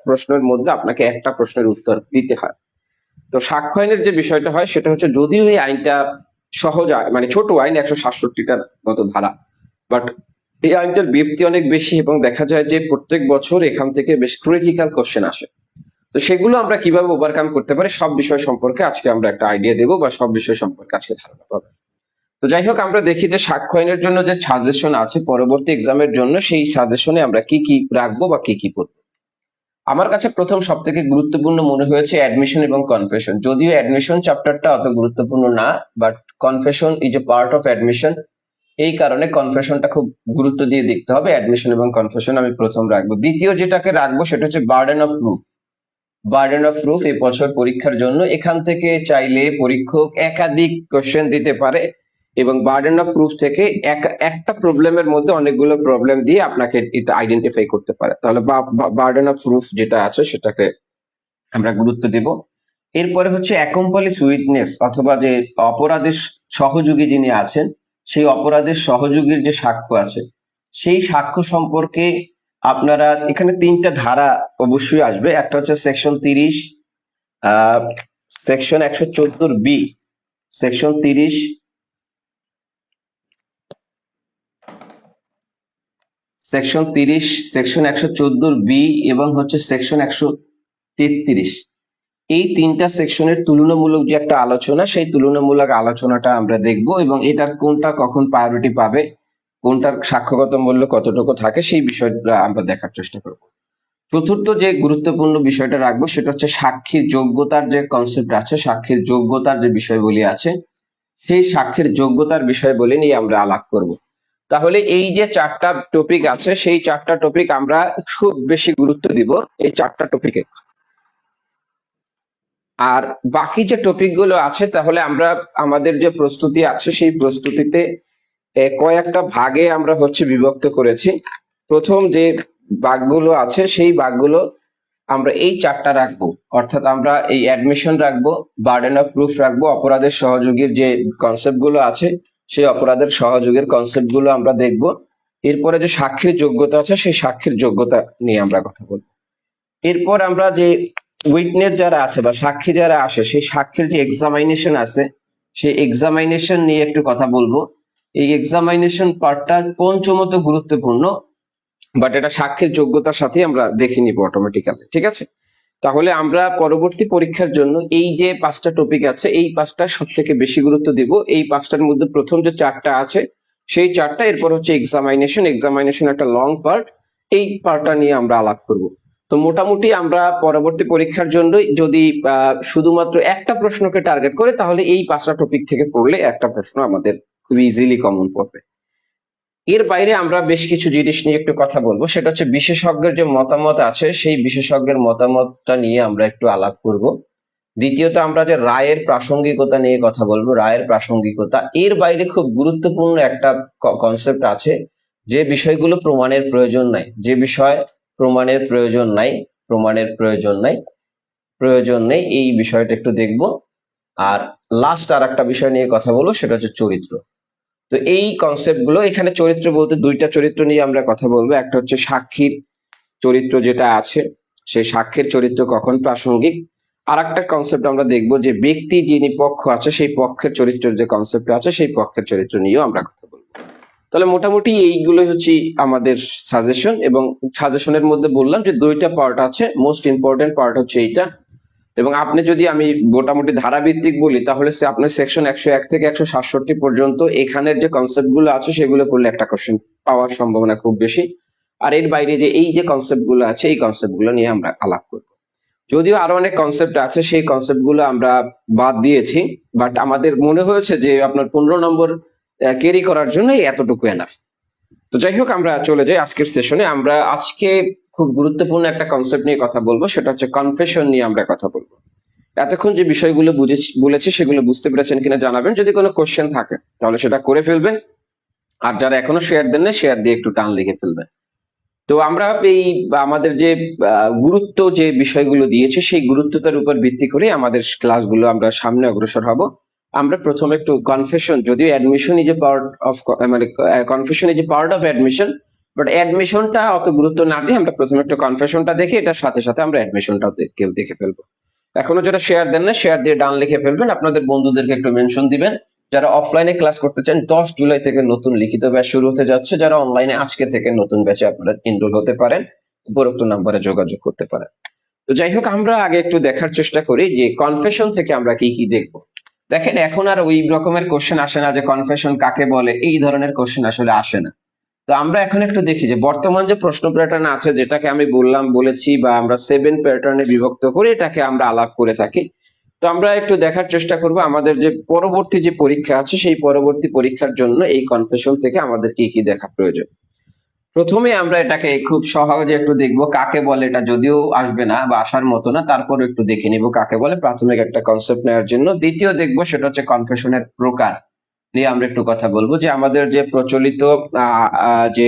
প্রশ্নের মধ্যে আপনাকে একটা প্রশ্নের উত্তর দিতে হয়। তো সাক্ষ্য আইনের যে বিষয়টা হয় সেটা হচ্ছে, যদিও এই আইনটা সহজ মানে ছোট আইন, 167টার মতো ধারা, বাট এই আইনটার ব্যাপ্তি অনেক বেশি এবং দেখা যায় যে প্রত্যেক বছর এখান থেকে বেশ ক্রিটিক্যাল কোশ্চেন আসে। তো সেগুলো আমরা কিভাবে ওভারকাম করতে পারি সব বিষয় সম্পর্কে আজকে আমরা একটা আইডিয়া দেবো, বা সব বিষয় সম্পর্কে আজকে ধারণা পাবো। তো যাই হোক, আমরা দেখি যে সাক্ষ্য আইনের জন্য যে সাজেশন আছে পরবর্তী এক্সামের জন্য, সেই সাজেশনে আমরা কি কি রাখবো বা কি কি পড়বো। আমার কাছে প্রথম সব থেকে গুরুত্বপূর্ণ মনে হয়েছে অ্যাডমিশন এবং কনফেশন। যদিও অ্যাডমিশন চ্যাপ্টারটা অত গুরুত্বপূর্ণ না, but confession is a part of admission, এই কারণে কনফেশনটা খুব গুরুত্ব দিয়ে দেখতে হবে। অ্যাডমিশন এবং কনফেশন আমি প্রথম রাখবো। দ্বিতীয় যেটাকে রাখবো সেটা হচ্ছে burden of proof. Burden of proof এই বছর পরীক্ষার জন্য এখান থেকে চাইলে পরীক্ষক একাধিক কোশ্চেন দিতে পারে, এবং বার্ডেন অফ প্রুফ থেকে একটা প্রবলেমের মধ্যে অনেকগুলো প্রবলেম দিয়ে আপনাকে এটা আইডেন্টিফাই করতে পারে। তাহলে বার্ডেন অফ প্রুফ যেটা আছে সেটাকে আমরা গুরুত্ব দেব। এরপরে হচ্ছে অ্যাকম্পালিস উইটনেস, অথবা যে অপরাধের সহযোগী যিনি আছেন, সেই অপরাধের সহযোগীর যে সাক্ষ্য আছে, সেই সাক্ষ্য সম্পর্কে আপনারা এখানে 3টা ধারা অবশ্যই আসবে। একটা হচ্ছে section 30, section 174B, section 30, section 30, section 114B এবং হচ্ছে সেকশন 133। এই 3টা সেকশনের তুলনামূলক যে একটা আলোচনা, সেই তুলনামূলক আলোচনাটা আমরা দেখব, এবং এটার কোনটা কখন প্রায়োরিটি পাবে, কোনটার সাক্ষ্যগত মূল্য কতটুকু থাকে, সেই বিষয়টা আমরা দেখার চেষ্টা করব। চতুর্থ যে গুরুত্বপূর্ণ বিষয়টা রাখবো সেটা হচ্ছে সাক্ষীর যোগ্যতার যে কনসেপ্ট আছে, সাক্ষীর যোগ্যতার যে বিষয়গুলি আছে, সেই সাক্ষীর যোগ্যতার বিষয়গুলি নিয়ে আমরা আলাপ করব। তাহলে এই যে 4টা টপিক আছে, সেই 4টা টপিক আমরা খুব বেশি গুরুত্ব দিব এই 4টা টপিকে। আর বাকি যে টপিক গুলো আছে, তাহলে আমরা আমাদের যে প্রস্তুতি আছে সেই প্রস্তুতিতে কয়েকটা ভাগে আমরা বিভক্ত করেছি। প্রথম যে ভাগগুলো আছে সেই ভাগগুলো আমরা এই 4টা রাখবো, অর্থাৎ আমরা এই অ্যাডমিশন রাখবো, বার্ডেন অফ প্রুফ রাখবো, অপরাধের সহযোগীর যে কনসেপ্ট গুলো আছে সেই অপরাধের সহযোগীর কনসেপ্ট গুলো আমরা দেখব। এরপরে যে সাক্ষীর যোগ্যতা আছে সেই সাক্ষীর যোগ্যতা নিয়ে আমরা কথা বলবো। এরপর আমরা যে উইটনেস যারা আছে বা সাক্ষী যারা আসে, সেই সাক্ষীর যে এক্সামিনেশন আছে, সেই এক্সামিনেশন নিয়ে একটু কথা বলবো। এই এক্সামিনেশন পার্টটা পঞ্চমত গুরুত্বপূর্ণ, বাট এটা সাক্ষীর যোগ্যতার সাথে আমরা দেখে নিব অটোমেটিক্যালি, ঠিক আছে? তাহলে আমরা পরবর্তী পরীক্ষার জন্য এই যে 5টা টপিক আছে, এই 5টা সব থেকে বেশি গুরুত্ব দিব। এই 5টার মধ্যে প্রথম যে 4টা আছে সেই 4টা, এরপর হচ্ছে এক্সামিনেশন একটা লং পার্ট, এই পার্টটা নিয়ে আমরা আলাপ করব। তো মোটামুটি আমরা পরবর্তী পরীক্ষার জন্য যদি শুধুমাত্র একটা প্রশ্নকে টার্গেট করে, তাহলে এই 5টা টপিক থেকে পড়লে একটা প্রশ্ন আমাদের খুব ইজিলি কমন পড়বে। এর বাইরে আমরা বেশ কিছু জিনিস নিয়ে একটু কথা বলবো, সেটা হচ্ছে বিশেষজ্ঞের যে মতামত আছে সেই বিশেষজ্ঞের মতামতটা নিয়ে আমরা একটু আলাপ করব। দ্বিতীয়ত আমরা যে রায়ের প্রাসঙ্গিকতা নিয়ে কথা বলবো, রায়ের প্রাসঙ্গিকতা। এর বাইরে খুব গুরুত্বপূর্ণ একটা কনসেপ্ট আছে, যে বিষয়গুলো প্রমাণের প্রয়োজন নাই, যে বিষয় প্রমাণের প্রয়োজন নাই, প্রয়োজন নেই, এই বিষয়টা একটু দেখব। আর লাস্ট আর একটা বিষয় নিয়ে কথা বলবো, সেটা হচ্ছে চরিত্র। তো এই কনসেপ্ট গুলো, এখানে চরিত্র বলতে 2টা চরিত্র নিয়ে আমরা কথা বলবো। একটা হচ্ছে সাক্ষীর চরিত্র যেটা আছে, সেই সাক্ষীর চরিত্র কখন প্রাসঙ্গিক। আর একটা কনসেপ্ট আমরা দেখবো যে ব্যক্তি যিনি পক্ষ আছে সেই পক্ষের চরিত্রের যে কনসেপ্ট আছে, সেই পক্ষের চরিত্র নিয়েও আমরা কথা বলবো। তাহলে মোটামুটি এইগুলো হচ্ছে আমাদের সাজেশন, এবং সাজেশনের মধ্যে বললাম যে 2টা পার্ট আছে, মোস্ট ইম্পর্টেন্ট পার্ট হচ্ছে এইটা। এবং আপনি যদি আমি মোটামুটি ধারাভিত্তিক বলি, তাহলে আপনার সেকশন 101 থেকে 167 পর্যন্ত এখানের যে কনসেপ্ট গুলো আছে সেগুলো করলে একটা কোশ্চেন পাওয়ার সম্ভাবনা খুব বেশি। আর এর বাইরে যে এই যে কনসেপ্ট গুলো আছে, এই কনসেপ্ট গুলো নিয়ে আমরা আলাপ করবো। যদিও আরো অনেক কনসেপ্ট আছে, সেই কনসেপ্ট গুলো আমরা বাদ দিয়েছি, বাট আমাদের মনে হয়েছে যে আপনার 15 নম্বর ক্যারি করার জন্য এতটুকু এনাফ। তো যাই হোক, আমরা চলে যাই আজকের সেশনে। আমরা আজকে খুব গুরুত্বপূর্ণ একটা কনসেপ্ট নিয়ে কথা বলবো, সেটা হচ্ছে কনফেশন নিয়ে আমরা কথা বলবো। এতক্ষণ যে বিষয়গুলো বলেছি সেগুলো বুঝতে পেরেছেন কিনা জানাবেন। যদি কোনো কোশ্চেন থাকে তাহলে সেটা করে ফেলবেন, আর যারা এখনো শেয়ার দেন না, শেয়ার দিয়ে একটু টান লিখে ফেলবেন। তো আমরা এই আমাদের যে গুরুত্ব যে বিষয়গুলো দিয়েছি, সেই গুরুত্বতার উপর ভিত্তি করে আমাদের ক্লাসগুলো আমরা সামনে অগ্রসর হব। আমরা প্রথমে একটু কনফেশন, যদিও admission is a part of, মানে confession is a part of admission, but অ্যাডমিশনটা অত গুরুত্ব না দিয়ে আমরা প্রথমে একটু কনফেশনটা দেখি, এটার সাথে সাথে আমরা অ্যাডমিশনটাও কেউ দেখে ফেলবো। এখনো যারা শেয়ার দেন না, শেয়ার দিয়ে ডান লিখে ফেলবেন, আপনাদের বন্ধুদেরকে একটু মেনশন দিবেন। যারা অফলাইনে ক্লাস করতে চান 10 জুলাই থেকে নতুন লিখিত ব্যাচ শুরু হতে যাচ্ছে, যারা অনলাইনে আজকে থেকে নতুন ব্যাচে আপনারা এনরোল হতে পারেন, উপরোক্ত নাম্বারে যোগাযোগ করতে পারেন। তো যাই হোক, আমরা আগে একটু দেখার চেষ্টা করি যে কনফেশন থেকে আমরা কি কি দেখবো। দেখেন, এখন আর ওই রকমের কোশ্চেন আসে না যে কনফেশন কাকে বলে, এই ধরনের কোশ্চেন আসলে আসে না। তো আমরা এখন একটু দেখি যে বর্তমান যে প্রশ্ন প্যাটার্ন আছে, যেটাকে আমি বলেছি বা আমরা 7 প্যাটার্নে বিভক্ত করে এটাকে আমরা আলাপ করে থাকি। তো আমরা একটু দেখার চেষ্টা করব আমাদের যে পরবর্তী যে পরীক্ষা আছে সেই পরবর্তী পরীক্ষার জন্য এই কনফেশন থেকে আমাদের কি কি দেখা প্রয়োজন। প্রথমে আমরা এটাকে খুব সহজে একটু দেখবো কাকে বলে, এটা যদিও আসবে না বা আসার মতো না, তারপর একটু দেখে নিব কাকে বলে, প্রাথমিক একটা কনসেপ্ট নেওয়ার জন্য। দ্বিতীয় দেখবো সেটা হচ্ছে কনফেশনের প্রকার নিয়ে আমরা একটু কথা বলবো, যে আমাদের যে প্রচলিত যে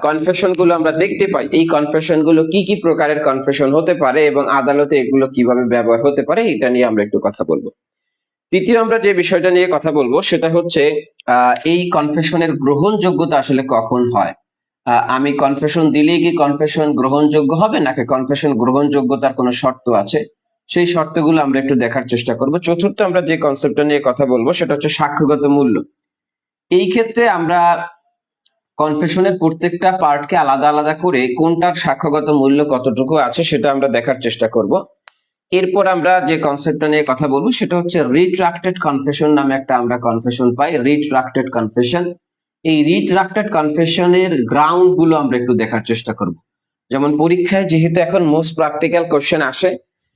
কনফেশন গুলো আমরা দেখতে পাই, এই কনফেশন গুলো কি কি প্রকারের কনফেশন হতে পারে এবং আদালতে এগুলো কিভাবে ব্যবহার হতে পারে, এটা নিয়ে আমরা একটু কথা বলবো। তৃতীয় আমরা যে বিষয়টা নিয়ে কথা বলবো সেটা হচ্ছে এই কনফেশনের গ্রহণযোগ্যতা আসলে কখন হয়। আমি কনফেশন দিলেই কি কনফেশন গ্রহণযোগ্য হবে, নাকি কনফেশন গ্রহণযোগ্যতার কোনো শর্ত আছে, সেই শর্তগুলো আমরা একটু দেখার চেষ্টা করব। চতুর্থ আমরা যে কনসেপ্টটা নিয়ে কথা বলবো সেটা হচ্ছে সাক্ষ্যগত মূল্য। এই ক্ষেত্রে আমরা কনফেশনের প্রত্যেকটা পার্টকে আলাদা আলাদা করে কোনটার সাক্ষ্যগত মূল্য কতটুকু আছে সেটা আমরা দেখার চেষ্টা করব। এরপর আমরা যে কনসেপ্টটা নিয়ে কথা বলবো সেটা হচ্ছে রিট্রাক্টেড কনফেশন নামে একটা আমরা কনফেশন পাই, রিট্রাক্টেড কনফেশন। এই রিট্রাক্টেড কনফেশনের গ্রাউন্ড গুলো আমরা একটু দেখার চেষ্টা করব। যেমন পরীক্ষায় যেহেতু এখন মোস্ট প্র্যাকটিক্যাল কোশ্চেন আসে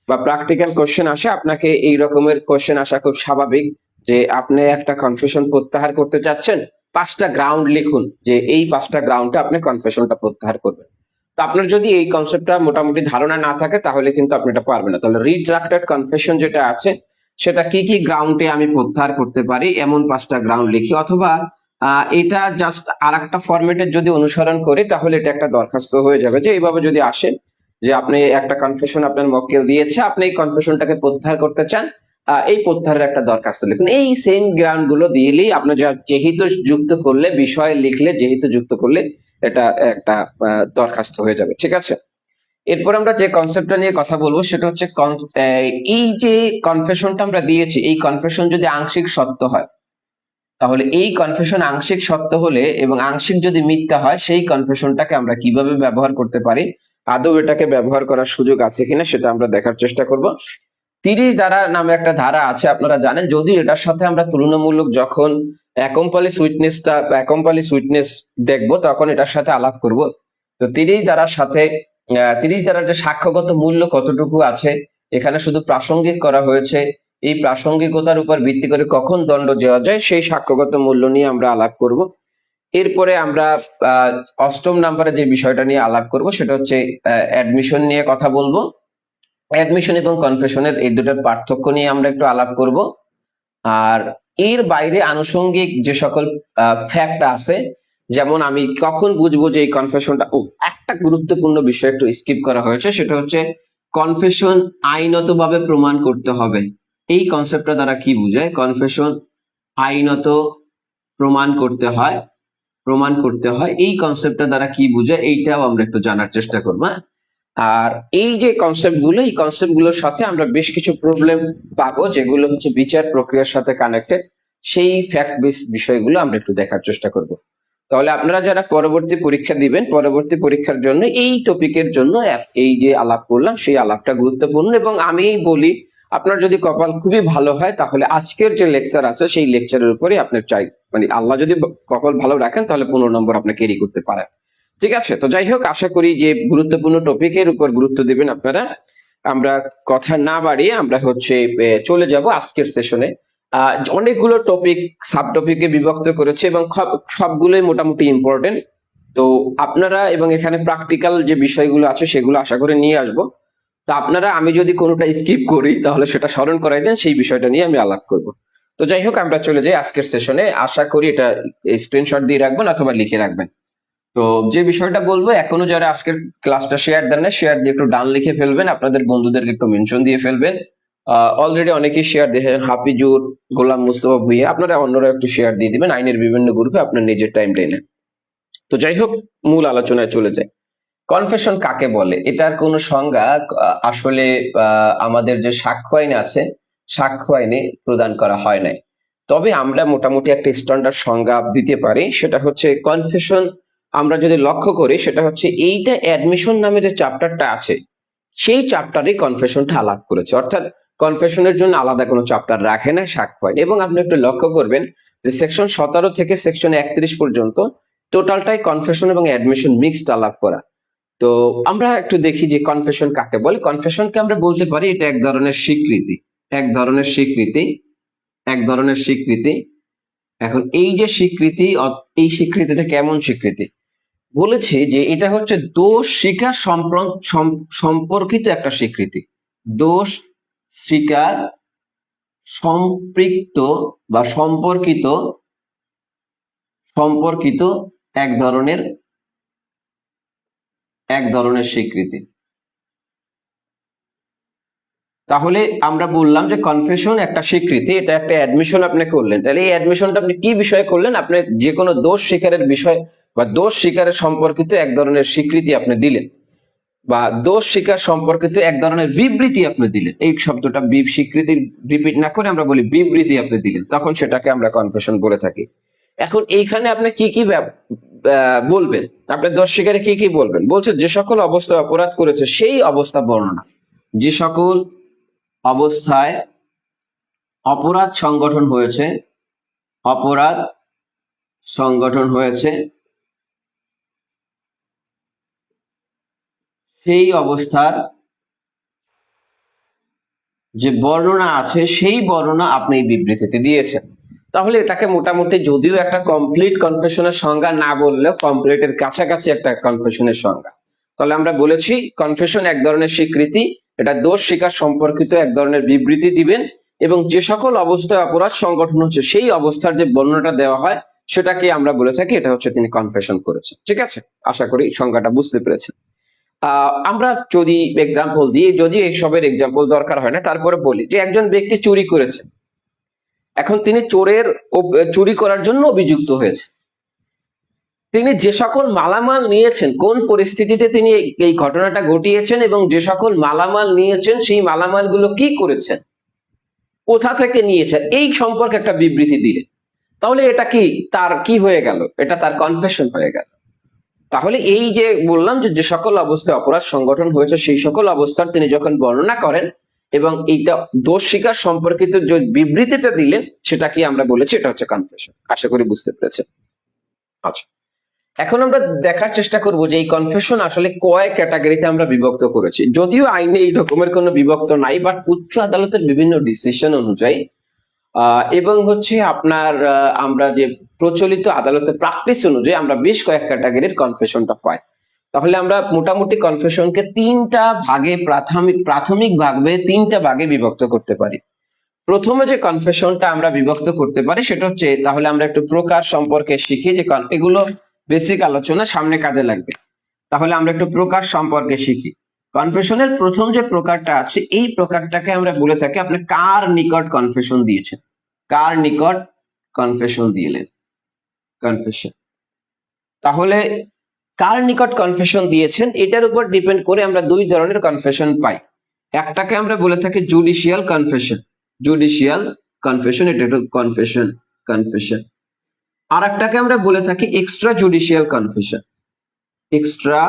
বা প্র্যাকটিক্যাল কোশ্চেন আসে, আপনাকে এই রকমের কোশ্চেন আসা খুব স্বাভাবিক যে আপনি একটা কনফেশন প্রত্যাহার করতে চাচ্ছেন, 5টা গ্রাউন্ড লিখুন যে এই 5টা গ্রাউন্ডে আপনি কনফেশনটা প্রত্যাহার করবেন। তো আপনার যদি এই কনসেপ্টটা মোটামুটি ধারণা না থাকে তাহলে কিন্তু আপনি এটা পারবেন না। তাহলে রিট্রাক্টেড কনফেশন যেটা আছে সেটা কি কি গ্রাউন্ডে আমি প্রত্যাহার করতে পারি, এমন 5টা গ্রাউন্ড লিখি, অথবা এটা জাস্ট আর একটা ফরম্যাটের যদি অনুসরণ করি তাহলে এটা একটা দরখাস্ত হয়ে যাবে, যে এইভাবে যদি আসে যে আপনি একটা কনফেশন আপনার মক্কেল দিয়েছে, আপনি এই কনফেশনটাকে প্রত্যাহার করতে চান, এই প্রত্যাহারের একটা দরখাস্ত লিখুন। এই সেম গ্রাউন্ড গুলো দিলেই আপনার যেহেতু যুক্ত করলে, বিষয় লিখলে যেহেতু যুক্ত করলে এটা একটা দরখাস্ত হয়ে যাবে, ঠিক আছে। এরপর আমরা যে কনসেপ্টটা নিয়ে কথা বলবো সেটা হচ্ছে এই যে কনফেশনটা আমরা দিয়েছি, এই কনফেশন যদি আংশিক সত্য হয়, তাহলে এই কনফেশন আংশিক সত্য হলে এবং আংশিক যদি মিথ্যা হয়, সেই কনফেশনটাকে আমরা কিভাবে ব্যবহার করতে পারি, আদৌ এটাকে ব্যবহার করার সুযোগ আছে কিনা সেটা আমরা দেখার চেষ্টা করব। 30 ধারা নামে একটা ধারা আছে, আপনারা জানেন, যদি এটার সাথে আমরা তুলনামূলক যখন অ্যাকম্পালিশ উইটনেস দেখবো তখন এটার সাথে আলাপ করব। তো 30 ধারার সাথে 30 ধারার যে সাক্ষ্যগত মূল্য কতটুকু আছে এখানে শুধু প্রাসঙ্গিক করা হয়েছে, এই প্রাসঙ্গিকতার উপর ভিত্তি করে কখন দণ্ড দেওয়া যায় সেই সাক্ষ্যগত মূল্য নিয়ে আমরা আলাপ করব। এরপরে আমরা 8ম নাম্বারে যে বিষয়টা নিয়ে আলাপ করব সেটা হচ্ছে অ্যাডমিশন নিয়ে কথা বলবো। অ্যাডমিশন এবং কনফেশনের এই দুটোর পার্থক্য নিয়ে আমরা একটু আলাপ করব। আর এর বাইরে আনুষঙ্গিক যে সকল ফ্যাক্ট আছে, যেমন আমি কখন বুঝবো যে এই কনফেশনটা, একটা গুরুত্বপূর্ণ বিষয় একটু স্কিপ করা হয়েছে, সেটা হচ্ছে কনফেশন আইনতভাবে প্রমাণ করতে হবে। এই কনসেপ্টটা দ্বারা কি বোঝায়, কনফেশন আইনত প্রমাণ করতে হয়, এই কনসেপ্টটা দ্বারা কি বোঝায় এইটাও আমরা একটু জানার চেষ্টা করবো। আর এই যে এই কনসেপ্ট গুলোর সাথে আমরা বেশ কিছু প্রবলেম পাবো যেগুলো হচ্ছে বিচার প্রক্রিয়ার সাথে কানেক্টেড, সেই ফ্যাক্ট বেস বিষয়গুলো আমরা একটু দেখার চেষ্টা করব। তাহলে আপনারা যারা পরবর্তী পরীক্ষা দিবেন, পরবর্তী পরীক্ষার জন্য এই টপিকের জন্য এই যে আলাপ করলাম সেই আলাপটা গুরুত্বপূর্ণ। এবং আমি বলি, আপনার যদি কপাল খুবই ভালো হয় তাহলে আজকের যে লেকচার আছে সেই লেকচারের উপরে আপনার মানে আল্লাহ যদি কপাল ভালো রাখেন তাহলে 15 নম্বর আপনি ক্যারি করতে পারেন, ঠিক আছে। তো যাই হোক, আশা করি যে গুরুত্বপূর্ণ টপিকের উপর গুরুত্ব দিবেন আপনারা। আমরা কথা না বাড়িয়ে আমরা চলে যাব আজকের সেশনে। অনেকগুলো টপিক সাব টপিকে বিভক্ত করেছে এবং সবগুলোই মোটামুটি ইম্পর্টেন্ট। তো আপনারা এবং এখানে প্র্যাকটিক্যাল যে বিষয়গুলো আছে সেগুলো আশা করে নিয়ে আসবো। তো আপনারা, আমি যদি কোনোটা স্কিপ করি তাহলে সেটা স্মরণ করাই দেন, সেই বিষয়টা নিয়ে আমি আলাপ করব। তো যাই হোক, আমরা চলে যাই আজকের সেশনে। আশা করি এটা স্ক্রিনশট দিয়ে রাখবেন অথবা লিখে রাখবেন। তো যে বিষয়টা বলবো, এখনো যারা আজকের ক্লাসটা শেয়ার দেন না, শেয়ার দিয়ে একটু ডান লিখে ফেলবেন, আপনাদের বন্ধুদেরকে একটু মেনশন দিয়ে ফেলবেন। অলরেডি অনেকেই শেয়ার দিয়েছেন, হাফিজুর, গোলাম মুস্তফা ভুইয়া, আপনারা অন্যরা একটু শেয়ার দিয়ে দিবেন আইনের বিভিন্ন গ্রুপে আপনার নিজের টাইম লাইনে। তো যাই হোক, মূল আলোচনায় চলে যায়। কনফেশন কাকে বলে, এটার কোনো সংজ্ঞা আসলে আমাদের যে সাক্ষ্য আইন আছে, সাক্ষ্য আইনে প্রদান করা হয় নাই। তবে আমরা মোটামুটি একটা স্ট্যান্ডার্ড সংজ্ঞা দিতে পারি, সেটা হচ্ছে কনফেশন। আমরা যদি লক্ষ্য করি, সেটা হচ্ছে এইটা অ্যাডমিশন নামে যে চ্যাপ্টারটা আছে, সেই চ্যাপ্টারে কনফেশনটা আলাপ করেছে, অর্থাৎ কনফেশনের জন্য আলাদা কোনো চ্যাপ্টার রাখে না সাক্ষ্য আইন। এবং আপনি একটু লক্ষ্য করবেন যে সেকশন 17 থেকে সেকশন 31 পর্যন্ত টোটালটাই কনফেশন এবং অ্যাডমিশন মিক্সড আলাপ করা। তো আমরা একটু দেখি যে কনফেশন কাকে বলে। কনফেশনকে আমরা বলতে পারি এটা এক ধরনের স্বীকৃতি, এক ধরনের স্বীকৃতি, এক ধরনের স্বীকৃতি। এখন এই যে স্বীকৃতি, এই স্বীকৃতিটা কেমন স্বীকৃতি বলেছে, যে এটা হচ্ছে দোষ স্বীকার সম্পর্কিত একটা স্বীকৃতি। দোষ স্বীকার সম্পৃক্ত বা সম্পর্কিত সম্পর্কিত এক ধরনের স্বীকৃতি। তাহলে আমরা বললাম যে কনফেশন একটা স্বীকৃতি, এটা একটা অ্যাডমিশন আপনি করলেন। তাহলে এই অ্যাডমিশনটা আপনি কি বিষয়ে করলেন? আপনি যে কোনো দোষ স্বীকারের বিষয় বা দোষ স্বীকারের সম্পর্কিত এক ধরনের স্বীকৃতি আপনি দিলেন, বা দোষ স্বীকার সম্পর্কিত এক ধরনের বিবৃতি আপনি দিলেন। এই শব্দটা স্বীকৃতি রিপিট না করে আমরা বলি বিবৃতি আপনি দিলেন, তখন সেটাকে আমরা কনফেশন বলে থাকি। এখন এইখানে আপনি কি কি বলবেন, আপনি দোষ স্বীকারে কি কি বলবেন? বলছে যে সকল অবস্থায় অপরাধ করেছে সেই অবস্থা বর্ণনা। যে সকল অবস্থায় অপরাধ সংগঠন হয়েছে, অপরাধ সংগঠন হয়েছে, সেই অবস্থার যে বর্ণনা আছে, সেই বর্ণনা আপনি এই বিবৃতিতে দিয়েছেন। তাহলে এটাকে মোটামুটি, যদিও একটা কমপ্লিট কনফেশনের সংজ্ঞা না বললেও কমপ্লিটের কাছাকাছি একটা কনফেশনের সংজ্ঞা। তাহলে আমরা বলেছি কনফেশন এক ধরনের স্বীকৃতি, এটা দোষ স্বীকার সম্পর্কিত এক ধরনের বিবৃতি দিবেন, এবং যে সকল অবস্থায় অপরাধ সংগঠন হচ্ছে সেই অবস্থার যে বর্ণনাটা দেওয়া হয় সেটাকে আমরা বলে থাকি এটা হচ্ছে তিনি কনফেশন করেছেন। ঠিক আছে, আশা করি সংজ্ঞাটা বুঝতে পেরেছেন। আমরা যদি এক্সাম্পল দিই, যদি এইসবের এক্সাম্পল দরকার হয় না, তারপরে বলি যে একজন ব্যক্তি চুরি করেছে। এখন তিনি চুরি করার জন্য অভিযুক্ত হয়েছে। তিনি যে সকল মালামাল নিয়েছেন, কোন পরিস্থিতিতে তিনি এই ঘটনাটা ঘটিয়েছেন, এবং যে সকল মালামাল নিয়েছেন সেই মালামালগুলো কি করেছেন, কোথা থেকে নিয়েছেন, এই সম্পর্কে একটা বিবৃতি দিলেন। তাহলে এটা কি তার কি হয়ে গেল? এটা তার কনফেশন হয়ে গেল। তাহলে এই যে বললাম যে সকল অবস্থায় অপরাধ সংগঠন হয়েছে সেই সকল অবস্থার তিনি যখন বর্ণনা করেন এবং এইটা দোষ স্বীকার সম্পর্কিত যে বিবৃতিটা দিলেন, সেটা কি আমরা বলেছি এটা হচ্ছে কনফেশন। আশা করি বুঝতে পেরেছেন। আচ্ছা, এখন আমরা দেখার চেষ্টা করব যে এই কনফেশন আসলে কয় ক্যাটাগরিতে আমরা বিভক্ত করেছি। যদিও আইনে এই রকমের কোনো বিভক্ত নাই, বাট উচ্চ আদালতের বিভিন্ন ডিসিশন অনুযায়ী এবং হচ্ছে আপনার আমরা যে প্রচলিত আদালতের প্র্যাকটিস অনুযায়ী আমরা বেশ কয়েক ক্যাটাগরির কনফেশনটা পাই। তাহলে আমরা মোটামুটি কনফেশনকে তিনটা ভাগে, প্রাথমিক ভাবে তিনটা ভাগে বিভক্ত করতে পারি। প্রথমে যে কনফেশনটা আমরা বিভক্ত করতে পারি সেটা হচ্ছে, তাহলে আমরা একটু প্রকার সম্পর্কে শিখি, যে এগুলো বেসিক আলোচনা সামনে কাজে লাগবে। তাহলে আমরা একটু প্রকার সম্পর্কে শিখি। কনফেশনের প্রথম যে প্রকারটা আছে, এই প্রকারটাকে আমরা বলে থাকি আপনি কার নিকট কনফেশন দিয়েছেন, কার নিকট কনফেশন দিলেন, কনফেশন। তাহলে কার নিকট কনফেশন দিয়েছেন এটার উপর ডিপেন্ড করে আমরা দুই ধরনের কনফেশন পাই। একটাকে আমরা বলে থাকি জুডিশিয়াল কনফেশন, জুডিশিয়াল কনফেশন, এটা একটু কনফেশন। আর একটাকে আমরা বলে থাকি extra judicial confession, extra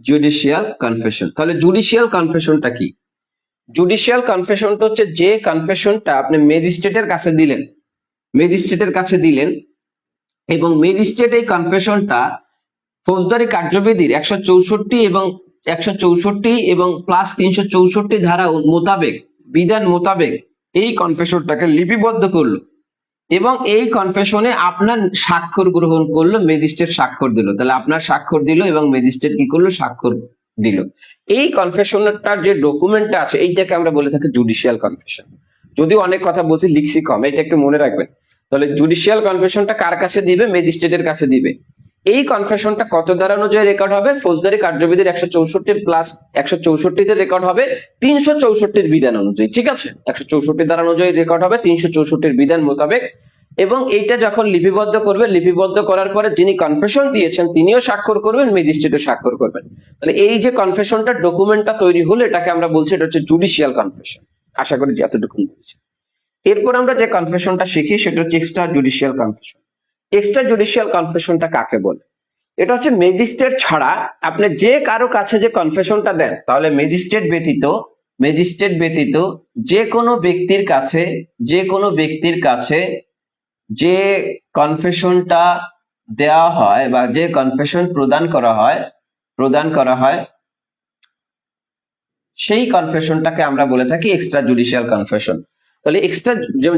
judicial confession. তাহলে জুডিশিয়াল কনফেশনটা কি? জুডিশিয়াল কনফেশনটা হচ্ছে যে কনফেশনটা আপনি ম্যাজিস্ট্রেটের কাছে দিলেন, ম্যাজিস্ট্রেটের কাছে দিলেন, এবং ম্যাজিস্ট্রেট এই কনফেশনটা ফৌজদারি কার্যবিধির 164 এবং 164 এবং প্লাস 364 ধারা মোতাবেক, বিধান মোতাবেক এই কনফেশনটাকে লিপিবদ্ধ করলো, এবং এই কনফেশনে আপনার স্বাক্ষর গ্রহণ করলো, ম্যাজিস্ট্রেট স্বাক্ষর দিল। তাহলে আপনার স্বাক্ষর দিল এবং ম্যাজিস্ট্রেট কি করলো, স্বাক্ষর দিল। এই কনফেশনটার যে ডকুমেন্টটা আছে এইটাকে আমরা বলে থাকি জুডিশিয়াল কনফেশন। যদিও অনেক কথা বলছি, লিখছি কম, এটা একটু মনে রাখবেন। তাহলে জুডিশিয়াল কনফেশনটা কার কাছে দিবে? ম্যাজিস্ট্রেটের কাছে দিবে। এই কনফেশনটা কত ধারা অনুযায়ী রেকর্ড হবে? ফৌজদারি কার্যবিধির 164 প্লাস 164 রেকর্ড হবে 364 বিধান অনুযায়ী। ঠিক আছে, 164 ধারা অনুযায়ী রেকর্ড হবে 364 বিধান মোতাবেক, এবং এইটা যখন লিপিবদ্ধ করবে, লিপিবদ্ধ করার পরে যিনি কনফেশন দিয়েছেন তিনিও স্বাক্ষর করবেন, ম্যাজিস্ট্রেটও স্বাক্ষর করবেন। তাহলে এই যে কনফেশনটা ডকুমেন্টটা তৈরি হলো, এটাকে আমরা বলছি এটা হচ্ছে জুডিশিয়াল কনফেশন। আশা করি যে এতটুকু বুঝেছি। এরপর আমরা যে কনফেশনটা শিখি সেটা হচ্ছে extra judicial confession. Extra judicial কনফেশনটা কাকে বলে? এটা হচ্ছে ম্যাজিস্ট্রেট ছাড়া আপনি যে কারো কাছে যে কনফেশনটা দেন, তাহলে ম্যাজিস্ট্রেট ব্যতীত যে কোনো ব্যক্তির কাছে, যে কোনো ব্যক্তির কাছে যে কনফেশনটা দেওয়া হয় বা যে কনফেশন প্রদান করা হয় সেই কনফেশনটাকে আমরা বলে থাকি এক্সট্রা জুডিশিয়াল কনফেশন। তাহলে এক্সট্রা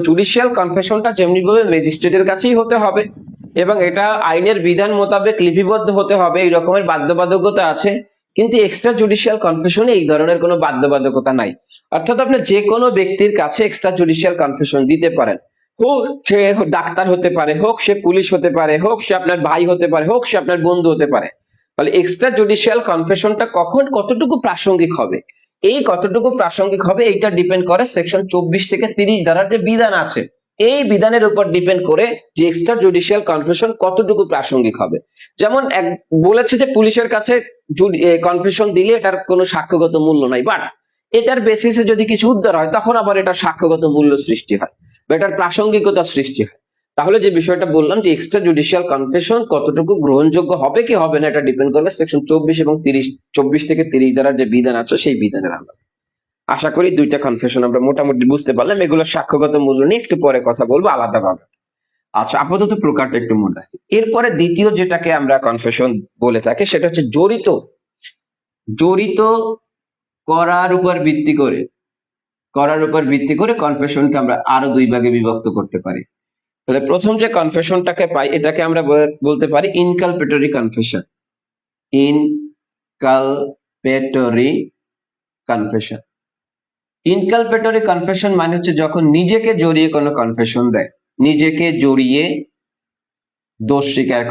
জুডিশিয়াল কনফেশনটা যেমনি ভাবে ম্যাজিস্ট্রেটের কাছেই হতে হবে এবং এটা আইনের বিধান মোতাবেক লিপিবদ্ধ হতে হবে, এই রকমের বাধ্যবাধকতা আছে। কিন্তু এক্সট্রা জুডিশিয়াল কনফেশনে এই ধরনের কোনো বাধ্যবাধকতা নাই। অর্থাৎ আপনি যে কোনো ব্যক্তির কাছে এক্সট্রা জুডিশিয়াল কনফেশন দিতে পারেন, হোক সে ডাক্তার হতে পারে, হোক সে পুলিশ হতে পারে, হোক সে আপনার ভাই হতে পারে, হোক সে আপনার বন্ধু হতে পারে। তাহলে এক্সট্রা জুডিশিয়াল কনফেশনটা কখন কতটুকু প্রাসঙ্গিক হবে, এই কতটুকু প্রাসঙ্গিক হবে এইটা ডিপেন্ড করে সেকশন 24 থেকে 30 ধারার যে বিধান আছে, এই বিধানের উপর ডিপেন্ড করে যে এক্সট্রা জুডিশিয়াল কনফেশন কতটুকু প্রাসঙ্গিক হবে। যেমন এক বলেছে যে পুলিশের কাছে কনফেশন দিলে এটার কোনো সাক্ষ্যগত মূল্য নাই, বাট এটার বেসিসে যদি কিছু উদ্ধার হয় তখন আবার এটা সাক্ষ্যগত মূল্য সৃষ্টি হয় বা এটার প্রাসঙ্গিকতা সৃষ্টি হয়। তাহলে যে বিষয়টা বললাম যে এক্সট্রা জুডিশিয়াল কনফেশন কতটুকু গ্রহণযোগ্য হবে কি হবে না, এটা ডিপেন্ড করবে সেকশন 24 এবং 30, 24 থেকে 30 ধারার যে বিধান আছে সেই বিধানের আলোকে। আশা করি দুইটা কনফেশন আমরা মোটামুটি বুঝতে পারলাম। এগুলোর সাক্ষ্যগত মূল্য নিয়ে একটু পরে কথা বলবো আলাদাভাবে। আচ্ছা, আপাতত প্রকারটা একটু মনে রাখি। এরপরে দ্বিতীয় যেটাকে আমরা কনফেশন বলে থাকি সেটা হচ্ছে জড়িত করার উপর ভিত্তি করে কনফেশনকে আমরা আরো দুই ভাগে বিভক্ত করতে পারি। তাহলে প্রথম যে কনফেশনটাকে পাই এটাকে আমরা বলতে পারি ইনকালপেটরি কনফেশন। ইনকালপেটরি কনফেশন মানে হচ্ছে যখন নিজেকে জড়িয়ে কোনো কনফেশন দেয়, নিজেকে জড়িয়ে দোষ স্বীকার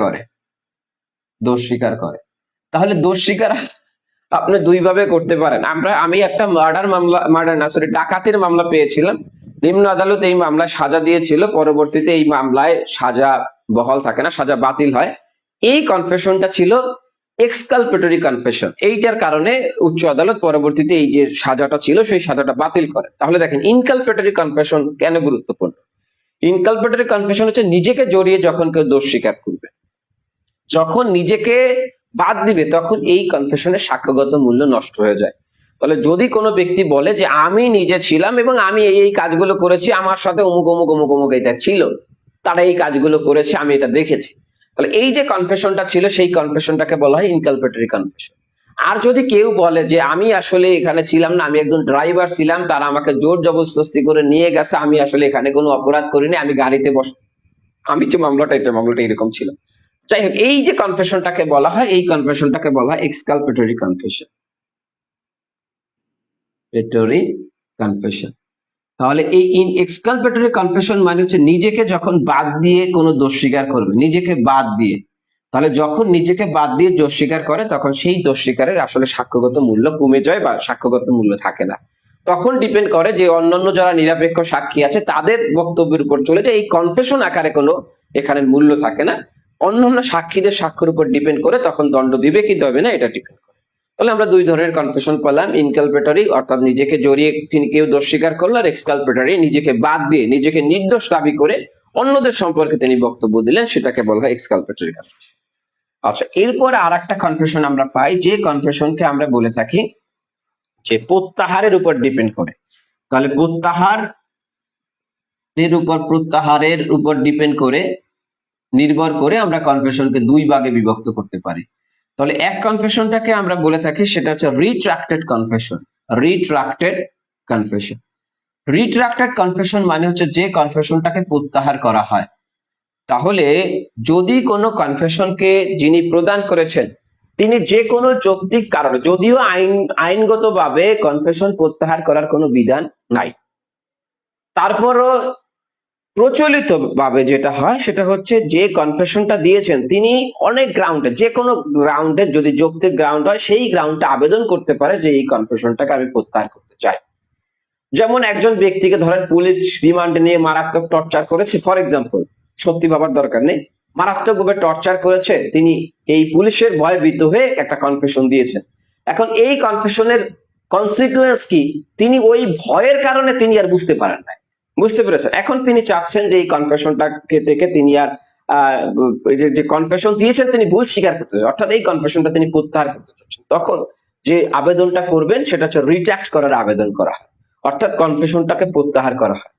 করে। তাহলে দোষ স্বীকার আপনি দুই ভাবে করতে পারেন। আমি একটা ডাকাতির মামলা পেয়েছিলাম, নিম্ন আদালত এই মামলায় সাজা দিয়েছিল, পরবর্তীতে এই মামলায় সাজা বহাল থাকে না, সাজা বাতিল হয়। এই কনফেশনটা ছিল এক্সকালপেটরি কনফেশন। এইটার কারণে উচ্চ আদালত পরবর্তীতে এই যে সাজাটা ছিল সেই সাজাটা বাতিল করে। তাহলে দেখেন ইনকালপেটরি কনফেশন কেন গুরুত্বপূর্ণ। ইনকালপেটরি কনফেশন হচ্ছে নিজেকে জড়িয়ে যখন কেউ দোষ স্বীকার করবে, যখন নিজেকে বাদ দিবে তখন এই কনফেশনের সাক্ষ্যগত মূল্য নষ্ট হয়ে যায়। তাহলে যদি কোনো ব্যক্তি বলে যে আমি নিজে ছিলাম এবং আমি এই কাজগুলো করেছি, আমার সাথে অমুক অমুক অমুক অমুক এটা ছিল, তারা এই কাজগুলো করেছে, আমি এটা দেখেছি, তাহলে এই যে কনফেশনটা ছিল সেই কনফেশনটাকে বলা হয় ইনকালপেটরি কনফেশন। আর যদি কেউ বলে যে আমি আসলে এখানে ছিলাম না, আমি একজন ড্রাইভার ছিলাম, তারা আমাকে জোর জবরদস্তি করে নিয়ে গেছে, আমি আসলে এখানে কোনো অপরাধ করিনি, আমি গাড়িতে আমি যে মামলাটা এরকম ছিল, যাই হোক, এই যে কনফেশনটাকে বলা হয় এই কনফেশনটাকে বলা হয় এক্সকালপেটরি কনফেশন। তাহলে এই এক্সকালপেটরি কনফেশন মানে হচ্ছে নিজেকে যখন বাদ দিয়ে কোনো দোষ স্বীকার করবে, নিজেকে বাদ দিয়ে, তাহলে যখন নিজেকে বাদ দিয়ে দোষ স্বীকার করে তখন সেই দোষ স্বীকারের আসলে সাক্ষ্যগত মূল্য কমে যায় বা সাক্ষ্যগত মূল্য থাকে না। তখন ডিপেন্ড করে যে অন্যান্য যারা নিরপেক্ষ সাক্ষী আছে তাদের বক্তব্যের উপর চলে যায়, এই কনফেশন আকারে কোনো এখানে মূল্য থাকে না। অন্যান্য সাক্ষীদের সাক্ষ্যের উপর ডিপেন্ড করে তখন দণ্ড দিবে কি দেবে না এটা ডিপেন্ড করে। তাহলে আমরা দুই ধরনের কনফেশন পেলাম, ইনকালপেটরি অর্থাৎ নিজেকে জড়িয়ে তিনি কেউ দোষ স্বীকার করলো, আর এক্সকালপেটরি নিজেকে বাদ দিয়ে নিজেকে নির্দোষ দাবি করে অন্যদের সম্পর্কে তিনি বক্তব্য দিলেন, সেটাকে বলা হয় এক্সকালপেটরি কনফেশন। আচ্ছা, এরপরে আর একটা কনফেশন আমরা পাই যে কনফেশনকে আমরা বলে থাকি যে প্রত্যাহারের উপর ডিপেন্ড করে। তাহলে প্রত্যাহারের উপর ডিপেন্ড করে নির্ভর করে আমরা কনফেশনকে দুই ভাগে বিভক্ত করতে পারি। তাহলে এক কনফেশনটাকে আমরা বলে থাকি সেটা হচ্ছে রিট্রাক্টেড কনফেশন মানে হচ্ছে যে কনফেশনটাকে প্রত্যাহার করা হয়। তাহলে যদি কোনো কনফেশনকে যিনি প্রদান করেছেন তিনি যে কোনো যৌক্তিক কারণে, যদিও আইনগতভাবে কনফেশন প্রত্যাহার করার কোনো বিধান নাই, তারপরও প্রচলিত ভাবে যেটা হয় সেটা হচ্ছে যে কনফেশনটা দিয়েছেন তিনি অনেক গ্রাউন্ডে, যে কোনো গ্রাউন্ডে যদি যৌক্তিক গ্রাউন্ড হয় সেই গ্রাউন্ডটা আবেদন করতে পারে যে এই কনফেশনটাকে আমি প্রত্যাহার করতে চাই। যেমন একজন ব্যক্তিকে ধরেন পুলিশ রিমান্ডে নিয়ে মারাত্মক টর্চার করেছে ফর এক্সাম্পল, সত্যি ভাবার দরকার নেই, মারাত্মকভাবে টর্চার করেছে, তিনি এই পুলিশের ভয়ে ভীত হয়ে একটা কনফেশন দিয়েছেন। এখন এই কনফেশনের কনসিকুয়েন্স কি, তিনি ওই ভয়ের কারণে তিনি আর বুঝতে পারেন না, বুঝতে পেরেছেন। এখন তিনি চাচ্ছেন যে এই কনফেশনটাকে থেকে তিনি আর যে কনফেশন দিয়েছেন তিনি ভুল স্বীকার করতে চাচ্ছেন, অর্থাৎ এই কনফেশনটা তিনি প্রত্যাহার করতে চাচ্ছেন। তখন যে আবেদনটা করবেন সেটা হচ্ছে রিট্রাক্ট করার আবেদন করা হয়, অর্থাৎ কনফেশনটাকে প্রত্যাহার করা হয়।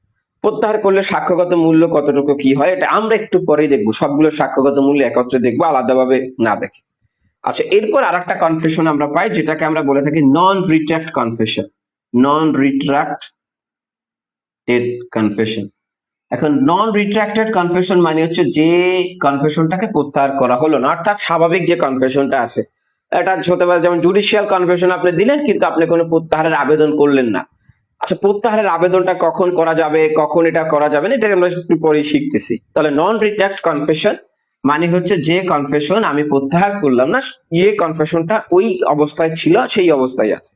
প্রত্যাহার করলে সাক্ষ্যগত মূল্য কতটুকু কি হয় এটা আমরা একটু পরেই দেখবো, সবগুলো সাক্ষ্যগত মূল্য একত্রে দেখবো, আলাদাভাবে না দেখে। আচ্ছা, এরপর আরেকটা কনফেশন আমরা পাই যেটাকে আমরা বলে থাকি নন রিট্রাক্ট কনফেশন। নন রিট্রাক্টেড কনফেশন। এখন নন রিট্রাক্টেড কনফেশন মানে হচ্ছে যে কনফেশনটাকে প্রত্যাহার করা হলো না, অর্থাৎ স্বাভাবিক যে কনফেশনটা আছে এটা হতে পারে, যেমন জুডিশিয়াল কনফেশন আপনি দিলেন কিন্তু আপনি কোনো প্রত্যাহারের আবেদন করলেন না। আচ্ছা, প্রত্যাহারের আবেদনটা কখন করা যাবে, কখন এটা করা যাবে না, এটা আমরা একটু পরে শিখতেছি। তাহলে নন রিট্রাক্ট কনফেশন মানে হচ্ছে যে কনফেশন আমি প্রত্যাহার করলাম না, যে কনফেশনটা ওই অবস্থায় ছিল সেই অবস্থায় আছে।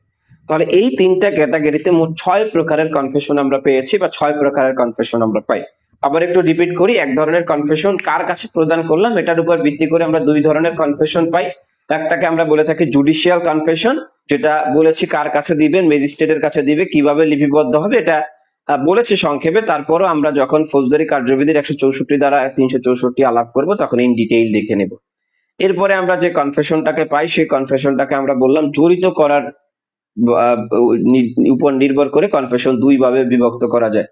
তাহলে এই তিনটা ক্যাটাগরিতে মোট 6 প্রকারের কনফেশন আমরা পেয়েছি বা 6 প্রকারের কনফেশন আমরা পাই। আবার একটু রিপিট করি, এক ধরনের কনফেশন কার কাছে প্রদান করলাম এটার উপর ভিত্তি করে আমরা দুই ধরনের কনফেশন পাই। একটাকে আমরা বলে থাকি জুডিশিয়াল কনফেশন, যেটা বলেছি কার কাছে দিবেন, ম্যাজিস্ট্রেটের কাছে দিবে, কিভাবে লিপিবদ্ধ হবে এটা বলেছি সংক্ষেপে। তারপরও আমরা যখন ফৌজদারি কার্যবিধির 164 দ্বারা 364 আলাপ করব তখন ইন ডিটেইল দেখে নেব। এরপরে আমরা যে কনফেশনটাকে পাই সেই কনফেশনটাকে আমরা বললাম জড়িত করার উপর নির্ভর করে কনফেশন দুই ভাবে বিভক্ত করা যায়।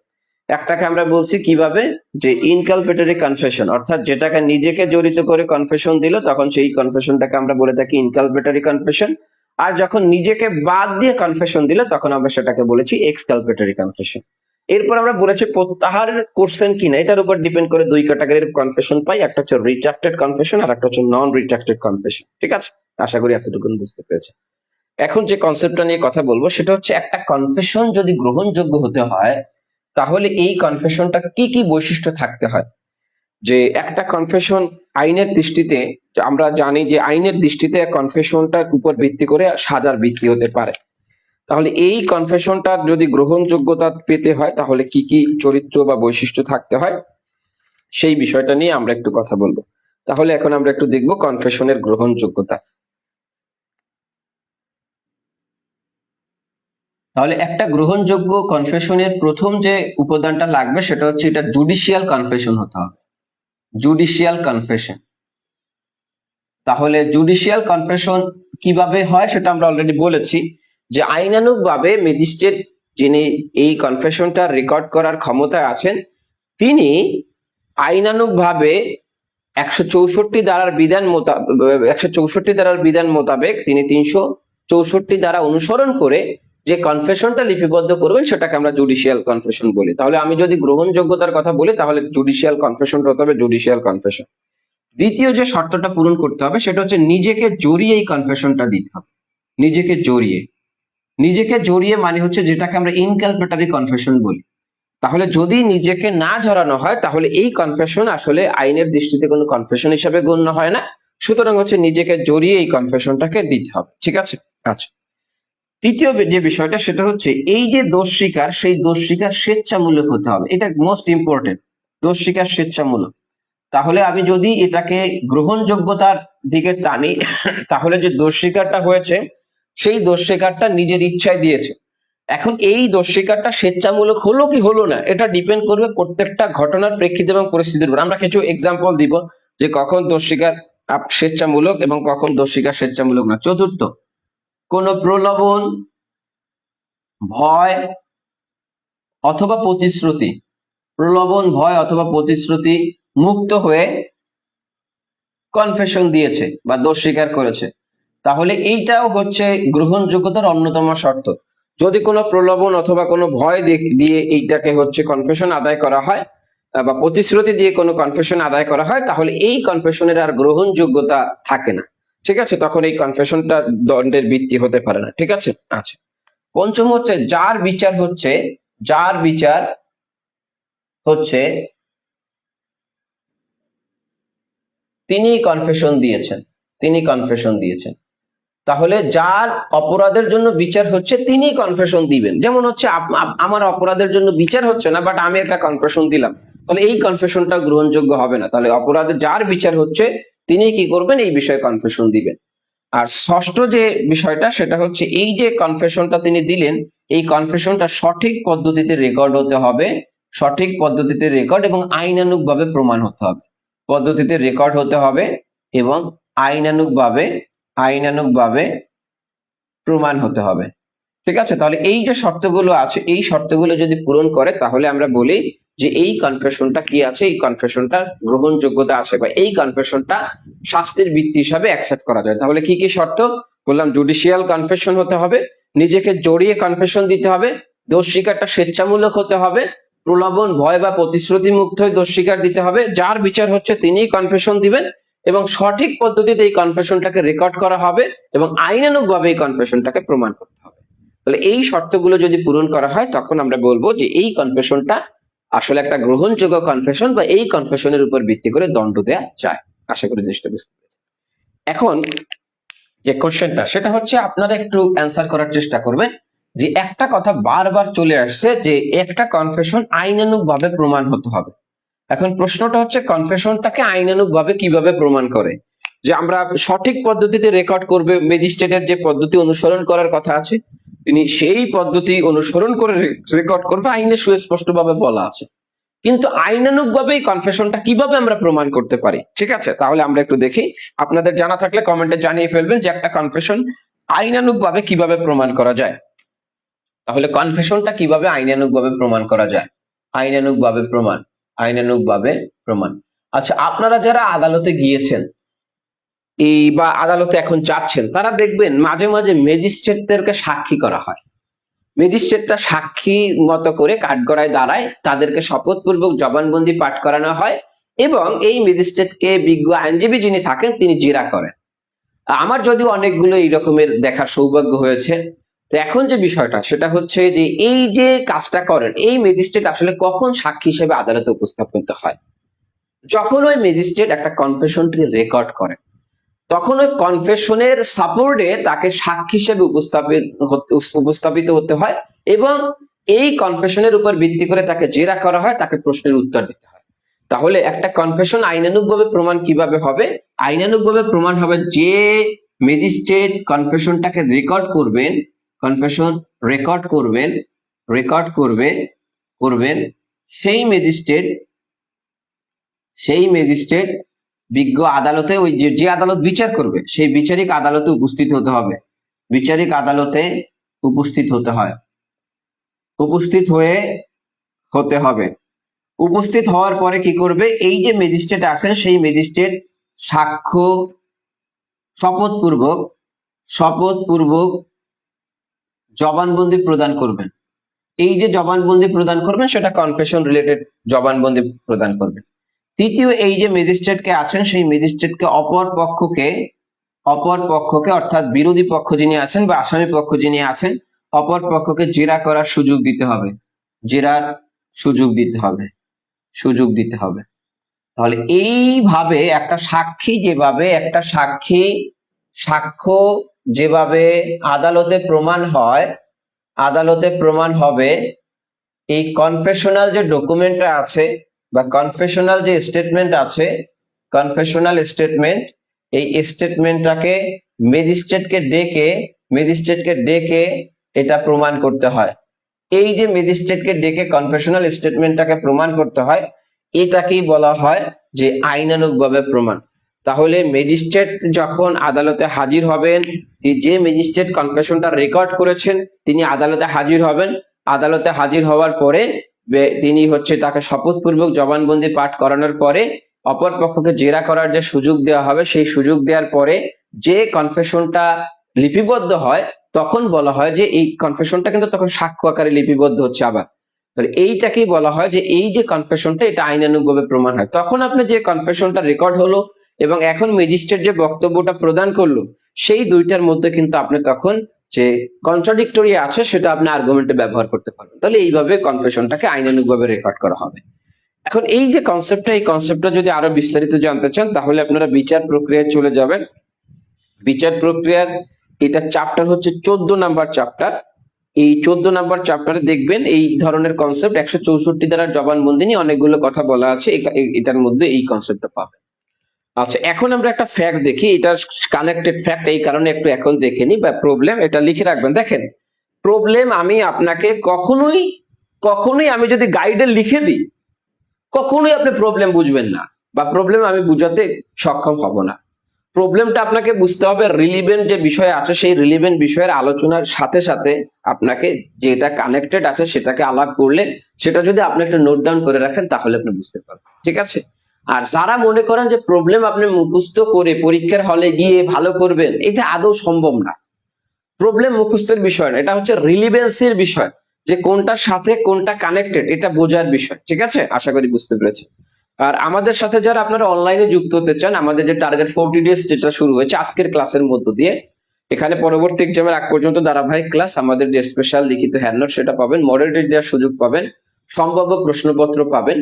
একটাকে আমরা বলছি কিভাবে, যে ইনকালপেটরি কনফেশন, অর্থাৎ যেটাকে নিজেকে জড়িত করে কনফেশন দিল তখন সেই কনফেশনটাকে আমরা বলে থাকি ইনকালপেটরি কনফেশন। আর যখন নিজেকে বাদ দিয়ে কনফেশন দিল তখন আমরা সেটাকে বলেছি এক্সকালপেটরি কনফেশন। এরপর আমরা বলেছি প্রত্যাহার করছেন কিনা এটার উপর ডিপেন্ড করে দুই ক্যাটাগরির কনফেশন পাই, একটা হচ্ছে রিট্রাক্টেড কনফেশন আর একটা হচ্ছে নন রিট্রাক্টেড কনফেশন। ঠিক আছে, আশা করি এতটুকু বুঝতে পেরেছে। এখন যে কনসেপ্টটা নিয়ে কথা বলবো সেটা হচ্ছে একটা কনফেশন যদি গ্রহণযোগ্য হতে হয় তাহলে এই কনফেশনটা কি কি বৈশিষ্ট্য থাকতে হয়। যে একটা কনফেশন আইনের দৃষ্টিতে আমরা জানি যে আইনের দৃষ্টিতে কনফেশনটার উপর ভিত্তি করে সাজার ভিত্তি হতে পারে। তাহলে এই কনফেশনটার যদি গ্রহণযোগ্যতা পেতে হয় তাহলে কি কি চরিত্র বা বৈশিষ্ট্য থাকতে হয় সেই বিষয়টা নিয়ে আমরা একটু কথা বলবো। তাহলে এখন আমরা একটু দেখবো কনফেশনের গ্রহণযোগ্যতা। তাহলে একটা গ্রহণযোগ্য কনফেশনের প্রথম যে উপাদানটা লাগবে সেটা হচ্ছে এটা জুডিশিয়াল কনফেশন হতে হবে। Judicial confession. তাহলে জুডিশিয়াল কনফেশন কিভাবে হয় সেটা আমরা অলরেডি বলেছি, যে আইনানুগভাবে ম্যাজিস্ট্রেট যিনি এই কনফেশনটা রেকর্ড করার ক্ষমতায় আছেন তিনি আইনানুগভাবে 164 ধারার বিধান মোতাবেক তিনি 364 ধারা অনুসরণ করে যে কনফেশনটা লিপিবদ্ধ করবেন সেটাকে আমরা জুডিশিয়াল কনফেশন বলি। তাহলে আমি যদি গ্রহণযোগ্যতার কথা বলি তাহলে জুডিশিয়াল কনফেশনটা হতে হবে জুডিশিয়াল কনফেশন। দ্বিতীয় যে শর্তটা পূরণ করতে হবে সেটা হচ্ছে নিজেকে জড়িয়ে এই কনফেশনটা দিতে হবে। নিজেকে জড়িয়ে মানে হচ্ছে যেটাকে আমরা ইনকালপেটরি কনফেশন বলি। তাহলে যদি নিজেকে না জড়ানো হয় তাহলে এই কনফেশন আসলে আইনের দৃষ্টিতে কোনো কনফেশন হিসেবে গণ্য হয় না, সুতরাং হচ্ছে নিজেকে জড়িয়ে এই কনফেশনটাকে দিতে হবে। ঠিক আছে। আচ্ছা, তৃতীয় যে বিষয়টা সেটা হচ্ছে এই যে দোষ স্বীকার সেই দোষ স্বীকার স্বেচ্ছামূলক হতে হবে, এটা মোস্ট ইম্পর্টেন্ট, দোষ স্বীকার স্বেচ্ছামূলক। তাহলে আমি যদি এটাকে গ্রহণযোগ্যতার দিকে টানি তাহলে যে দোষ স্বীকারটা হয়েছে সেই দোষ স্বীকারটা নিজের ইচ্ছায় দিয়েছে। এখন এই দোষ স্বীকারটা স্বেচ্ছামূলক হলো কি হলো না এটা ডিপেন্ড করবে প্রত্যেকটা ঘটনার প্রেক্ষিতে এবং পরিস্থিতির উপর। আমরা কিছু এক্সাম্পল দিব যে কখন দোষ স্বীকার স্বেচ্ছামূলক এবং কখন দোষ স্বীকার স্বেচ্ছামূলক না। চতুর্থ, কোন প্রলোভন, ভয় অথবা প্রতিশ্রুতি, প্রলোভন, ভয় অথবা প্রতিশ্রুতি মুক্ত হয়ে কনফেশন দিয়েছে বা দোষ স্বীকার করেছে, তাহলে এইটাও হচ্ছে গ্রহণযোগ্যতার অন্যতম শর্ত। যদি কোনো প্রলোভন অথবা কোনো ভয় দিয়ে এইটাকে হচ্ছে কনফেশন আদায় করা হয় বা প্রতিশ্রুতি দিয়ে কোনো কনফেশন আদায় করা হয় তাহলে এই কনফেশনের আর গ্রহণযোগ্যতা থাকে না। ঠিক আছে, তখন এই কনফেশনটা দণ্ডের ভিত্তি হতে পারে না। ঠিক আছে। আচ্ছা, পঞ্চম হচ্ছে যার বিচার হচ্ছে তিনি কনফেশন দিয়েছেন। তাহলে যার অপরাধের জন্য বিচার হচ্ছে তিনি কনফেশন দিবেন। যেমন হচ্ছে আমার অপরাধের জন্য বিচার হচ্ছে না বাট আমি একটা কনফেশন দিলাম, তাহলে এই কনফেশনটা গ্রহণযোগ্য হবে না। তাহলে অপরাধে যার বিচার হচ্ছে তিনি কি করবেন, এই বিষয়ে কনফেশন দিবেন। আর ষষ্ঠ যে বিষয়টা সেটা হচ্ছে এই যে কনফেশনটা তিনি দিলেন, এই কনফেশনটা সঠিক পদ্ধতিতে রেকর্ড হতে হবে, সঠিক পদ্ধতিতে রেকর্ড এবং আইনানুগভাবে প্রমাণ হতে হবে। পদ্ধতিতে রেকর্ড হতে হবে এবং আইনানুগভাবে প্রমাণ হতে হবে। ঠিক আছে, তাহলে এই যে শর্তগুলো আছে, এই শর্তগুলো যদি পূরণ করে তাহলে আমরা বলি যে এই কনফেশনটা কি আছে, এই কনফেশনটা গ্রহণযোগ্যতা আছে বা এই কনফেশনটা শাস্তির ভিত্তি হিসাবে অ্যাকসেপ্ট করা যায়। তাহলে কি কি শর্ত বললাম? জুডিশিয়াল কনফেশন হতে হবে, নিজেকে জড়িয়ে কনফেশন দিতে হবে, দোষ স্বীকারটা স্বেচ্ছামূলক হতে হবে, প্রলোভন ভয় বা প্রতিশ্রুতি মুক্ত হয়ে দোষ স্বীকার দিতে হবে, যার বিচার হচ্ছে তিনিই কনফেশন দিবেন এবং সঠিক পদ্ধতিতে এই কনফেশনটাকে রেকর্ড করা হবে এবং আইনানুগভাবে এই কনফেশনটাকে প্রমাণ করতে হবে। তাহলে এই শর্তগুলো যদি পূরণ করা হয় তখন আমরা বলবো যে এই কনফেশনটা আসলে একটা গ্রহণযোগ্য কনফেশন বা এই কনফেশনের উপর ভিত্তি করে দণ্ড দেয়া যায়। আশা করি জিনিসটা বুঝতে পেরেছেন। এখন যে কোশ্চেনটা সেটা হচ্ছে আপনারা একটু অ্যান্সার করার চেষ্টা করবেন যে একটা কথা বারবার চলে আসছে যে একটা কনফেশন আইনানুগভাবে প্রমাণ হতে হবে। এখন প্রশ্নটা হচ্ছে কনফেশনটাকে আইনানুগভাবে কিভাবে প্রমাণ করে? যে আমরা সঠিক পদ্ধতিতে রেকর্ড করবে, ম্যাজিস্ট্রেটের যে পদ্ধতি অনুসরণ করার কথা আছে তিনি সেই পদ্ধতি অনুসরণ করে রেকর্ড করবে, আইনে সুস্পষ্টভাবে বলা আছে। কিন্তু আইনানুগভাবে এই কনফেশনটা কিভাবে আমরা প্রমাণ করতে পারি? ঠিক আছে, তাহলে আমরা একটু দেখি। আপনাদের জানা থাকলে কমেন্টে জানিয়ে ফেলবেন যে একটা কনফেশন আইনানুগভাবে কিভাবে প্রমাণ করা যায়। তাহলে কনফেশনটা কিভাবে আইনানুগভাবে প্রমাণ করা যায়? আইনানুগভাবে প্রমাণ। আচ্ছা, আপনারা যারা আদালতে গিয়েছেন এই বা আদালতে এখন যাচ্ছেন, তারা দেখবেন মাঝে মাঝে ম্যাজিস্ট্রেটদেরকে সাক্ষী করা হয়। ম্যাজিস্ট্রেটটা সাক্ষী মতো করে কাঠগড়ায় দাঁড়ায়, তাদেরকে শপথপূর্বক জবানবন্দি পাঠ করানো হয় এবং এই ম্যাজিস্ট্রেটকে বিজ্ঞ আইনজীবী যিনি থাকেন তিনি জেরা করেন। আমার যদিও অনেকগুলো এই রকমের দেখার সৌভাগ্য হয়েছে। তো এখন যে বিষয়টা সেটা হচ্ছে যে এই যে কাজটা করেন এই ম্যাজিস্ট্রেট আসলে কখন সাক্ষী হিসেবে আদালতে উপস্থাপিত হয়? যখন ওই ম্যাজিস্ট্রেট একটা কনফেশনকে রেকর্ড করেন তখন ওই কনফেশনের সাপোর্টে তাকে সাক্ষী হিসেবে উপস্থাপিত হতে হয় এবং এই কনফেশনের উপর ভিত্তি করে তাকে জেরা করা হয়, তাকে প্রশ্নের উত্তর দিতে হয়। তাহলে একটা কনফেশন আইনানুগভাবে প্রমাণ কিভাবে হবে? আইনানুগভাবে প্রমাণ হবে যে ম্যাজিস্ট্রেট কনফেশনটাকে রেকর্ড করবেন সেই ম্যাজিস্ট্রেট বিজ্ঞ আদালতে, ওই যে আদালত বিচার করবে সেই বিচারিক আদালতে উপস্থিত হতে হবে। উপস্থিত হওয়ার পরে কি করবে? এই যে ম্যাজিস্ট্রেট আছেন সেই ম্যাজিস্ট্রেট সাক্ষ্য শপথপূর্বক জবানবন্দি প্রদান করবেন। এই যে জবানবন্দি প্রদান করবেন সেটা কনফেশন রিলেটেড জবানবন্দি প্রদান করবেন। তৃতীয়, এই যে ম্যাজিস্ট্রেটকে আছেন সেই ম্যাজিস্ট্রেটকে অপর পক্ষকে অর্থাৎ বিরোধী পক্ষ যিনি আছেন বা আসামি পক্ষ যিনি আছেন অপর পক্ষকে জেরা করার সুযোগ দিতে হবে। তাহলে এইভাবে একটা সাক্ষ্য যেভাবে আদালতে প্রমাণ হবে, এই কনফেশনাল যে ডকুমেন্টটা আছে বা কনফেশনাল যে স্টেটমেন্ট আছে, এই স্টেটমেন্টটাকে ম্যাজিস্ট্রেটকে ডেকে এটা প্রমাণ করতে হয়। এই যে ম্যাজিস্ট্রেটকে ডেকে কনফেশনাল স্টেটমেন্টটাকে প্রমাণ করতে হয়, এটাকেই বলা হয় যে আইনানুগভাবে প্রমাণ। তাহলে ম্যাজিস্ট্রেট যখন আদালতে হাজির হবেন, যে ম্যাজিস্ট্রেট কনফেশনটা রেকর্ড করেছেন তিনি আদালতে হাজির হবেন। আদালতে হাজির হওয়ার পরে তিনি তাকে শপথপূর্বক জবানবন্দি পাঠ করানোর পরে অপর পক্ষকে জেরা করার যে সুযোগ দেওয়া হবে, সেই সুযোগ দেওয়ার পরে যে কনফেশনটা লিপিবদ্ধ হয় তখন বলা হয় যে এই কনফেশনটা কিন্তু তখন সাক্ষ্য আকারে লিপিবদ্ধ হচ্ছে আবার। তাহলে এইটাকেই বলা হয় যে এই যে কনফেশনটা এটা আইনানুগভাবে প্রমাণ হয়। তখন আপনি যে কনফেশনটা রেকর্ড হলো এবং এখন ম্যাজিস্ট্রেট যে বক্তব্যটা প্রদান করলো সেই দুইটার মধ্যে কিন্তু আপনি তখন যে কন্ট্রাডিক্টরি আছে সেটা আপনি আর্গুমেন্টে ব্যবহার করতে পারবেন। তাহলে এইভাবে কনফেশনটাকে আইনানুগভাবে রেকর্ড করা হবে। এখন এই যে কনসেপ্টটা যদি আরো বিস্তারিত জানতে চান তাহলে আপনারা বিচার প্রক্রিয়ায় চলে যাবেন। বিচার প্রক্রিয়ার এটা চ্যাপ্টার হচ্ছে 14 নাম্বার চ্যাপ্টার। এই 14 নম্বর চ্যাপ্টারে দেখবেন এই ধরনের কনসেপ্ট 164 দ্বারা জবানবন্দি নিয়ে অনেকগুলো কথা বলা আছে, এটার মধ্যে এই কনসেপ্টটা পাবেন। আচ্ছা, এখন আমরা একটা ফ্যাক্ট দেখি, এটা কানেক্টেড ফ্যাক্ট, এই কারণে একটু এখন দেখে নি। বা প্রবলেম, এটা লিখে রাখবেন। দেখেন, প্রবলেম আমি আপনাকে কখনোই কখনোই আমি যদি গাইডে লিখে দিই, কখনোই আপনি প্রবলেম বুঝবেন না, বা প্রবলেম আমি বুঝাতে সক্ষম হব না। প্রবলেমটা আপনাকে বুঝতে হবে রিলিভেন্ট যে বিষয় আছে, সেই রিলিভেন্ট বিষয়ের আলোচনার সাথে সাথে আপনাকে যেটা কানেক্টেড আছে সেটাকে আলাপ করলে, সেটা যদি আপনি একটা নোট ডাউন করে রাখেন তাহলে আপনি বুঝতে পারবেন। ঠিক আছে? আর যারা মনে করেন যে প্রবলেম আপনি মুখস্থ করে পরীক্ষার হলে গিয়ে ভালো করবেন, এটা আদৌ সম্ভব না। প্রবলেম মুখস্থের বিষয় না, এটা হচ্ছে রিলিভেন্সির বিষয়, যে কোনটার সাথে কোনটা কানেক্টেড এটা বোঝার বিষয়। ঠিক আছে? আশা করি বুঝতে পেরেছি। আর আমাদের সাথে যারা আপনারা অনলাইনে যুক্ত হতে চান, আমাদের যে টার্গেট 40 ডেজ যেটা শুরু হয়েছে আজকের ক্লাসের মধ্য দিয়ে, এখানে পরবর্তী এক্সামের আগ পর্যন্ত ধারাবাহিক ক্লাস, আমাদের যে স্পেশাল লিখিত হ্যান্ডনোট সেটা পাবেন, মডেল টেস্ট দেওয়ার সুযোগ পাবেন, সম্ভাব্য প্রশ্নপত্র পাবেন।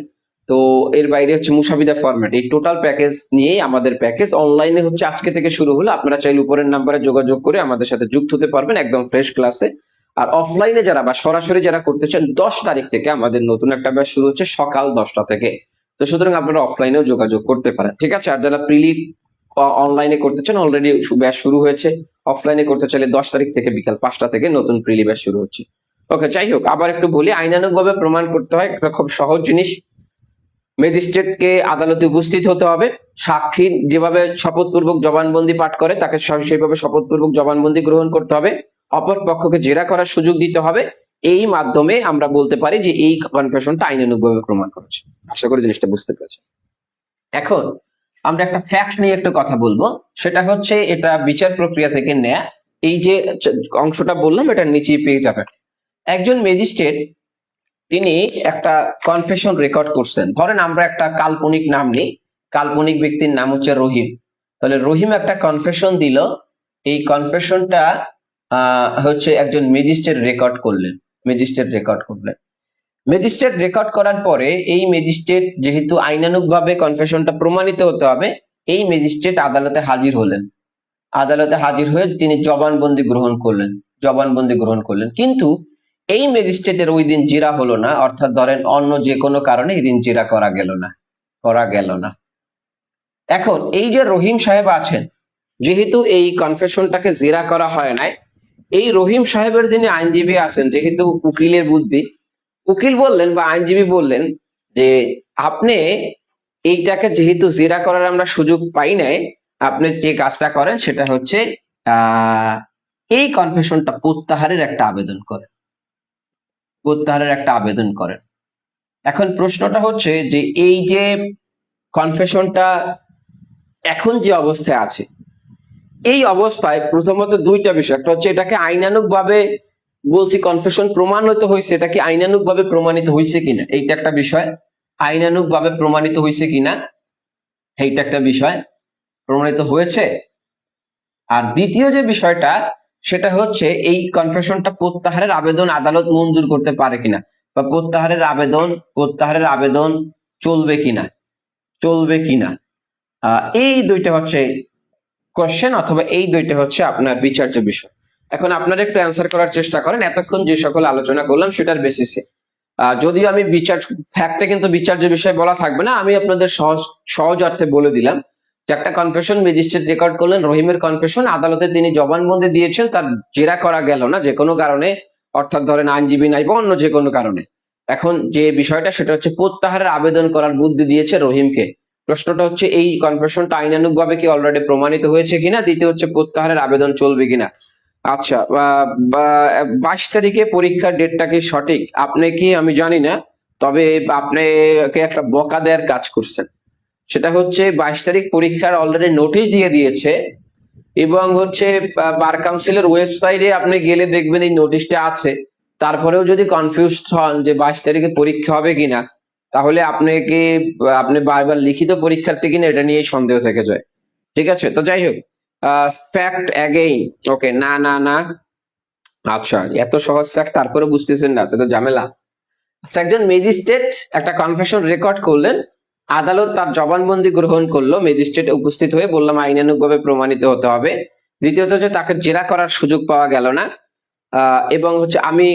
তো এর বাইরে হচ্ছে মুসাবিদা ফরম্যাট, এই টোটাল প্যাকেজ নিয়েই আমাদের প্যাকেজ। অনলাইনে হচ্ছে আজকে থেকে শুরু হলো, আপনারা চাইলে উপরের নাম্বারে যোগাযোগ করে আমাদের সাথে যুক্ত হতে পারবেন একদম ফ্রেশ ক্লাসে। আর অফলাইনে যারা বা সরাসরি যারা করতে চান, 10 তারিখ থেকে আমাদের নতুন একটা ব্যাচ শুরু হচ্ছে সকাল 10টা থেকে। তো সুতরাং আপনারা অফলাইনেও যোগাযোগ করতে পারেন। ঠিক আছে? আর যারা প্রিলি অনলাইনে করতে চান, অলরেডি ব্যাচ শুরু হয়েছে। অফলাইনে করতে চাইলে 10 তারিখ থেকে বিকাল 5টা থেকে নতুন প্রিলি ব্যাচ শুরু হচ্ছে। ওকে, যাই হোক, আবার একটু বলি, আইনানুগ ভাবে প্রমাণ করতে হয়, এটা খুব সহজ জিনিস। ম্যাজিস্ট্রেটকে আদালতে উপস্থিত হতে হবে, সাক্ষী যেভাবে শপথপূর্বক জবানবন্দি পাঠ করে তাকে সেইভাবে শপথপূর্বক জবানবন্দি গ্রহণ করতে হবে, অপর পক্ষকে জেরা করার সুযোগ দিতে হবে। এই মাধ্যমে আমরা বলতে পারি যে এই কনফেশনটা আইনানুগভাবে প্রমাণ করেছে। আশা করি জিনিসটা বুঝতে পেরেছি। এখন আমরা একটা ফ্যাক্ট নিয়ে একটু কথা বলবো, সেটা হচ্ছে এটা বিচার প্রক্রিয়া থেকে নেয়া। এই যে অংশটা বললাম এটা নিচেই পেয়ে যাবেন। একজন ম্যাজিস্ট্রেট তিনি একটা কনফেশন রেকর্ড করছেন। ধরেন আমরা একটা কাল্পনিক নাম নিই, কাল্পনিক ব্যক্তির নাম হচ্ছে রহিম। তাহলে রহিম একটা কনফেশন দিল, এই কনফেশনটা হচ্ছে একজন ম্যাজিস্ট্রেট রেকর্ড করলেন। ম্যাজিস্ট্রেট রেকর্ড করার পরে এই ম্যাজিস্ট্রেট যেহেতু আইনানুগভাবে কনফেশনটা প্রমাণিত হতে হবে, এই ম্যাজিস্ট্রেট আদালতে হাজির হলেন। আদালতে হাজির হয়ে তিনি জবানবন্দি গ্রহণ করলেন। কিন্তু এই ম্যাজিস্ট্রেটের ওই দিন জিরা হলো না, অর্থাৎ ধরেন অন্য যে কোনো কারণে এই দিন জিরা করা গেল না। এখন এই যে রহিম সাহেব আছেন, যেহেতু এই কনফেশনটাকে জিরা করা হয় নাই, এই রহিম সাহেবের যিনি আইনজীবী আছেন, যেহেতু উকিলের বুদ্ধি, উকিল বললেন বা আইনজীবী বললেন যে আপনি এইটাকে যেহেতু জিরা করার আমরা সুযোগ পাই নাই, আপনি যে কাজটা করেন সেটা হচ্ছে এই কনফেশনটা প্রত্যাহারের একটা আবেদন করেন। এখন প্রশ্নটা হচ্ছে যে এই যে কনফেশনটা এখন যে অবস্থায় আছে, এই অবস্থায় প্রথমত দুইটা বিষয়, একটা হচ্ছে এটাকে আইনানুগভাবে বলছি কনফেশন প্রমাণিত হয়েছে, এটা কি আইনানুগভাবে প্রমাণিত হয়েছে কিনা এইটা একটা বিষয়, আইনানুগভাবে প্রমাণিত হয়েছে কিনা এইটা একটা বিষয়, প্রমাণিত হয়েছে। আর দ্বিতীয় যে বিষয়টা সেটা হচ্ছে এই কনফেশনটা প্রত্যাহারের আবেদন আদালত মঞ্জুর করতে পারে কিনা, বা প্রত্যাহারের আবেদন চলবে কিনা। এই দুইটা হচ্ছে কোশ্চেন, অথবা এই দুইটা হচ্ছে আপনার বিচার্য বিষয়। এখন আপনারা একটু অ্যান্সার করার চেষ্টা করেন এতক্ষণ যে সকল আলোচনা করলাম সেটার বেসিসে। যদিও আমি ফ্যাক্টে কিন্তু বিচার্য বিষয় বলা থাকবে না, আমি আপনাদের সহজ অর্থে বলে দিলাম যে একটা কনফেশন ম্যাজিস্ট্রেট রেকর্ড করলেন, রহিমের কনফেশন, আদালতে তিনি জবানবন্দি দিয়েছেন, তার জেরা করা গেল না যে কোনো কারণে, অর্থাৎ ধরেন আইনজীবী নাই বা অন্য যে কোনো কারণে। এখন যে বিষয়টা সেটা হচ্ছে প্রত্যাহারের আবেদন করার বুদ্ধি দিয়েছে রহিমকে। প্রশ্নটা হচ্ছে এই কনফেশনটা আইনানুগভাবে কি অলরেডি প্রমাণিত হয়েছে কিনা, দ্বিতীয় হচ্ছে প্রত্যাহারের আবেদন চলবে কিনা। আচ্ছা, 22 তারিখে পরীক্ষার ডেটটা কি সঠিক? আপনি কি, আমি জানি না, তবে আপনাকে একটা বকা দেওয়ার কাজ করছেন। সেটা হচ্ছে 22 তারিখ পরীক্ষার অলরেডি নোটিশ দিয়ে দিয়েছে, এবং হচ্ছে বার কাউন্সিলের ওয়েবসাইটে আপনি গেলে দেখবেন এই নোটিশটা আছে। তারপরেও যদি কনফিউজ হন যে 22 তারিখে পরীক্ষা হবে কিনা, তাহলে আপনি বারবার লিখিত পরীক্ষার্থী কিনা এটা নিয়ে সন্দেহ থেকে যায়। ঠিক আছে? তো যাই হোক, ফ্যাক্ট অ্যাগেইন। ওকে, না, আচ্ছা, এত সহজ ফ্যাক্ট তারপরে বুঝতেছেন না, তো ঝামেলা। আচ্ছা, একজন ম্যাজিস্ট্রেট একটা কনফেশন রেকর্ড করলেন, আদালত তার জবানবন্দি গ্রহণ করলো, ম্যাজিস্ট্রেট উপস্থিত হয়ে বললাম আইনানুগভাবে প্রমাণিত হতে হবে। দ্বিতীয়ত যে তাকে জেরা করার সুযোগ পাওয়া গেল না। এবং হচ্ছে আমি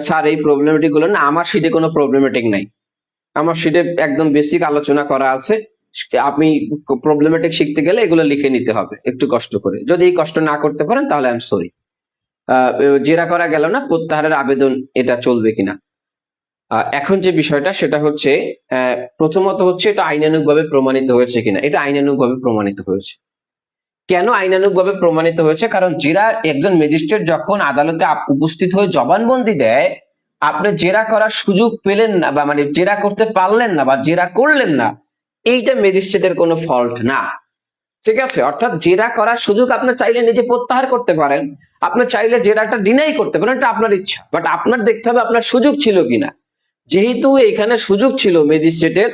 স্যার এই প্রবলেমেটিক গুলো না, আমার শিটে কোনো প্রবলেমেটিক নাই, আমার শিটে একদম বেসিক আলোচনা করা আছে। আপনি প্রবলেমেটিক শিখতে গেলে এগুলো লিখে নিতে হবে একটু কষ্ট করে। যদি এই কষ্ট না করতে পারেন তাহলে আই এম সরি। জেরা করা গেল না, প্রত্যাহারের আবেদন এটা চলবে কিনা। এখন যে বিষয়টা সেটা হচ্ছে, প্রথমত হচ্ছে এটা আইনানুগভাবে প্রমাণিত হয়েছে কিনা। এটা আইনানুগভাবে প্রমাণিত হয়েছে। কেন আইনানুগভাবে প্রমাণিত হয়েছে? কারণ জেরা একজন ম্যাজিস্ট্রেট যখন আদালতে উপস্থিত হয়ে জবানবন্দি দেয়, আপনি জেরা করার সুযোগ পেলেন না বা মানে জেরা করতে পারলেন না বা জেরা করলেন না, এইটা ম্যাজিস্ট্রেটের কোনো ফল্ট না। ঠিক আছে? অর্থাৎ জেরা করার সুযোগ আপনি চাইলে নিজে প্রত্যাহার করতে পারেন, আপনি চাইলে জেরাটা ডিনাই করতে পারেন, এটা আপনার ইচ্ছা, বাট আপনার দেখতে হবে আপনার সুযোগ ছিল কিনা। যেহেতু এখানে সুযোগ ছিল ম্যাজিস্ট্রেটের,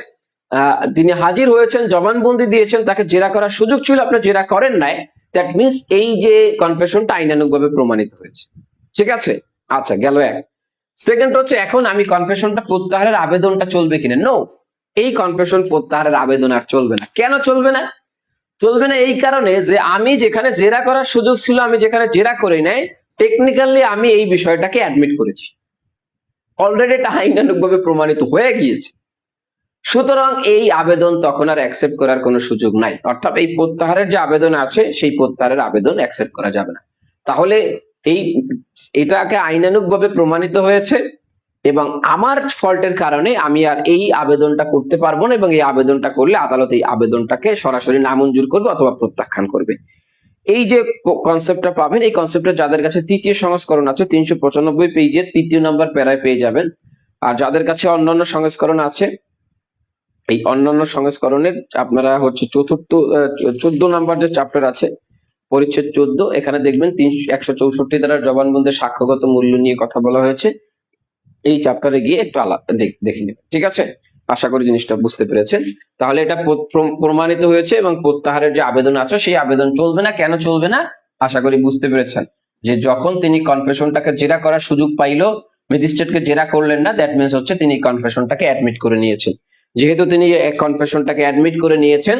তিনি হাজির হয়েছেন, জবানবন্দি দিয়েছেন, তাকে জেরা করার সুযোগ ছিল, আপনি জেরা করেন নাই, দ্যাট মিনস এই যে কনফেশনটা আইনানুগভাবে প্রমাণিত হয়েছে। ঠিক আছে? আচ্ছা, গেল এক। সেকেন্ড হচ্ছে, এখন আমি কনফেশনটা প্রত্যাহারের আবেদনটা চলবে কিনা। নো, এই কনফেশন প্রত্যাহারের আবেদন আর চলবে না। কেন চলবে না? চলবে না এই কারণে যে আমি যেখানে জেরা করার সুযোগ ছিল, আমি যেখানে জেরা করি নাই, টেকনিক্যালি আমি এই বিষয়টাকে অ্যাডমিট করেছি, অলরেডি এটা আইনানুগভাবে প্রমাণিত হয়ে গিয়েছে। সুতরাং এই আবেদন তখন আর অ্যাকসেপ্ট করার কোনো সুযোগ নাই। অর্থাৎ এই প্রত্যাহারের যে আবেদন আছে সেই প্রত্যাহারের আবেদন অ্যাকসেপ্ট করা যাবে না। তাহলে এটাকে আইনানুগভাবে প্রমাণিত হয়েছে এবং আমার ফল্টের কারণে আমি আর এই আবেদনটা করতে পারবো না, এবং এই আবেদনটা করলে আদালত এই আবেদনটাকে সরাসরি নামঞ্জুর করবে অথবা প্রত্যাখ্যান করবে। এই যে কনসেপ্টটা পাবেন, এই কনসেপ্টটা যাদের কাছে তৃতীয় সংস্করণ আছে 395 পেজের 3য় নাম্বার প্যারায় পেয়ে যাবেন। আর যাদের কাছে অন্যান্য সংস্করণ আছে, এই অন্যান্য সংস্করণের আপনারা হচ্ছে 14 নাম্বার যে চ্যাপ্টার আছে, পরিচ্ছেদ 14, এখানে দেখবেন 164 দ্বারা জবানবন্দির সাক্ষ্যগত মূল্য নিয়ে কথা বলা হয়েছে। এই চ্যাপ্টারে গিয়ে একটু আলাদা দেখে নেবেন। ঠিক আছে? আশা করি জিনিসটা বুঝতে পেরেছেন। তাহলে এটা প্রমাণিত হয়েছে এবং প্রত্যাহারের যে আবেদন আছে সেই আবেদন চলবে না। কেন চলবে না আশা করি বুঝতে পেরেছেন। যে যখন তিনি কনফেশনটাকে জেরা করার সুযোগ পাইলো, ম্যাজিস্ট্রেটকে জেরা করলেন না, দ্যাট মিনস হচ্ছে তিনি কনফেশনটাকে অ্যাডমিট করে নিয়েছেন। যেহেতু তিনি কনফেশনটাকে অ্যাডমিট করে নিয়েছেন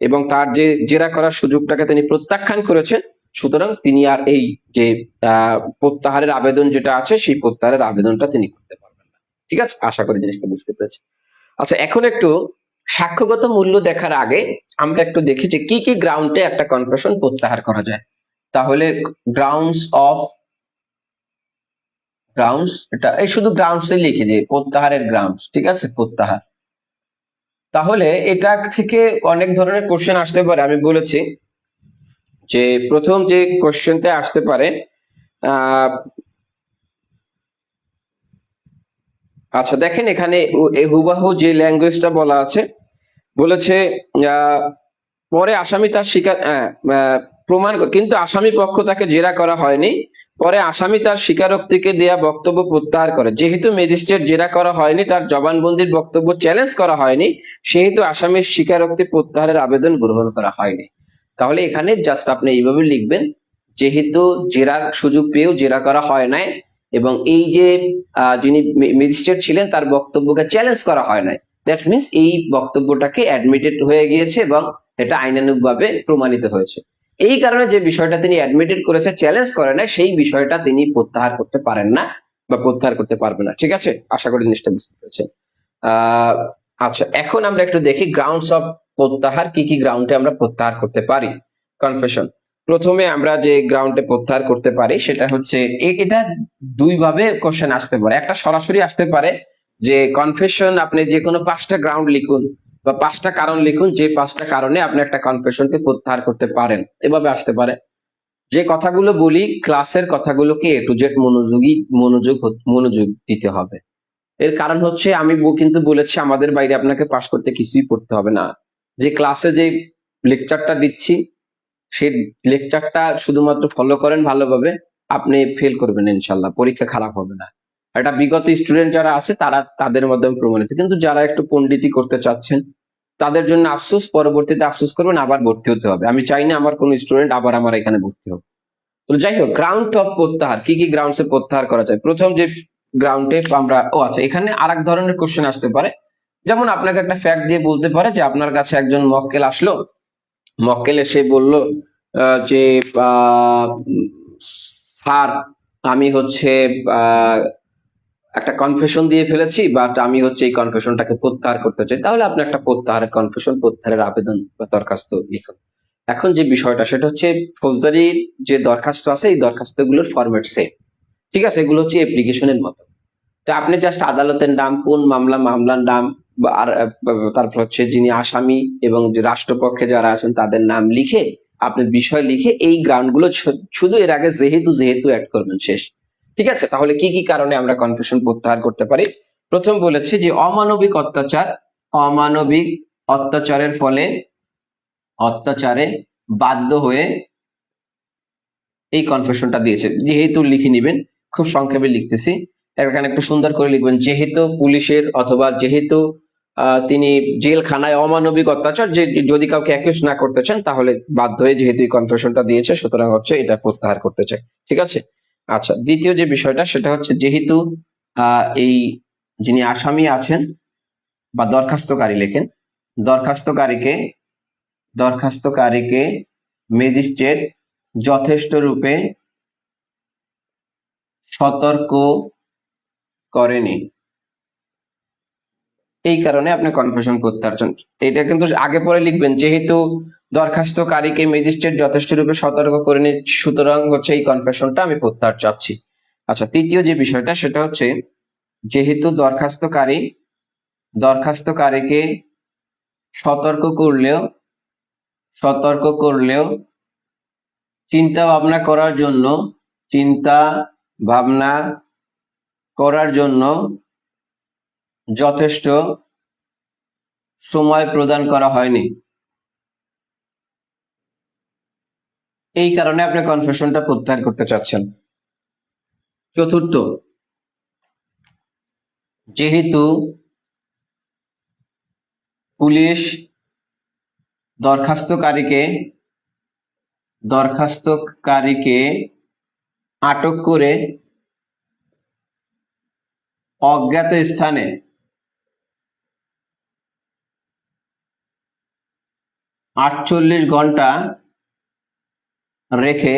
এবং তার যে জেরা করার সুযোগটাকে তিনি প্রত্যাখ্যান করেছেন, সুতরাং তিনি আর এই যে প্রত্যাহারের আবেদন যেটা আছে সেই প্রত্যাহারের আবেদনটা তিনি করতে পারবেন না। ঠিক আছে? আশা করি জিনিসটা বুঝতে পেরেছি। আচ্ছা, এখন একটু সাক্ষ্যগত মূল্য দেখার আগে আমরা একটু দেখি যে কি কি গ্রাউন্ডে একটা কনফেশন প্রত্যাহার করা যায়। তাহলে গ্রাউন্ডস, এটা এই শুধু গ্রাউন্ডসে লিখে যে প্রত্যাহারের গ্রাউন্ডস। ঠিক আছে? প্রত্যাহার। তাহলে এটা থেকে অনেক ধরনের কোশ্চেন আসতে পারে। আমি বলেছি যে প্রথম যে কোশ্চেনটা আসতে পারে, আচ্ছা দেখেন এখানে হুবাহু যে ল্যাঙ্গুয়েজটা বলা আছে, বলেছে পরে আসামি তার স্বীকার প্রমাণ, কিন্তু আসামি পক্ষ তাকে জেরা করা হয়নি, পরে আসামি তার স্বীকারোক্তিকে দেয়া বক্তব্য প্রত্যাহার করে। যেহেতু ম্যাজিস্ট্রেট জেরা করা হয়নি, তার জবানবন্দির বক্তব্য চ্যালেঞ্জ করা হয়নি, সেহেতু আসামির স্বীকারোক্তি প্রত্যাহারের আবেদন গ্রহণ করা হয়নি। তাহলে এখানে জাস্ট আপনি এইভাবে লিখবেন, যেহেতু জেরার সুযোগ পেয়েও জেরা করা হয় নাই এবং এই যে যিনি ম্যাজিস্ট্রেট ছিলেন তার বক্তব্যকে চ্যালেঞ্জ করা হয় নাই, দ্যাট মিনস এই বক্তব্যটাকে অ্যাডমিটেড হয়ে গিয়েছে এবং এটা আইনানুগভাবে প্রমাণিত হয়েছে। এই কারণে যে বিষয়টা তিনি অ্যাডমিটেড করেছে, চ্যালেঞ্জ করে না, সেই বিষয়টা তিনি প্রত্যাহার করতে পারেন না বা প্রত্যাহার করতে পারবে না। ঠিক আছে? আশা করি জিনিসটা বুঝতে পেরেছেন। আচ্ছা, এখন আমরা একটু দেখি গ্রাউন্ডস অফ প্রত্যাহার, কি কি গ্রাউন্ডে আমরা প্রত্যাহার করতে পারি কনফেশন। প্রথমে আমরা যে গ্রাউন্ডে প্রত্যাহার করতে পারি সেটা হচ্ছে, এটা দুই ভাবে কোশ্চেন আসতে পারে। একটা সরাসরি আসতে পারে যে কনফেশন, আপনি যে কোনো 5টা গ্রাউন্ড লিখুন বা 5টা কারণ লিখুন, যে 5টা কারণে আপনি একটা কনফেশনকে প্রত্যাহার করতে পারেন, এভাবে আসতে পারে। যে কথাগুলো বলি ক্লাসের কথাগুলোকে এ টু জেড মনোযোগ দিতে হবে। এর কারণ হচ্ছে আমি কিন্তু বলেছি আমাদের বাইরে আপনাকে পাশ করতে কিছুই পড়তে হবে না। যে ক্লাসে যে লেকচারটা দিচ্ছি সেই লেকচারটা শুধুমাত্র ফলো করেন ভালোভাবে, আপনি ফেল করবেন ইনশাল্লাহ, পরীক্ষা খারাপ হবে না। এটা বিগত স্টুডেন্ট যারা আছে তাদের মাধ্যমে প্রমাণিত। কিন্তু যারা একটু পণ্ডিতি করতে চাচ্ছেন তাদের জন্য আফসোস, পরবর্তীতে আফসোস করবেন, আবার ভর্তি হতে হবে। আমি চাই না আমার কোন স্টুডেন্ট আবার আমার এখানে ভর্তি হোক। তো যাই হোক, গ্রাউন্ড অফ প্রত্যাহার, কি কি গ্রাউন্ডসে প্রত্যাহার করা যায়। প্রথম যে গ্রাউন্ডে আমরা আচ্ছা, এখানে আরেক ধরনের কোশ্চেন আসতে পারে। যেমন আপনাকে একটা ফ্যাক্ট দিয়ে বলতে পারে যে আপনার কাছে একজন মক্কেল আসলো, মক্কেল এসে বলল যে স্যার আমি হচ্ছে আহ, একটা কনফেশন দিয়ে ফেলেছি, বাট আমি হচ্ছে এই কনফেশনটাকে প্রত্যাহার করতে চাই, তাহলে আপনি একটা কনফেশন প্রত্যাহারের আবেদন বা দরখাস্ত লিখুন। এখন যে বিষয়টা সেটা হচ্ছে ফৌজদারির যে দরখাস্ত আছে এই দরখাস্তগুলোর ফরম্যাট সেম, ঠিক আছে? এগুলো হচ্ছে অ্যাপ্লিকেশনের মতো। তো আপনি জাস্ট আদালতের নাম, কোন মামলার নাম, আর তারপর হচ্ছে যিনি আসামি এবং যে রাষ্ট্রপক্ষে যারা আছেন তাদের নাম লিখে, আপনি বিষয় লিখে এই গ্রাউন্ডগুলো শুধু এর আগে যেহেতু অ্যাড করবেন, শেষ। ঠিক আছে? তাহলে কি কি কারণে আমরা কনফেশন প্রত্যাহার করতে পারি? প্রথম বলেছি যে অমানবিক অত্যাচারের ফলে অত্যাচারে বাধ্য হয়ে এই কনফেশনটা দিয়েছে, যেহেতু লিখে নিবেন, খুব সংক্ষেপে লিখতেছি, এখানে একটু সুন্দর করে লিখবেন, যেহেতু পুলিশের অথবা যেহেতু তিনি জেলখানায় অমানবিক অত্যাচার, যে যদি কাউকে অ্যাকিউজ না করতে চান তাহলে বাধ্য হয়ে যেহেতু এই কনফেশনটা দিয়েছে সুতরাং হচ্ছে এটা প্রত্যাহার করতে চাই। ঠিক আছে? আচ্ছা, দ্বিতীয় যে বিষয়টা সেটা হচ্ছে যেহেতু এই যিনি আসামি আছেন বা দরখাস্তকারী লেখেন, দরখাস্তকারীকে দরখাস্তকারীকে ম্যাজিস্ট্রেট যথেষ্ট রূপে সতর্ক করেনি, এই কারণে আপনি কনফেশন প্রত্যাহার চান। এটা কিন্তু আগে পরে লিখবেন, যেহেতু দরখাস্তকারীকে ম্যাজিস্ট্রেট যথেষ্ট রূপে সতর্ক করেনি সুতরাং হচ্ছে এই কনফেশনটা আমি প্রত্যাহার চাচ্ছি। আচ্ছা, তৃতীয় যে বিষয়টা সেটা হচ্ছে যেহেতু দরখাস্তকারীকে সতর্ক করলেও চিন্তা ভাবনা করার জন্য যথেষ্ট সময় প্রদান করা হয়নি, এই কারণে আপনি কনফেশনটা প্রত্যাহার করতে চাচ্ছেন। চতুর্থ, যেহেতু পুলিশ দরখাস্তকারীকে আটক করে অজ্ঞাত স্থানে 48 ঘন্টা রেখে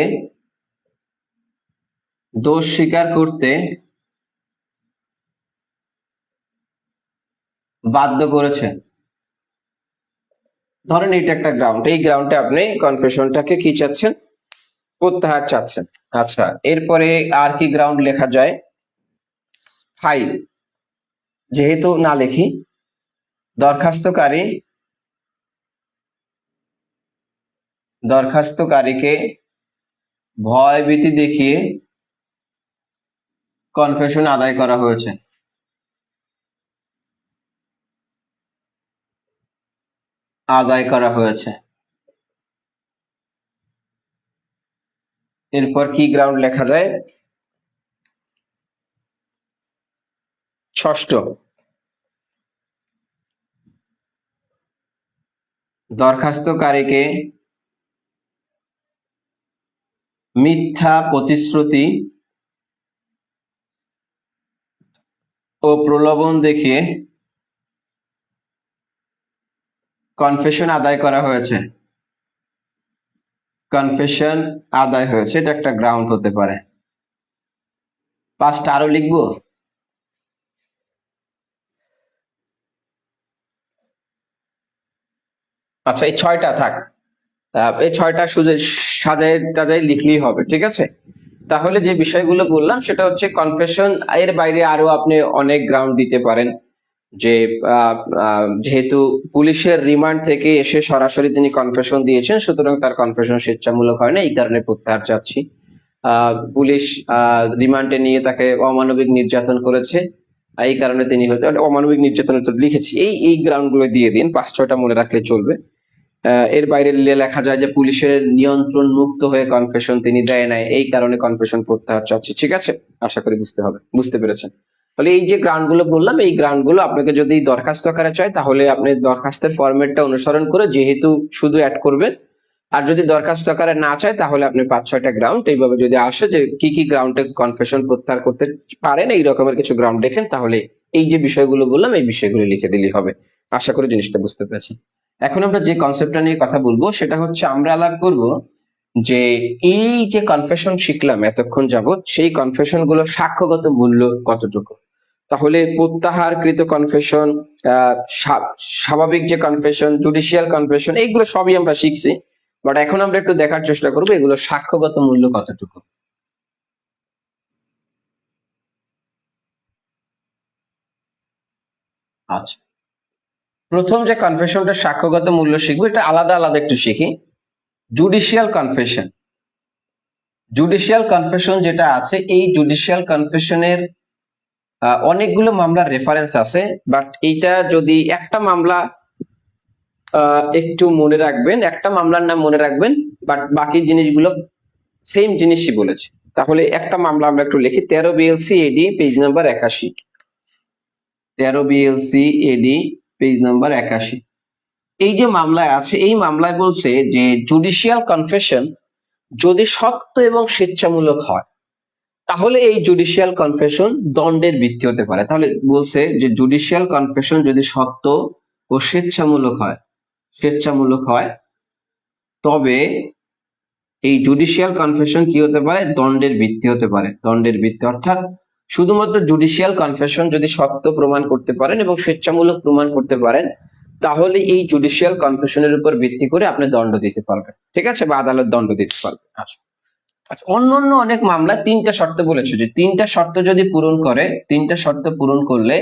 দোষ স্বীকার করতে বাধ্য করেছে। ধরেন এটা একটা গ্রাউন্ড, এই গ্রাউন্ডে আপনি কনফেশনটাকে কি চাচ্ছেন? প্রত্যাহার চাচ্ছেন। আচ্ছা, এরপরে আর কি গ্রাউন্ড লেখা যায়? 5, যেহেতু না লিখি, দরখাস্তকারীকে ভয়ভীতি দেখিয়ে কনফেশন আদায় করা হয়েছে। এরপর কি গ্রাউন্ড লেখা যায়? ষষ্ঠ, দরখাস্তকারীকে মিথ্যা প্রতিশ্রুতি ও প্রলোভন দেখিয়ে কনফেশন আদায় হয়েছে, এটা একটা গ্রাউন্ড হতে পারে। 5টা আরো লিখবো? আচ্ছা, এই 6টা থাক, এই 6টা সাজাই লিখলেই হবে। ঠিক আছে? তাহলে যে বিষয়গুলো বললাম সেটা হচ্ছে কনফেশন, এর বাইরে আরো আপনি অনেক গ্রাউন্ড দিতে পারেন, যে যেহেতু পুলিশের রিমান্ড থেকে এসে সরাসরি তিনি কনফেশন দিয়েছেন সুতরাং তার কনফেশন স্বেচ্ছামূলক হয় না, এই কারণে প্রত্যাহার চাচ্ছি। পুলিশ রিমান্ডে নিয়ে তাকে অমানবিক নির্যাতন করেছে, এই কারণে তিনি হয়তো অমানবিক নির্যাতনের তো লিখেছি, এই গ্রাউন্ড গুলো দিয়ে দিন, 5-6টা মনে রাখলে চলবে। এর বাইরে লেখা যায় যে পুলিশের নিয়ন্ত্রণ মুক্ত হয়ে কনফেশন তিনি দেয় নাই, এই কারণে কনফেশন প্রত্যাহার চাচ্ছি। ঠিক আছে? আশা করি বুঝতে পেরেছেন। তাহলে এই যে গ্রাউন্ড গুলো বললাম, এই গ্রাউন্ড গুলো আপনাকে যদি দরখাস্ত আকারে চায় তাহলে আপনি দরখাস্তের ফরম্যাটটা অনুসরণ করে যেহেতু শুধু অ্যাড করবেন, আর যদি দরখাস্ত আকারে না চায় তাহলে আপনি 5-6টা গ্রাউন্ড এইভাবে যদি আসে যে কি কি গ্রাউন্ডে কনফেশন প্রত্যাহার করতে পারেন, এই রকমের কিছু গ্রাউন্ড দেখেন, তাহলে এই যে বিষয়গুলো বললাম এই বিষয়গুলো লিখে দিলেই হবে। আশা করি জিনিসটা বুঝতে পেরেছেন। এখন আমরা যে কনসেপ্টটা নিয়ে কথা বলবো সেটা হচ্ছে আমরা আলাপ করব যে এই যে কনফেশন শিখলাম এতক্ষণ যাবত, সেই কনফেশন গুলোর সাক্ষ্যগত মূল্য কতটুকু। তাহলে প্রত্যাহারকৃত কনফেশন, স্বাভাবিক যে কনফেশন, জুডিশিয়াল কনফেশন, এইগুলো সবই আমরা শিখছি, বাট এখন আমরা একটু দেখার চেষ্টা করবো এগুলোর সাক্ষ্যগত মূল্য কতটুকু। আচ্ছা, প্রথম যে কনফেশনটা সাক্ষ্যগত মূল্য শিখবো, এটা আলাদা আলাদা একটু শিখি। জুডিশিয়াল কনফেশন, জুডিশিয়াল কনফেশন যেটা আছে, এই জুডিশিয়াল কনফেশনের অনেকগুলো মামলার রেফারেন্স আছে, বাট এইটা যদি একটা মামলা একটু মনে রাখবেন, একটা মামলার নাম মনে রাখবেন, বাট বাকি জিনিসগুলো সেম জিনিসই বলেছে। তাহলে একটা মামলা আমরা একটু লিখি, 13 বিএলসি এডি পেজ নাম্বার 81। 13 বিএলসি এডি পেজ নাম্বার 81। এই যে মামলায় আছে, এই মামলায় বলছে যে জুডিশিয়াল কনফেশন যদি সত্য এবং স্বেচ্ছামূলক হয়, তাহলে এই জুডিশিয়াল কনফেশন দণ্ডের ভিত্তি হতে পারে। তাহলে বলছে যে জুডিশিয়াল কনফেশন যদি সত্য ও স্বেচ্ছামূলক হয়, তবে এই জুডিশিয়াল কনফেশন কি হতে পারে, দণ্ডের ভিত্তি হতে পারে। দণ্ডের ভিত্তি অর্থাৎ শুধুমাত্র জুডিশিয়াল কনফেশন যদি সত্য প্রমাণ করতে পারেন এবং স্বেচ্ছামূলক প্রমাণ করতে পারেন, তাহলে এই জুডিশিয়াল কনফেশনের উপর ভিত্তি করে আপনি দণ্ড দিতে পারবেন, ঠিক আছে, বা আদালত দণ্ড দিতে পারবে। আচ্ছা, অন্যান্য অনেক মামলা 3টা শর্ত বলেছে, যে 3টা শর্ত যদি পূরণ করে, 3টা শর্ত পূরণ করলে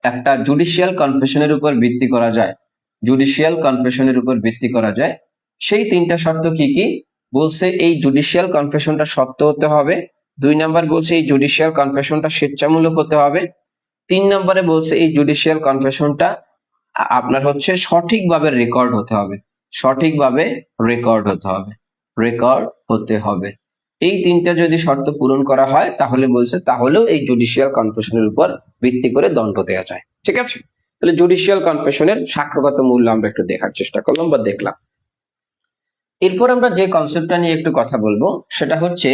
একটা জুডিশিয়াল কনফেশনের উপর ভিত্তি করা যায়, জুডিশিয়াল কনফেশনের উপর ভিত্তি করা যায়। সেই 3টা শর্ত কি কি বলছে, এই জুডিশিয়াল কনফেশনটা সত্য হতে হবে, 2 নাম্বার বলছে এই জুডিশিয়াল কনফেশনটা স্বেচ্ছামূলক হতে হবে, 3 নম্বরে বলছে এই জুডিশিয়াল কনফেশনটা আপনার হচ্ছে সঠিকভাবে রেকর্ড হতে হবে, সঠিকভাবে রেকর্ড হতে হবে, রেকর্ড হতে হবে। এই 3টা যদি শর্ত পূরণ করা হয়, তাহলে বলছে তাহলেও এই জুডিশিয়াল কনফেশনের উপর ভিত্তি করে দণ্ড দেওয়া যায়, ঠিক আছে। তাহলে জুডিশিয়াল কনফেশনের সাক্ষ্যগত মূল্য আমরা একটু দেখার চেষ্টা করলাম বা দেখলাম। এরপর আমরা যে কনসেপ্টটা নিয়ে একটু কথা বলবো, সেটা হচ্ছে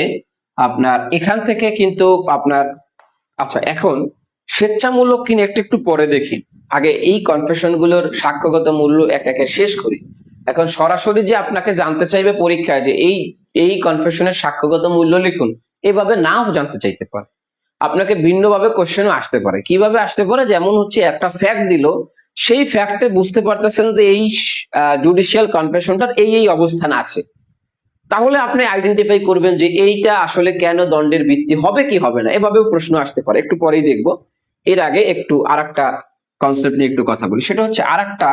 আপনার এখান থেকে কিন্তু আপনার, আচ্ছা এখন স্বেচ্ছামূলক কিনা একটু পরে দেখি, আগে এই কনফেশন গুলোর সাক্ষ্যগত মূল্য এক একে শেষ করি। এখন সরাসরি যে আপনাকে জানতে চাইবে পরীক্ষায় যে এই কনফেশনের সাক্ষ্যগত মূল্য লিখুন, এভাবে নাও জানতে চাইতে পারে, আপনাকে ভিন্নভাবে কোশ্চেনও আসতে পারে। কিভাবে আসতে পারে, যেমন হচ্ছে একটা ফ্যাক্ট দিল, সেই ফ্যাক্টে বুঝতে পারতেছেন যে এই জুডিশিয়াল কনফেশনটার এই অবস্থান আছে, তাহলে আপনি আইডেন্টিফাই করবেন যে এইটা আসলে কেন দণ্ডের ভিত্তি হবে কি হবে না, এভাবেও প্রশ্ন আসতে পারে, একটু পরেই দেখবো। এর আগে একটু আরেকটা কনসেপ্ট নিয়ে একটু কথা বলি, সেটা হচ্ছে আরেকটা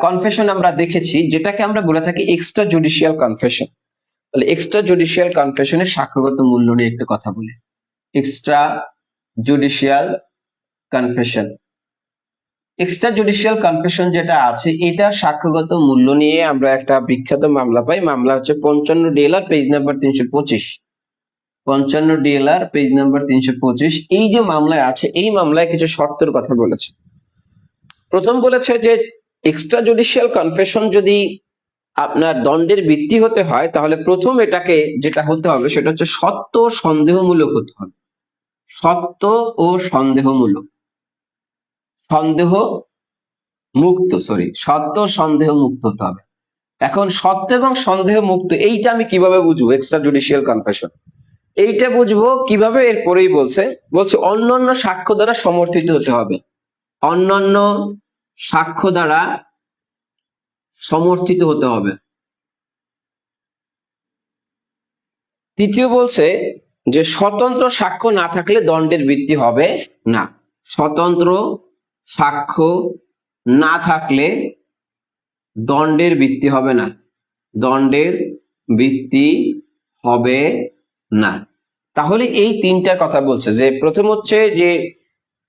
কনফেশন আমরা দেখেছি, যেটাকে আমরা বলে থাকি এক্সট্রা জুডিশিয়াল কনফেশন। তাহলে এক্সট্রা জুডিশিয়াল কনফেশনের সাক্ষ্যগত মূল্য নিয়ে একটু কথা বলি। Extra judicial confession, extra judicial confession যেটা আছে, এটার সাক্ষ্যগত মূল্য নিয়ে আমরা একটা বিখ্যাত মামলা পাই। মামলা হচ্ছে 55 DLR page number 325। 55 DLR page number 325। এই যে মামলায় আছে, এই মামলায় কিছু শর্তের কথা বলেছে। প্রথম বলেছে যে এক্সট্রা জুডিশিয়াল কনফেশন যদি আপনার দণ্ডের ভিত্তি হতে হয়, তাহলে প্রথম এটাকে যেটা হতে হবে সেটা হচ্ছে সত্য ও সন্দেহমূলক হতে হবে। সত্য ও সন্দেহমূলক, সন্দেহ মুক্ত, সত্য সন্দেহ মুক্ত হতে হবে। এখন সত্য এবং সন্দেহ মুক্ত, এইটা আমি কিভাবে বুঝবো এক্সট্রা জুডিশিয়াল কনফেশন, এইটা বুঝবো কিভাবে, এরপরেই বলছে অন্যান্য সাক্ষ্য দ্বারা সমর্থিত হতে হবে, অন্যান্য সাক্ষ্য দ্বারা সমর্থিত হতে হবে। তৃতীয় বলছে যে স্বতন্ত্র সাক্ষ্য না থাকলে দণ্ডের ভিত্তি হবে না, স্বতন্ত্র সাক্ষ্য না থাকলে দণ্ডের ভিত্তি হবে না, দণ্ডের ভিত্তি হবে না। তাহলে এই 3টার কথা বলছে, যে প্রথম হচ্ছে যে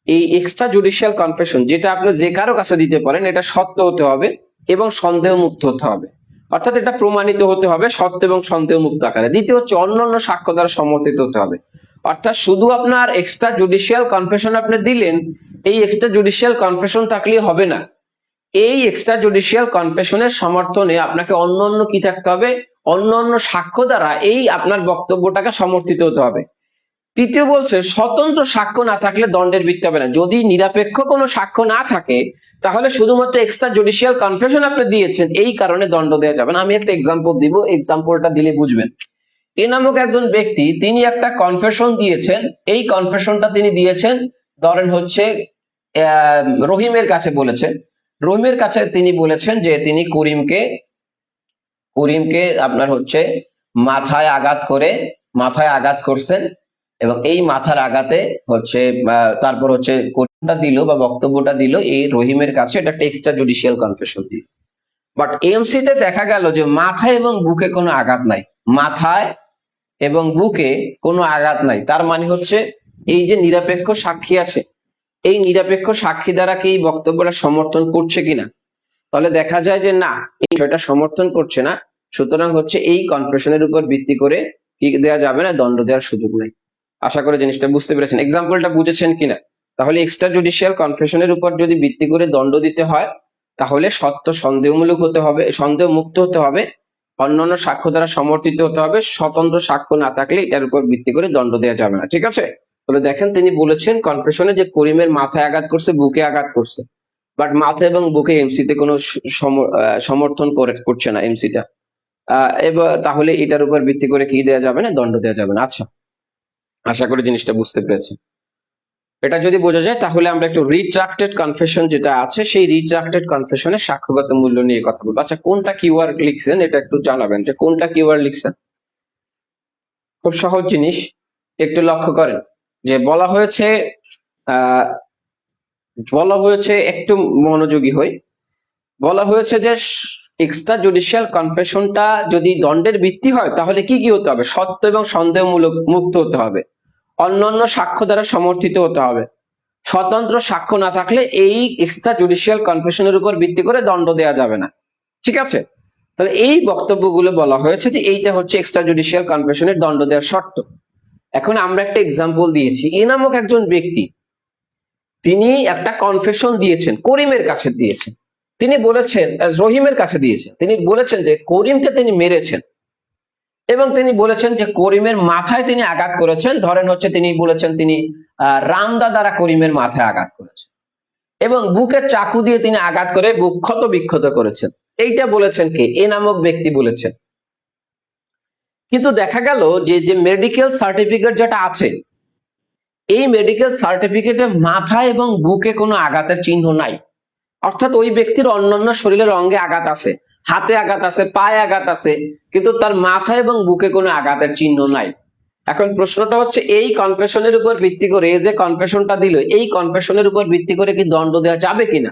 এই এক্সট্রা জুডিশিয়াল কনফেশন যেটা আপনি যে কারো কাছে দিতে পারেন, এটা সত্য হতে হবে এবং সন্দেহ মুক্ত হতে হবে, অর্থাৎ এটা প্রমাণিত হতে হবে সত্য এবং সন্দেহ মুক্ত আকারে। দ্বিতীয় হচ্ছে অন্যান্য সাক্ষ্য দ্বারা সমর্থিত হতে হবে, অর্থাৎ শুধু আপনার এক্সট্রা জুডিশিয়াল কনফেশন আপনি দিলেন, এই এক্সট্রা জুডিশিয়াল কনফেশন থাকলে হবে না, এই এক্সট্রা জুডিশিয়াল কনফেশনের সমর্থনে আপনাকে অন্যান্য কি থাকতে হবে, অন্যান্য সাক্ষ্য দ্বারা এই আপনার বক্তব্যটাকে সমর্থিত হতে হবে। তৃতীয় বলছে স্বতন্ত্র সাক্ষ্য না থাকলে দণ্ডের ভিত্তি হবে না। যদি নিরপেক্ষ কোনো সাক্ষ্য না থাকে তাহলে শুধুমাত্র এক্সট্রা জুডিশিয়াল কনফেশন আপনি দিয়েছেন, এই কারণে দণ্ড দেওয়া যাবে না। আমি একটা এক্সাম্পল দিব, এক্সাম্পলটা দিলে বুঝবেন। এ নামক একজন ব্যক্তি, তিনি একটা কনফেশন দিয়েছেন। এই কনফেশনটা তিনি দিয়েছেন, ধরেন হচ্ছে রহিমের কাছে বলেছেন। রহিমের কাছে তিনি বলেছেন যে তিনি করিমকে আপনার হচ্ছে মাথায় আঘাত করছেন, এবং এই মাথার আঘাতে হচ্ছে তারপর হচ্ছে কোর্টটা দিল বা বক্তব্যটা দিল এই রহিমের কাছে, এটা একটা এক্সট্রা জুডিশিয়াল কনফেশন দিল। বাট এমসি তে দেখা গেল যে মাথায় এবং বুকে কোনো আঘাত নাই, মাথায় এবং বুকে কোনো আঘাত নাই। তার মানে হচ্ছে এই যে নিরপেক্ষ সাক্ষী আছে, এই নিরপেক্ষ সাক্ষী দ্বারা কি এই বক্তব্যটা সমর্থন করছে কিনা, তাহলে দেখা যায় যে না, এই বিষয়টা সমর্থন করছে না। সুতরাং হচ্ছে এই কনফেশনের উপর ভিত্তি করে কি দেওয়া যাবে না, দণ্ড দেওয়ার সুযোগ নেই। আশা করি জিনিসটা বুঝতে পেরেছেন, এক্সাম্পলটা বুঝেছেন কিনা। তাহলে এক্সট্রা জুডিশিয়াল কনফেশনের উপর যদি ভিত্তি করে দণ্ড দিতে হয় তাহলে সত্য সন্দেহমূলক হতে হবে, সন্দেহ মুক্ত হতে হবে, অন্যান্য সাক্ষ্য দ্বারা সমর্থিত হতে হবে। স্বতন্ত্র সাক্ষ্য না থাকলে এটার উপর ভিত্তি করে দণ্ড দেওয়া যাবে না। ঠিক আছে, তাহলে দেখেন তিনি বলেছেন কনফেশনে যে করিমের মাথায় আঘাত করছে, বুকে আঘাত করছে, বাট মাথা এবং বুকে এমসিতে কোনো সমর্থন করছে না এমসিটা। এবার তাহলে এটার উপর ভিত্তি করে কি দেওয়া যাবে না, দণ্ড দেওয়া যাবে না। আচ্ছা, আশা করি জিনিসটা বুঝতে পেরেছেন। এটা যদি বোঝা যায় তাহলে আমরা একটু রিট্রাক্টেড কনফেশন যেটা আছে, সেই রিট্রাক্টেড কনফেশনের সাক্ষ্যগত মূল্য নিয়ে কথা বলবো। আচ্ছা, কোনটা কিওয়ার্ড লিখছেন এটা একটু জানাবেন, যে কোনটা কিওয়ার্ড লিখছেন। খুব সহজ জিনিস, একটু লক্ষ্য করেন যে বলা হয়েছে একটু মনোযোগী হই। বলা হয়েছে যে এক্সট্রা জুডিশিয়াল কনফেশনটা যদি দণ্ডের ভিত্তি হয় তাহলে কি কি হতে হবে, সত্য এবং সন্দেহমূলক মুক্ত হতে হবে, অন্যান্য সাক্ষ্য দ্বারা সমর্থিত হতে হবে, স্বতন্ত্র সাক্ষ্য না থাকলে এই এক্সট্রা জুডিশিয়াল কনফেশনের উপর ভিত্তি করে দণ্ড দেওয়া যাবে না। ঠিক আছে, তাহলে এই বক্তব্যগুলো বলা হয়েছে যে এইটা হচ্ছে এক্সট্রা জুডিশিয়াল কনফেশনের দণ্ড দেওয়ার শর্ত। এখন আমরা একটা এক্সাম্পল দিয়েছি, এ নামক একজন ব্যক্তি, তিনি একটা কনফেশন দিয়েছেন, করিমের কাছে দিয়েছেন। তিনি বলেছেন, রহিমের কাছে দিয়েছেন, তিনি বলেছেন যে করিমকে তিনি মেরেছেন, এবং তিনি বলেছেন যে করিমের মাথায় তিনি আঘাত করেছেন। ধরেন হচ্ছে তিনি বলেছেন তিনি রামদা দ্বারা করিমের মাথায় আঘাত করেছেন, এবং বুকের চাকু দিয়ে তিনি আঘাত করে বুক ক্ষত বিক্ষত করেছেন। এইটা বলেছেন কে, এ নামক ব্যক্তি বলেছেন। কিন্তু দেখা গেল যে যে মেডিকেল সার্টিফিকেট যেটা আছে, এই মেডিকেল সার্টিফিকেটে মাথায় এবং বুকে কোনো আঘাতের চিহ্ন নাই। অর্থাৎ ওই ব্যক্তির অন্যান্য শরীরের অঙ্গে আঘাত আছে, হাতে আঘাত আছে, পায়ে আঘাত আছে, কিন্তু তার মাথা এবং বুকে কোনো আঘাতের চিহ্ন নাই। এখন প্রশ্নটা হচ্ছে এই কনফেশনের উপর ভিত্তি করে, এই যে কনফেশনটা দিল, এই কনফেশনের উপর ভিত্তি করে কি দণ্ড দেওয়া যাবে কিনা।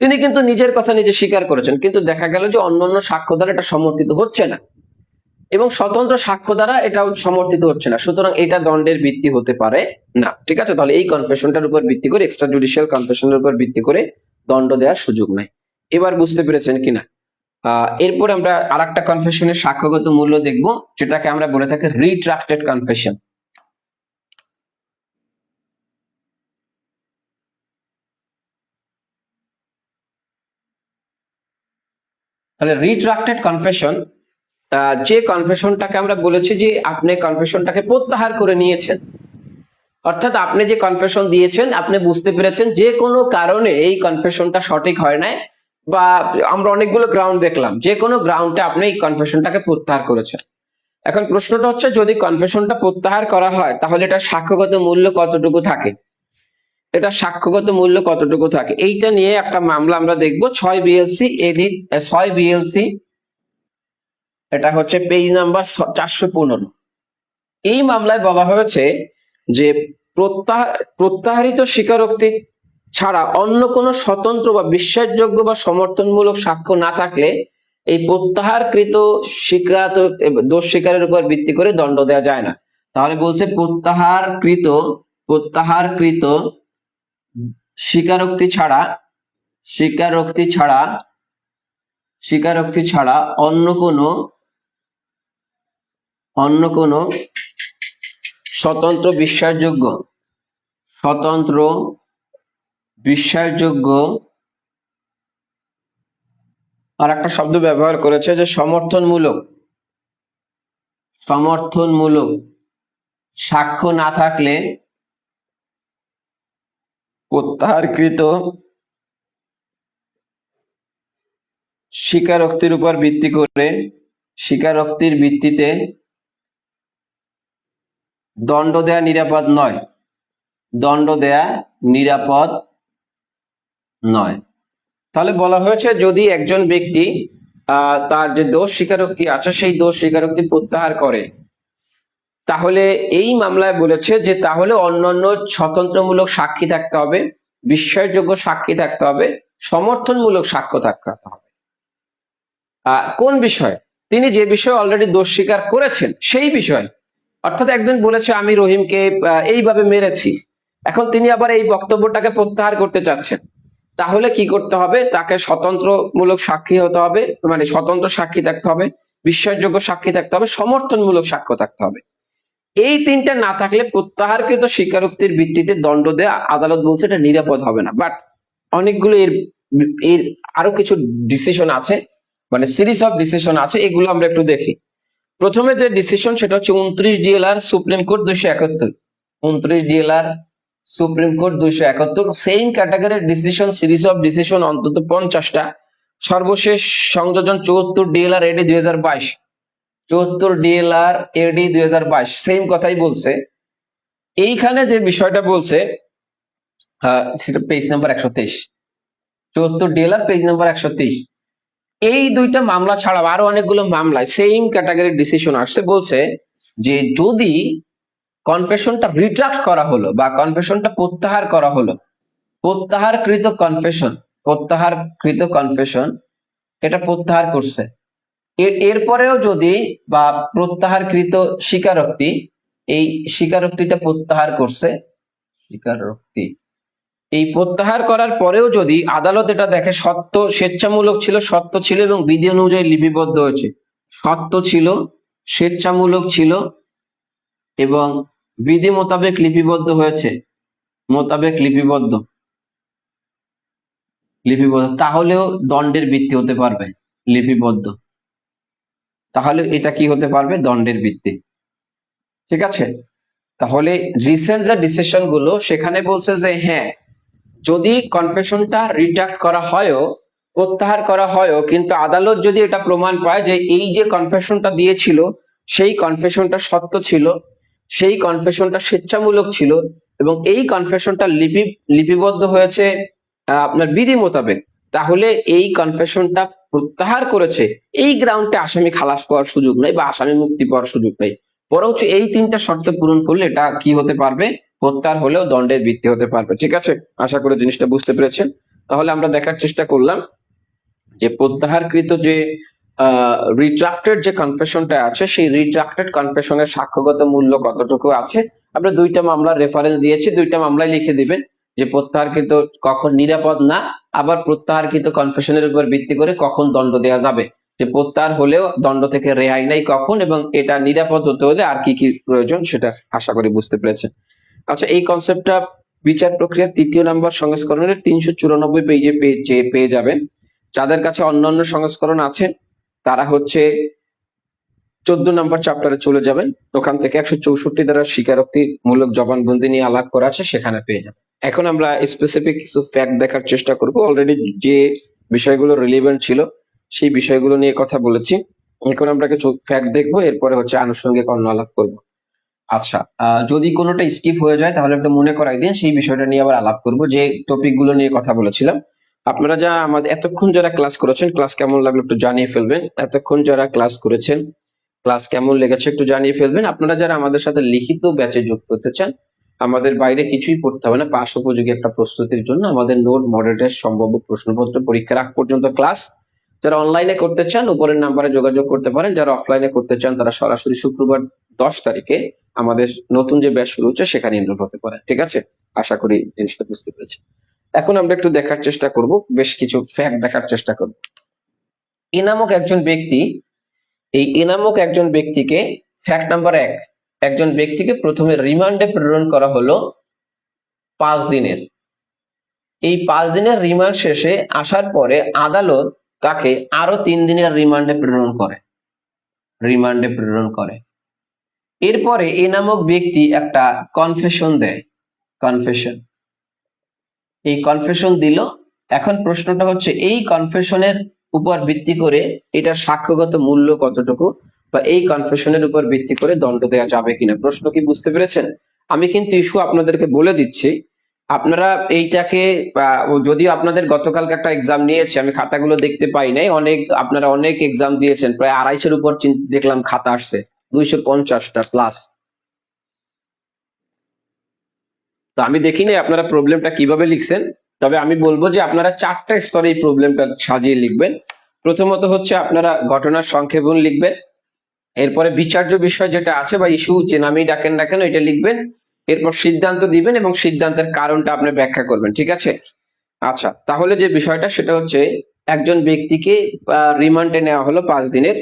তিনি কিন্তু নিজের কথা নিজে স্বীকার করেছেন, কিন্তু দেখা গেল যে অন্যান্য সাক্ষ্য দ্বারা এটা সমর্থিত হচ্ছে না, এবং স্বতন্ত্র সাক্ষ্য দ্বারা এটাও সমর্থিত হচ্ছে না। সুতরাং এটা দণ্ডের ভিত্তি হতে পারে না। ঠিক আছে, তাহলে এই কনফেশনটার উপর ভিত্তি করে, এক্সট্রা জুডিশিয়াল কনফেশনের উপর ভিত্তি করে দণ্ড দেওয়ার সুযোগ নাই। এবার বুঝতে পেরেছেন কিনা। এরপর আমরা আরেকটা কনফেশনের সাক্ষ্যগত মূল্য দেখব, যেটাকে আমরা বলে থাকি রিট্রাক্টেড কনফেশন। তাহলে রিট্রাক্টেড কনফেশন, যে কনফেশনটাকে আমরা বলেছি যে আপনি কনফেশনটাকে প্রত্যাহার করে নিয়েছেন, অর্থাৎ আপনি যে কনফেশন দিয়েছেন আপনি বুঝতে পেরেছেন যে কোনো কারণে এই কনফেশনটা সঠিক হয় নাই, বা আমরা অনেকগুলো গ্রাউন্ড দেখলাম, যে কোনো গ্রাউন্ডে আপনি এই কনফেশনটাকে প্রত্যাহার করেছেন। এখন প্রশ্নটা হচ্ছে যদি কনফেশনটা প্রত্যাহার করা হয় তাহলে এটা সাক্ষ্যগত মূল্য কতটুকু থাকে, এটা সাক্ষ্যগত মূল্য কতটুকু থাকে, এইটা নিয়ে একটা মামলা আমরা দেখবো। 6 বিএলসি এডিট 6 বিএলসি, এটা হচ্ছে পেজ নাম্বার 415। এই মামলায় বলা হয়েছে যে প্রত্যাহারিত স্বীকারোক্তি ছাড়া অন্য কোনো স্বতন্ত্র বা বিশ্বাসযোগ্য বা সমর্থনমূলক সাক্ষ্য না থাকলে এই প্রত্যাহারকৃত স্বীকারত দোষ স্বীকারের উপর ভিত্তি করে দণ্ড দেওয়া যায় না। তাহলে বলছে প্রত্যাহারকৃত স্বীকারোক্তি ছাড়া অন্য কোনো স্বতন্ত্র বিশ্বাসযোগ্য আর একটা শব্দ ব্যবহার করেছে যে সমর্থনমূলক সাক্ষ্য না থাকলে প্রত্যাহারকৃত স্বীকারোক্তির উপর ভিত্তি করে স্বীকারোক্তির ভিত্তিতে দণ্ড দেয়া নিরাপদ নয়, দণ্ড দেয়া নিরাপদ নয়। তাহলে বলা হয়েছে যদি একজন ব্যক্তি তার যে দোষ স্বীকারোক্তি আছে সেই দোষ স্বীকারোক্তি প্রত্যাহার করে, তাহলে এই মামলায় বলেছে যে তাহলে অন্যান্য স্বতন্ত্রমূলক সাক্ষী থাকতে হবে, বিশ্বাসযোগ্য সাক্ষী থাকতে হবে, সমর্থনমূলক সাক্ষ্য থাকতে হবে। কোন বিষয়? তিনি যে বিষয়ে অলরেডি দোষ স্বীকার করেছেন সেই বিষয়। অর্থাৎ একজন বলেছে আমি রহিমকে এইভাবে মেরেছি, এখন তিনি আবার এই বক্তব্যটাকে প্রত্যাহার করতে চাচ্ছেন, তাহলে কি করতে হবে? তাকে স্বতন্ত্রমূলক সাক্ষী হতে হবে, মানে স্বতন্ত্র সাক্ষী থাকতে হবে, বিশ্বাসযোগ্য সাক্ষী থাকতে হবে, সমর্থনমূলক সাক্ষ্য থাকতে হবে। এই তিনটা না থাকলে প্রত্যাহারকৃত স্বীকারোক্তির ভিত্তিতে দণ্ড দেয়া আদালত বলছে এটা নিরাপদ হবে না। বাট অনেকগুলো এর আরো কিছু ডিসিশন আছে, মানে সিরিজ অফ ডিসিশন আছে, এগুলো আমরা একটু দেখি। প্রথমে যে ডিসিশন সেটা হচ্ছে 29 DLR supreme court 271, 29 DLR supreme court 271, same ক্যাটাগরির ডিসিশন, সিরিজ অফ ডিসিশন অন্তত 50টা। সর্বশেষ সংযোজন 74 ডিএলআর এডি 2022, 74 ডিএলআর এডি 2022 সেম কথাই বলছে। এইখানে যে বিষয়টা বলছে সেটা page number 123, 74 DLR page number 123। এই দুইটা মামলা ছাড়াও আরো অনেকগুলো মামলায় সেম ক্যাটাগরির ডিসিশন আসছে, বলছে যে যদি কনফেশনটা রিট্রাক্ট করা হলো বা কনফেশনটা প্রত্যাহার করা হলো, প্রত্যাহারকৃত কনফেশন এটা প্রত্যাহার করছে, এরপরেও যদি বা প্রত্যাহারকৃত স্বীকারোক্তি, এই স্বীকারোক্তিটা প্রত্যাহার করছে, স্বীকারোক্তি এই প্রত্যাহার করার পরেও যদি আদালত এটা দেখে সত্য, স্বেচ্ছামূলক ছিল, সত্য ছিল এবং বিধি অনুযায়ী লিপিবদ্ধ হয়েছে, সত্য ছিল, স্বেচ্ছামূলক ছিল এবং বিধি মোতাবেক লিপিবদ্ধ হয়েছে, মোতাবেক লিপিবদ্ধ, তাহলেও দণ্ডের ভিত্তি হতে পারবে, লিপিবদ্ধ, তাহলে এটা কি হতে পারবে? দণ্ডের ভিত্তি। ঠিক আছে? তাহলে রিসেন্ট যে ডিসিশন গুলো সেখানে বলছে যে হ্যাঁ, যদি কনফেশনটা রিট্রাক্ট করা হয়ও, প্রত্যাহার করা হয়ও, কিন্তু আদালত যদি এটা প্রমাণ পায় যে এই যে কনফেশনটা দিয়েছিল সেই কনফেশনটা সত্য ছিল, সেই কনফেশনটা স্বেচ্ছামূলক ছিল এবং এই কনফেশনটা লিপিবদ্ধ হয়েছে আপনার বিধি মোতাবেক, তাহলে এই কনফেশনটা প্রত্যাহার করেছে, এই গ্রাউন্ডে আসামি খালাস পাওয়ার সুযোগ নেই বা আসামি মুক্তি পাওয়ার সুযোগ নেই, বরঞ্চ এই তিনটা শর্ত পূরণ করলে এটা কি হতে পারবে? প্রত্যাহার হলেও দণ্ডের ভিত্তি হতে পারবে। ঠিক আছে? আশা করি জিনিসটা বুঝতে পেরেছেন। তাহলে আমরা দেখার চেষ্টা করলাম যে প্রত্যাহারকৃত যে রিট্রাক্টেড যে কনফেশনটা আছে সেই রিট্রাক্টেড কনফেশনের সাক্ষ্যগত মূল্য কতটুকু আছে। আমরা দুইটা মামলার রেফারেন্স দিয়েছি, দুইটা মামলায় লিখে দিবেন যে প্রত্যাহারকৃত কখন নিরাপদ না, আবার প্রত্যাহারকৃত কনফেশনের উপর ভিত্তি করে কখন দণ্ড দেওয়া যাবে, যে প্রত্যাহার হলেও দণ্ড থেকে রেহাই নাই কখন, এবং এটা নিরাপদ হতে হলে আর কি কি প্রয়োজন সেটা আশা করি বুঝতে পেরেছেন। আচ্ছা, এই কনসেপ্টটা বিচার প্রক্রিয়ার 3য় নম্বর সংস্করণের 394 পেজে পেয়ে যাবেন। যাদের কাছে অন্যান্য সংস্করণ আছে তারা হচ্ছে 14 নম্বর চ্যাপ্টারে চলে যাবেন, ওখান থেকে 164 দ্বারা স্বীকারোক্তি মূলক জবানবন্দি নিয়ে আলাপ করা আছে, সেখানে পেয়ে যাবেন। এখন আমরা স্পেসিফিক কিছু ফ্যাক্ট দেখার চেষ্টা করব। অলরেডি যে বিষয়গুলো রিলেভেন্ট ছিল সেই বিষয়গুলো নিয়ে কথা বলেছি, এখন আমরা কিছু ফ্যাক্ট দেখবো, এরপরে হচ্ছে আনুষঙ্গিক অন্য আলাপ করবো। আচ্ছা, যদি কোনোটা স্কিপ হয়ে যায় তাহলে একটু মনে করাই দিন, সেই বিষয়টা নিয়ে আবার আলাপ করব, যে টপিক গুলো নিয়ে কথা বলেছিলাম। আপনারা যা আমাদের এতক্ষণ যারা ক্লাস করেছেন, ক্লাস কেমন লাগলো একটু জানিয়ে ফেলবেন। এতক্ষণ যারা ক্লাস করেছেন, ক্লাস কেমন লেগেছে একটু জানিয়ে ফেলবেন। আপনারা যারা আমাদের সাথে লিখিত ব্যাচে যুক্ত হতে চান, আমাদের বাইরে কিছুই পড়তে হবে না, পাস উপযোগী একটা প্রস্তুতির জন্য আমাদের নোট, মডেল টেস্ট, সম্ভাব্য প্রশ্নপত্র, পরীক্ষার আগ পর্যন্ত ক্লাস। যারা অনলাইনে করতে চান উপরের নাম্বারে যোগাযোগ করতে পারেন, যারা অফলাইনে করতে চান তারা সরাসরি শুক্রবার 10 তারিখে আমাদের নতুন যে ব্যাচ শুরু হচ্ছে সেখানে এনরোল হতে পারে। ঠিক আছে? আশা করি জিনিসটা বুঝতে পেরেছি। এখন আমরা একটু দেখার চেষ্টা করব, বেশ কিছু ফ্যাক্ট দেখার চেষ্টা করব। নামক একজন ব্যক্তি, এই নামক একজন ব্যক্তিকে, ফ্যাক্ট নাম্বার 1, একজন ব্যক্তিকে প্রথমে রিমান্ডে প্রেরণ করা হলো 5 দিনের। এই 5 দিনের রিমান্ড শেষে আসার পরে আদালত তাকে আরো 3 দিনের রিমান্ডে প্রেরণ করে, এরপরে এ নামক ব্যক্তি একটা কনফেশন দেয়, কনফেশন, এই কনফেশন দিল। এখন প্রশ্নটা হচ্ছে এই কনফেশনের উপর ভিত্তি করে এটার সাক্ষ্যগত মূল্য কতটুকু, বা এই কনফেশনের উপর ভিত্তি করে দণ্ড দেওয়া যাবে কিনা। প্রশ্ন কি বুঝতে পেরেছেন? আমি কিন্তু ইস্যু আপনাদেরকে বলে দিচ্ছি, আপনারা এইটাকে যদিও আপনাদের গতকালকে একটা এক্সাম নিয়েছে, আমি খাতাগুলো দেখতে পাই নাই, আপনারা অনেক এক্সাম দিয়েছেন, প্রায় 250-এর উপর দেখলাম খাতা আসছে, 250টা প্লাস। তো আমি দেখিনি আপনারা প্রবলেমটা কিভাবে লিখছেন, তবে আমি বলবো যে আপনারা 4টা স্তরে এই প্রবলেমটা সাজিয়ে লিখবেন। প্রথমত হচ্ছে আপনারা ঘটনার সংক্ষেপণ লিখবেন, এরপরে বিচার্য বিষয় যেটা আছে বা ইস্যু, যে নামেই ডাকেন না কেন, এটা লিখবেন। এরপর সিদ্ধান্ত দিবেন এবং সিদ্ধান্তের কারণটা আপনি ব্যাখ্যা করবেন, ঠিক আছে? আচ্ছা, তাহলে যে বিষয়টা সেটা হচ্ছে একজন ব্যক্তিকে রিমান্ডে নেওয়া হলো 5 দিনের।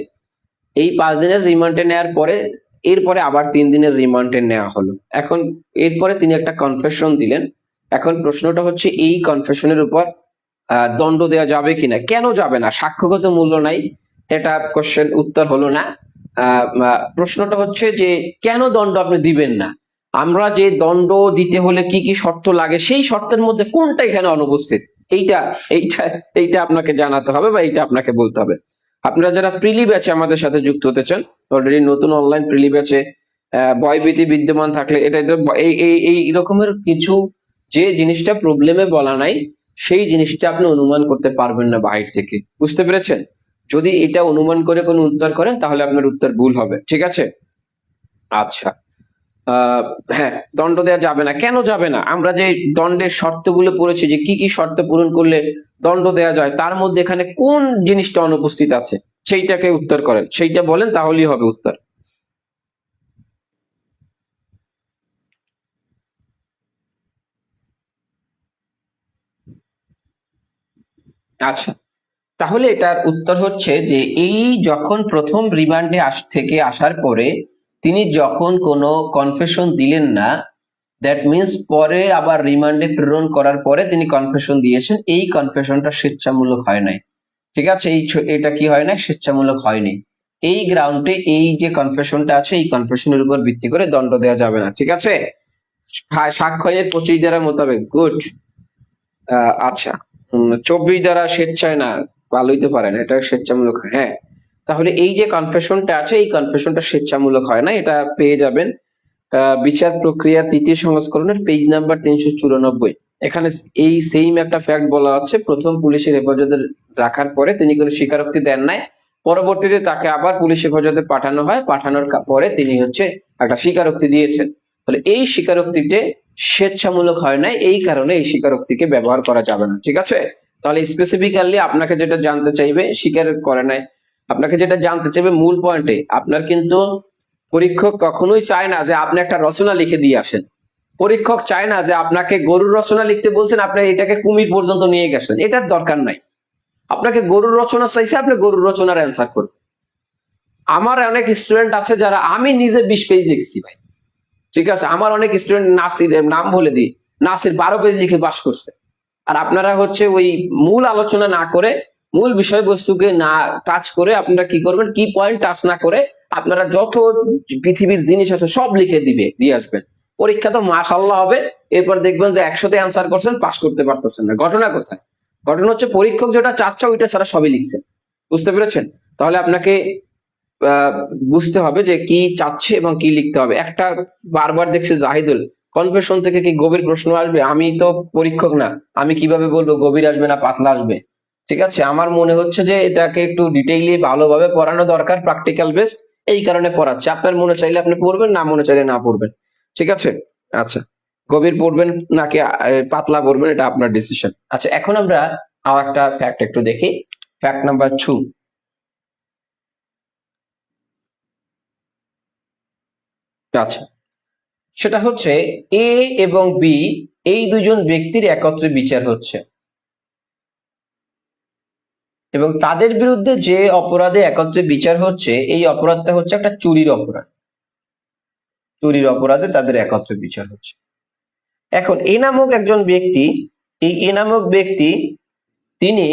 এই 5 দিনের রিমান্ডে নেওয়ার পরে এরপরে আবার 3 দিনের রিমান্ডে নেওয়া হলো। এখন এরপরে তিনি একটা কনফেশন দিলেন। এখন প্রশ্নটা হচ্ছে এই কনফেশনের উপর দণ্ড দেওয়া যাবে কিনা। কেন যাবে না? সাক্ষ্যগত মূল্য নাই, এটা কোশ্চেন উত্তর হলো না। প্রশ্নটা হচ্ছে যে কেন দণ্ড আপনি দিবেন না? আমরা যে দণ্ড দিতে হলে কি কি শর্ত লাগে, সেই শর্তের মধ্যে কোনটা এখানে অনুপস্থিত, এইটা এইটা এইটা আপনাকে জানাতে হবে বা এইটা আপনাকে বলতে হবে। আপনারা যারা প্রিলি ব্যাচে আমাদের সাথে যুক্ত হতে চান, অলরেডি নতুন অনলাইন প্রিলি ব্যাচে ভয়ভীতি বিদ্যমান থাকলে এটা এই রকমের কিছু যে জিনিসটা প্রবলেমে বলা নাই, সেই জিনিসটা আপনি অনুমান করতে পারবেন না বাহির থেকে, বুঝতে পেরেছেন? যদি এটা অনুমান করে কোনো উত্তর করেন তাহলে আপনার উত্তর ভুল হবে, ঠিক আছে? আচ্ছা, হ্যাঁ, দণ্ড দেওয়া যাবে না। কেন যাবে না? আমরা যে দণ্ডের শর্তগুলো পড়েছি, যে কি কি শর্ত পূরণ করলে দণ্ড দেওয়া যায়, তার মধ্যে এখানে কোন জিনিসটা অনুপস্থিত আছে সেইটাকে উত্তর করেন, সেইটা বলেন, তাহলেই হবে উত্তর। আচ্ছা, তাহলে এটার উত্তর হচ্ছে যে এই যখন প্রথম রিমান্ডে থেকে আসার পরে তিনি যখন কোনো কনফেশন দিলেন না, দ্যাট মিন্স পরে আবার রিমান্ডে প্রেরণ করার পরে তিনি কনফেশন দিয়েছেন, এই কনফেশনটা স্বেচ্ছামূলক হয় নাই, ঠিক আছে? এটা কি হয় না? স্বেচ্ছামূলক হয়নি। এই গ্রাউন্ডে এই যে কনফেশনটা আছে, এই কনফেশনের উপর ভিত্তি করে দণ্ড দেওয়া যাবে না, ঠিক আছে? সাক্ষ্যের 25 ধারা মোতাবেক, গুড। আচ্ছা, 24 দ্বারা স্বেচ্ছায় না, ভালো হইতে পারে না, এটা স্বেচ্ছামূলক, হ্যাঁ। তাহলে এই যে কনফেশনটা আছে, এই কনফেশনটা স্বেচ্ছামূলক হয় না, এটা পেয়ে যাবেন বিচার প্রক্রিয়ার 3য় সংস্করণের পেজ নাম্বার 394। এখানে এই সেম একটা ফ্যাক্ট বলা আছে, প্রথম পুলিশের হেফাজতে রাখার পরে তিনি কোনো স্বীকারোক্তি দেন নাই, পরবর্তীতে তাকে আবার পুলিশ হেফাজতে পাঠানো হয়, পাঠানোর পরে তিনি হচ্ছে একটা স্বীকারোক্তি দিয়েছেন। তাহলে এই স্বীকারোক্তিতে স্বেচ্ছামূলক হয় না, এই কারণে এই স্বীকারোক্তিকে ব্যবহার করা যাবে না, ঠিক আছে? তাহলে স্পেসিফিক্যালি আপনাকে যেটা জানতে চাইবে, স্বীকার করে নাই, আপনাকে যেটা জানতে চাইবে মূল পয়েন্টে, আপনার কিন্তু পরীক্ষক কখনোই চায় না যে আপনি একটা রচনা লিখে দিয়ে আসেন। পরীক্ষক চায় না যে আপনাকে গরুর রচনা লিখতে বলছেন, আপনি এটাকে কুমির পর্যন্ত নিয়ে গেছেন, এটার দরকার নাই। আপনাকে গরুর রচনা চাইছে, আপনি গরুর রচনার অ্যান্সার করুন। আমার অনেক স্টুডেন্ট আছে যারা, আমি নিজে 20 পেজ লিখছি ভাই, ঠিক আছে? আমার অনেক স্টুডেন্ট, নাসির, নাম বলে দিই, নাসির 12 পেজ লিখে পাস করছে। আর আপনারা হচ্ছে ওই মূল আলোচনা না করে, মূল বিষয়বস্তুকে না টাচ করে, আপনারা কি করবেন, কি পয়েন্ট টাচ না করে আপনারা যত পৃথিবীর জিনিস আছে সব লিখে দিয়ে আসবেন। পরীক্ষা তো মাশাআল্লাহ হবে, এরপর দেখবেন যে 100তে অ্যান্সার করছেন, পাস করতে পারতেছেন না। ঘটনা কোথায়? ঘটনা হচ্ছে পরীক্ষক যেটা চাচ্ছে ওইটা ছাড়া সবই লিখছেন, বুঝতে পেরেছেন? তাহলে আপনাকে বুঝতে হবে যে কি চাচ্ছে এবং কি লিখতে হবে। একটা বারবার দেখছে জাহিদুল, কনফেশন থেকে কি গভীর প্রশ্ন আসবে? আমি তো পরীক্ষক না, আমি কিভাবে বলবো গভীর আসবে না পাতলা আসবে? ঠিক আছে, আমার মনে হচ্ছে যে এটাকে একটু ডিটেইলি ভালোভাবে পড়ানো দরকার, প্র্যাকটিক্যাল বেস, এই কারণে পড়াচ্ছে। আপনার মনে চাইলে আপনি পড়বেন, না মনে চাইলে না পড়বেন, ঠিক আছে? আচ্ছা, গভীর পড়বেন নাকি পাতলা পড়বেন, এটা আপনার ডিসিশন। আচ্ছা, এখন আমরা আর একটা ফ্যাক্ট একটু দেখি, ফ্যাক্ট নাম্বার 2। আচ্ছা, সেটা হচ্ছে এ এবং বি, এই দুজন ব্যক্তির একত্রে বিচার হচ্ছে এবং তাদের বিরুদ্ধে যে অপরাধে একত্রে বিচার হচ্ছে, এই অপরাধটা হচ্ছে একটা চুরির অপরাধ। চুরির অপরাধে তাদের একত্রে বিচার হচ্ছে। এখন এ নামক একজন ব্যক্তি, এই এ নামক ব্যক্তি, তিনি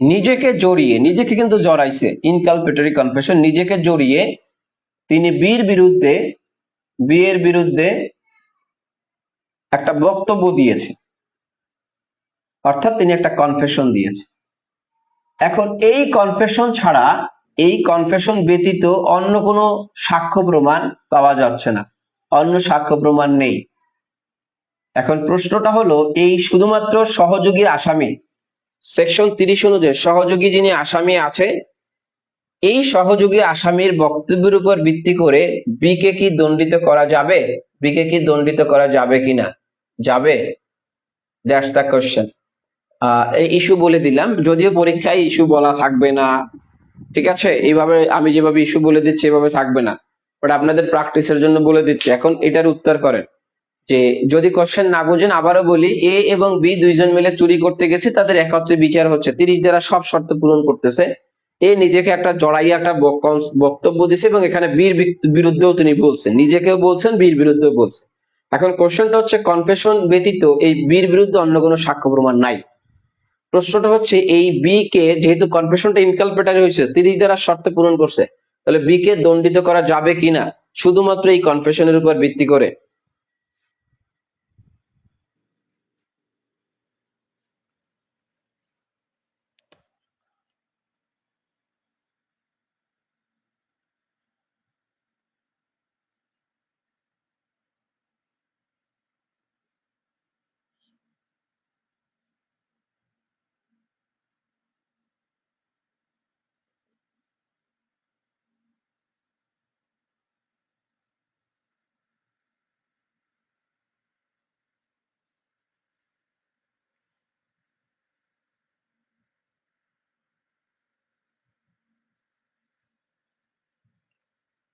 নিজেকে জড়িয়ে, নিজেকে কিন্তু জড়াইছে, ইনকালপেটরি কনফেশন, নিজেকে জড়িয়ে তিনি বিয়ের বিরুদ্ধে একটা বক্তব্য দিয়েছে, অর্থাৎ তিনি একটা কনফেশন দিয়েছে। এখন এই কনফেশন ব্যতীত অন্য কোনো সাক্ষ্য প্রমাণ পাওয়া যাচ্ছে না, অন্য সাক্ষ্য প্রমাণ নেই। এখন প্রশ্নটা হলো, এই শুধুমাত্র সহযোগী আসামি, সেকশন 30 অনুযায়ী সহযোগী যিনি আসামি আছে, এই সহযোগী আসামির বক্তব্যের উপর ভিত্তি করে বিকে কি দণ্ডিত করা যাবে? বিকে কি দণ্ডিত করা যাবে কিনা? যাবে, দ্যাটস দ্য কোশ্চেন। এই ইস্যু বলে দিলাম, যদিও পরীক্ষায় ইস্যু বলা থাকবে না, ঠিক আছে, এইভাবে আমি যেভাবে ইস্যু বলে দিচ্ছি এভাবে থাকবে না, বাট আপনাদের প্র্যাকটিসের জন্য বলে দিচ্ছি। এখন এটার উত্তর করেন, যে যদি কোশ্চেন না বুঝেন আবারও বলি, এ এবং বি দুইজন মিলে চুরি করতে গেছে, তাদের একত্রে বিচার হচ্ছে, 30 দ্বারা সব শর্ত পূরণ করতেছে। এ নিজেকে একটা জড়াইয়া একটা বক্তব্য দিছে এবং এখানে বীর বিরুদ্ধেও তিনি বলছেন, নিজেকেও বলছেন, বীর বিরুদ্ধেও বলছেন। এখন কোশ্চেনটা হচ্ছে, কনফেশন ব্যতীত এই বীর বিরুদ্ধে অন্য কোনো সাক্ষ্য প্রমাণ নাই। প্রশ্নটা হচ্ছে, এই বি কে, যেহেতু কনফেশনটা ইনকালপেটারি হয়েছে, 30 দ্বারা শর্ত পূরণ করছে, তাহলে বি কে দণ্ডিত করা যাবে কিনা শুধুমাত্র এই কনফেশনের উপর ভিত্তি করে?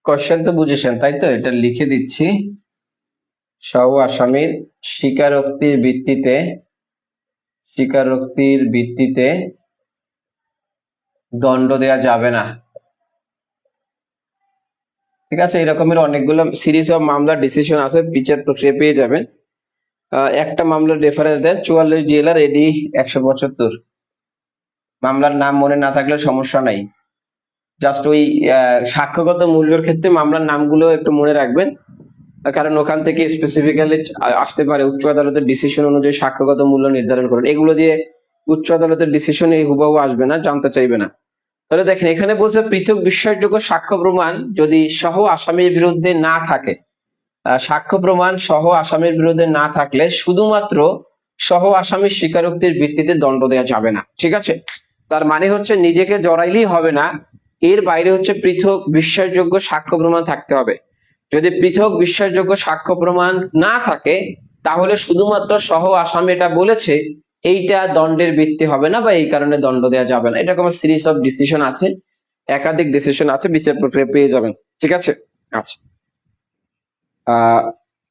কোশ্চেন তো বুঝেছেন তাই তো? এটা লিখে দিচ্ছি, সহ আসামির স্বীকারোক্তির ভিত্তিতে দণ্ড দেয়া যাবে না। ঠিক আছে, এরকমের অনেকগুলো সিরিজ অফ মামলার ডিসিশন আছে, বিচার প্রক্রিয়া পেয়ে যাবেন। একটা মামলার রেফারেন্স দেন, 44 ডিএলআর এডি 175। মামলার নাম মনে না থাকলে সমস্যা নাই, জাস্ট ওই সাক্ষ্যগত মূল্যের ক্ষেত্রে মামলার নামগুলো একটু মনে রাখবেন, কারণ ওখান থেকে স্পেসিফিক্যালি আসতে পারে উচ্চ আদালতের ডিসিশন অনুযায়ী সাক্ষ্যগত মূল্য নির্ধারণ করেন। এগুলো দিয়ে উচ্চ আদালতের ডিসিশনে হুবহু আসবে না, জানতে চাইবে না। তাহলে দেখেন, এখানে বলছে পৃথক বিশ্বাসযোগ্য সাক্ষ্য প্রমাণ যদি সহ আসামির বিরুদ্ধে না থাকে, সাক্ষ্য প্রমাণ সহ আসামির বিরুদ্ধে না থাকলে শুধুমাত্র সহ আসামির স্বীকারোক্তির ভিত্তিতে দণ্ড দেওয়া যাবে না। ঠিক আছে, তার মানে হচ্ছে নিজেকে জড়াইলেই হবে না, এর বাইরে হচ্ছে পৃথক বিশ্বাসযোগ্য সাক্ষ্য প্রমাণ থাকতে হবে। যদি পৃথক বিশ্বাসযোগ্য সাক্ষ্য প্রমাণ না থাকে, তাহলে শুধুমাত্র সহ আসামি এটা বলেছে, এইটা দণ্ডের ভিত্তি হবে না, বা এই কারণে দণ্ড দেওয়া যাবে না। এরকম সিরিজ অফ ডিসিশন আছে, একাধিক ডিসিশন আছে, বিচার প্রক্রিয়া পেয়ে যাবেন। ঠিক আছে, আচ্ছা।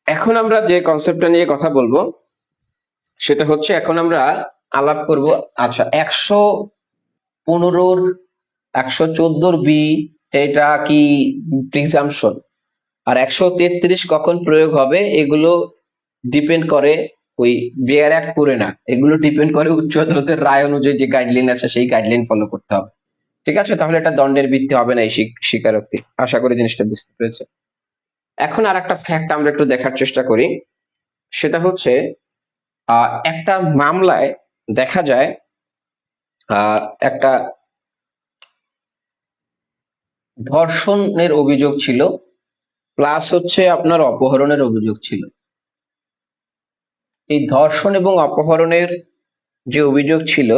এখন আমরা যে কনসেপ্টটা নিয়ে কথা বলবো সেটা হচ্ছে, এখন আমরা আলাপ করব, আচ্ছা, 115 114 বি এটা কি প্রিজাম্পশন, আর 133 কখন প্রয়োগ হবে এগুলো ডিপেন্ড করে ওই বেয়ার অ্যাক্ট করে না, এগুলো ডিপেন্ড করে উচ্চ আদালতের রায় অনুযায়ী যে গাইডলাইন আছে সেই গাইডলাইন ফলো করতে হবে। ঠিক আছে, তাহলে এটা দণ্ডের ভিত্তি হবে না এই স্বীকারোক্তি। আশা করি জিনিসটা বুঝতে পেরেছে। এখন আর একটা ফ্যাক্ট আমরা একটু দেখার চেষ্টা করি, সেটা হচ্ছে একটা মামলায় দেখা যায় একটা ধর্ষণের অভিযোগ ছিল, প্লাস হচ্ছে আপনার অপহরণের অভিযোগ ছিল। এই ধর্ষণ এবং অপহরণের যে অভিযোগ ছিল,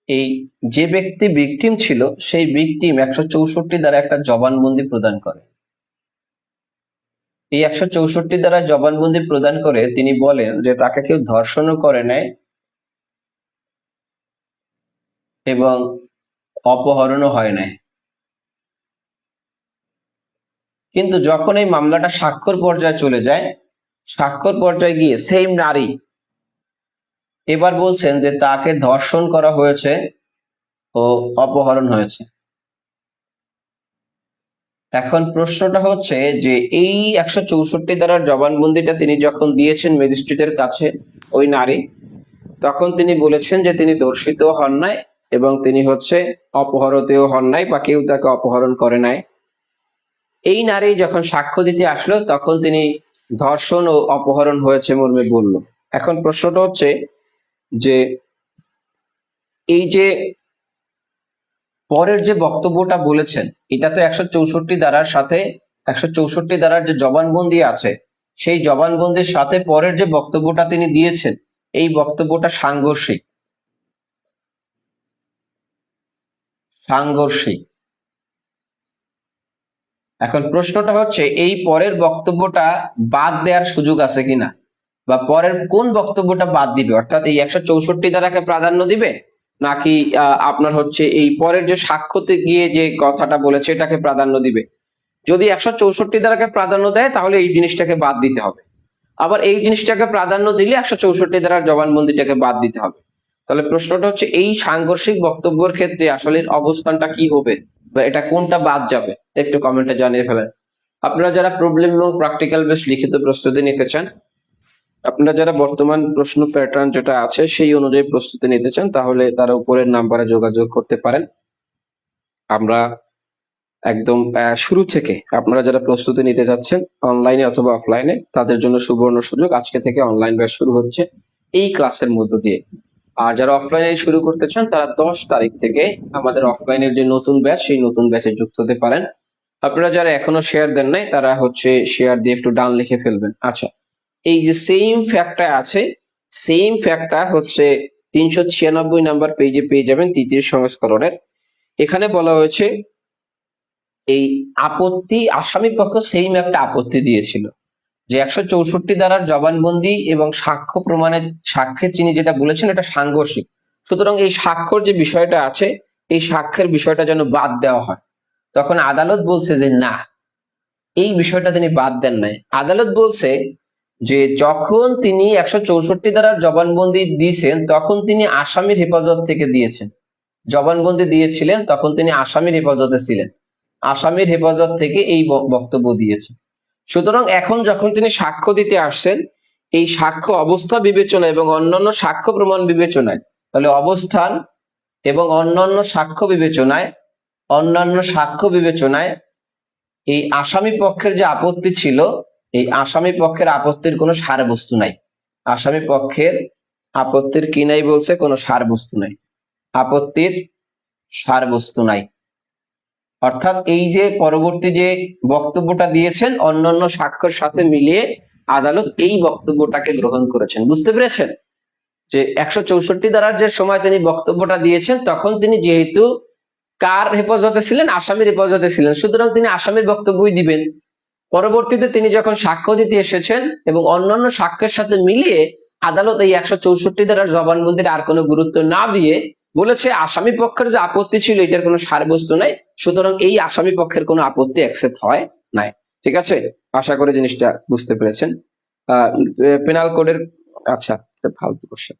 এই যে ব্যক্তি ভিকটিম ছিল সেই ভিকটিম 164 দ্বারা একটা জবানবন্দি প্রদান করে। এই 164 দ্বারা জবানবন্দি প্রদান করে তিনি বলেন যে তাকে কেউ ধর্ষণও করে নাই এবং অপহরণও হয় নাই। কিন্তু যখন এই মামলাটা স্বাক্ষর পর্যায়ে চলে যায়, স্বাক্ষর পর্যায়ে গিয়ে সেম নারী এবার বলছেন যে তাকে ধর্ষণ করা হয়েছে ও অপহরণ হয়েছে। এখন প্রশ্নটা হচ্ছে যে এই 164 দ্বারার জবানবন্দিটা তিনি যখন দিয়েছেন ম্যাজিস্ট্রেটের কাছে ওই নারী, তখন তিনি বলেছেন যে তিনি ধর্ষিত হন নাই এবং তিনি হচ্ছে অপহরতেও হন নাই, বা কেউ তাকে অপহরণ করে নাই। এই নারী যখন সাক্ষ্য দিতে আসলো তখন তিনি ধর্ষণ ও অপহরণ হয়েছে মর্মে বলল। এখন প্রশ্নটা হচ্ছে যে এই যে পরের যে বক্তব্যটা বলেছেন, এটা তো 164 ধারার সাথে 164 ধারার যে জবানবন্দি আছে, সেই জবানবন্দির সাথে পরের যে বক্তব্যটা তিনি দিয়েছেন, এই বক্তব্যটা সাংঘর্ষিক। সাংঘর্ষিক। এখন প্রশ্নটা হচ্ছে এই পরের বক্তব্যটা বাদ দেওয়ার সুযোগ আছে কিনা, বা পরের কোন বক্তব্যটা বাদ দিবে, অর্থাৎ এই 164 ধারাকে প্রাধান্য দিবে, নাকি আপনার হচ্ছে এই পরের যে সাক্ষ্যতে গিয়ে যে কথাটা বলেছে এটাকে প্রাধান্য দিবে। যদি 164 ধারাকে প্রাধান্য দেয় তাহলে এই জিনিসটাকে বাদ দিতে হবে, আবার এই জিনিসটাকে প্রাধান্য দিলে 164 ধারার জবানবন্দিটাকে বাদ দিতে হবে। তাহলে প্রশ্নটা হচ্ছে এই সাংঘর্ষিক বক্তব্যের ক্ষেত্রে আসলে অবস্থানটা কি হবে, বা এটা কোনটা বাদ যাবে, একটু কমেন্টে জানিয়ে ফেলেন। আপনারা যারা প্রবলেম এবং প্র্যাকটিক্যাল বেস লিখিত প্রস্তুতি নিতে চান, আপনারা যারা বর্তমান প্রশ্ন প্যাটার্ন যেটা আছে সেই অনুযায়ী প্রস্তুতি নিতে চান, তাহলে তারা উপরের নাম্বারে যোগাযোগ করতে পারেন। আমরা একদম শুরু থেকে আপনারা যারা প্রস্তুতি নিতে যাচ্ছেন অনলাইনে অথবা অফলাইনে, তাদের জন্য সুবর্ণ সুযোগ। আজকে থেকে অনলাইন ব্যাচ শুরু হচ্ছে এই ক্লাসের মধ্য দিয়ে। আর যারা অফলাইনে শুরু করতে চান তারা 10 তারিখ থেকে আমাদের অফলাইনের যে নতুন ব্যাচ, সেই নতুন ব্যাচে যুক্ত হতে পারেন। আপনারা যারা এখনো শেয়ার দেন নাই তারা হচ্ছে শেয়ার দিয়ে একটু ডান লিখে ফেলবেন। আচ্ছা, এই যে সেম ফ্যাক্টটা আছে, সেম ফ্যাক্টটা হচ্ছে 396 নাম্বার পেজে পেয়ে যাবেন, তৃতীয় সংস্করণের। এখানে বলা হয়েছে এই আপত্তি, আসামি পক্ষ সেম একটা আপত্তি দিয়েছিল যে 164 ধারার জবানবন্দি এবং সাক্ষ্য প্রমাণের সাক্ষ্যের তিনি যেটা বলেছেন এটা সাংঘর্ষিক। সুতরাং এই সাক্ষ্যর যে বিষয়টা আছে, এই সাক্ষ্যের বিষয়টা যেন বাদ দেওয়া হয়। তখন আদালত বলছে যে না, এই বিষয়টা তিনি বাদ দেন নাই। আদালত বলছে যে যখন তিনি 164 ধারার জবানবন্দি দিয়েছেন তখন তিনি আসামির হেফাজত থেকে দিয়েছেন, জবানবন্দি দিয়েছিলেন তখন তিনি আসামির হেফাজতে ছিলেন, আসামির হেফাজত থেকে এই বক্তব্য দিয়েছেন। সুতরাং এখন যখন তিনি সাক্ষ্য দিতে আসছেন, এই সাক্ষ্য অবস্থা বিবেচনা এবং অন্যান্য সাক্ষ্য প্রমাণ বিবেচনায়, তাহলে অবস্থান এবং অন্যান্য সাক্ষ্য বিবেচনায় এই আসামি পক্ষের যে আপত্তি ছিল, এই আসামি পক্ষের আপত্তির কোনো সারবস্তু নাই। আসামি পক্ষের আপত্তির কি নাই বলছে, কোনো সারবস্তু নাই, আপত্তির সারবস্তু নাই। অর্থাৎ এই যে পরবর্তী যে বক্তব্যটা দিয়েছেন অন্যান্য সাক্ষ্যের সাথে মিলিয়ে আদালত এই বক্তব্যটাকে গ্রহণ করেছেন। বুঝতে পেরেছেন যে 164 ধারার যে সময় তিনি বক্তব্যটা দিয়েছেন তখন তিনি যেহেতু কার হেফাজতে ছিলেন, আসামির হেফাজতে ছিলেন, সুতরাং তিনি আসামির বক্তব্যই দিবেন। পরবর্তীতে তিনি যখন সাক্ষ্য দিতে এসেছেন এবং অন্যান্য সাক্ষ্যের সাথে মিলিয়ে আদালত এই 164 ধারার জবানবন্দির আর কোনো গুরুত্ব না দিয়ে বলেছে আসামি পক্ষের যে আপত্তি ছিল এটার কোনো সারবস্তু নাই, সুতরাং এই আসামি পক্ষের কোনো আপত্তি অ্যাকসেপ্ট হয় নাই। ঠিক আছে, আশা করি জিনিসটা বুঝতে পেরেছেন। পেনাল কোডের, আচ্ছা ফালতু কোশ্চেন,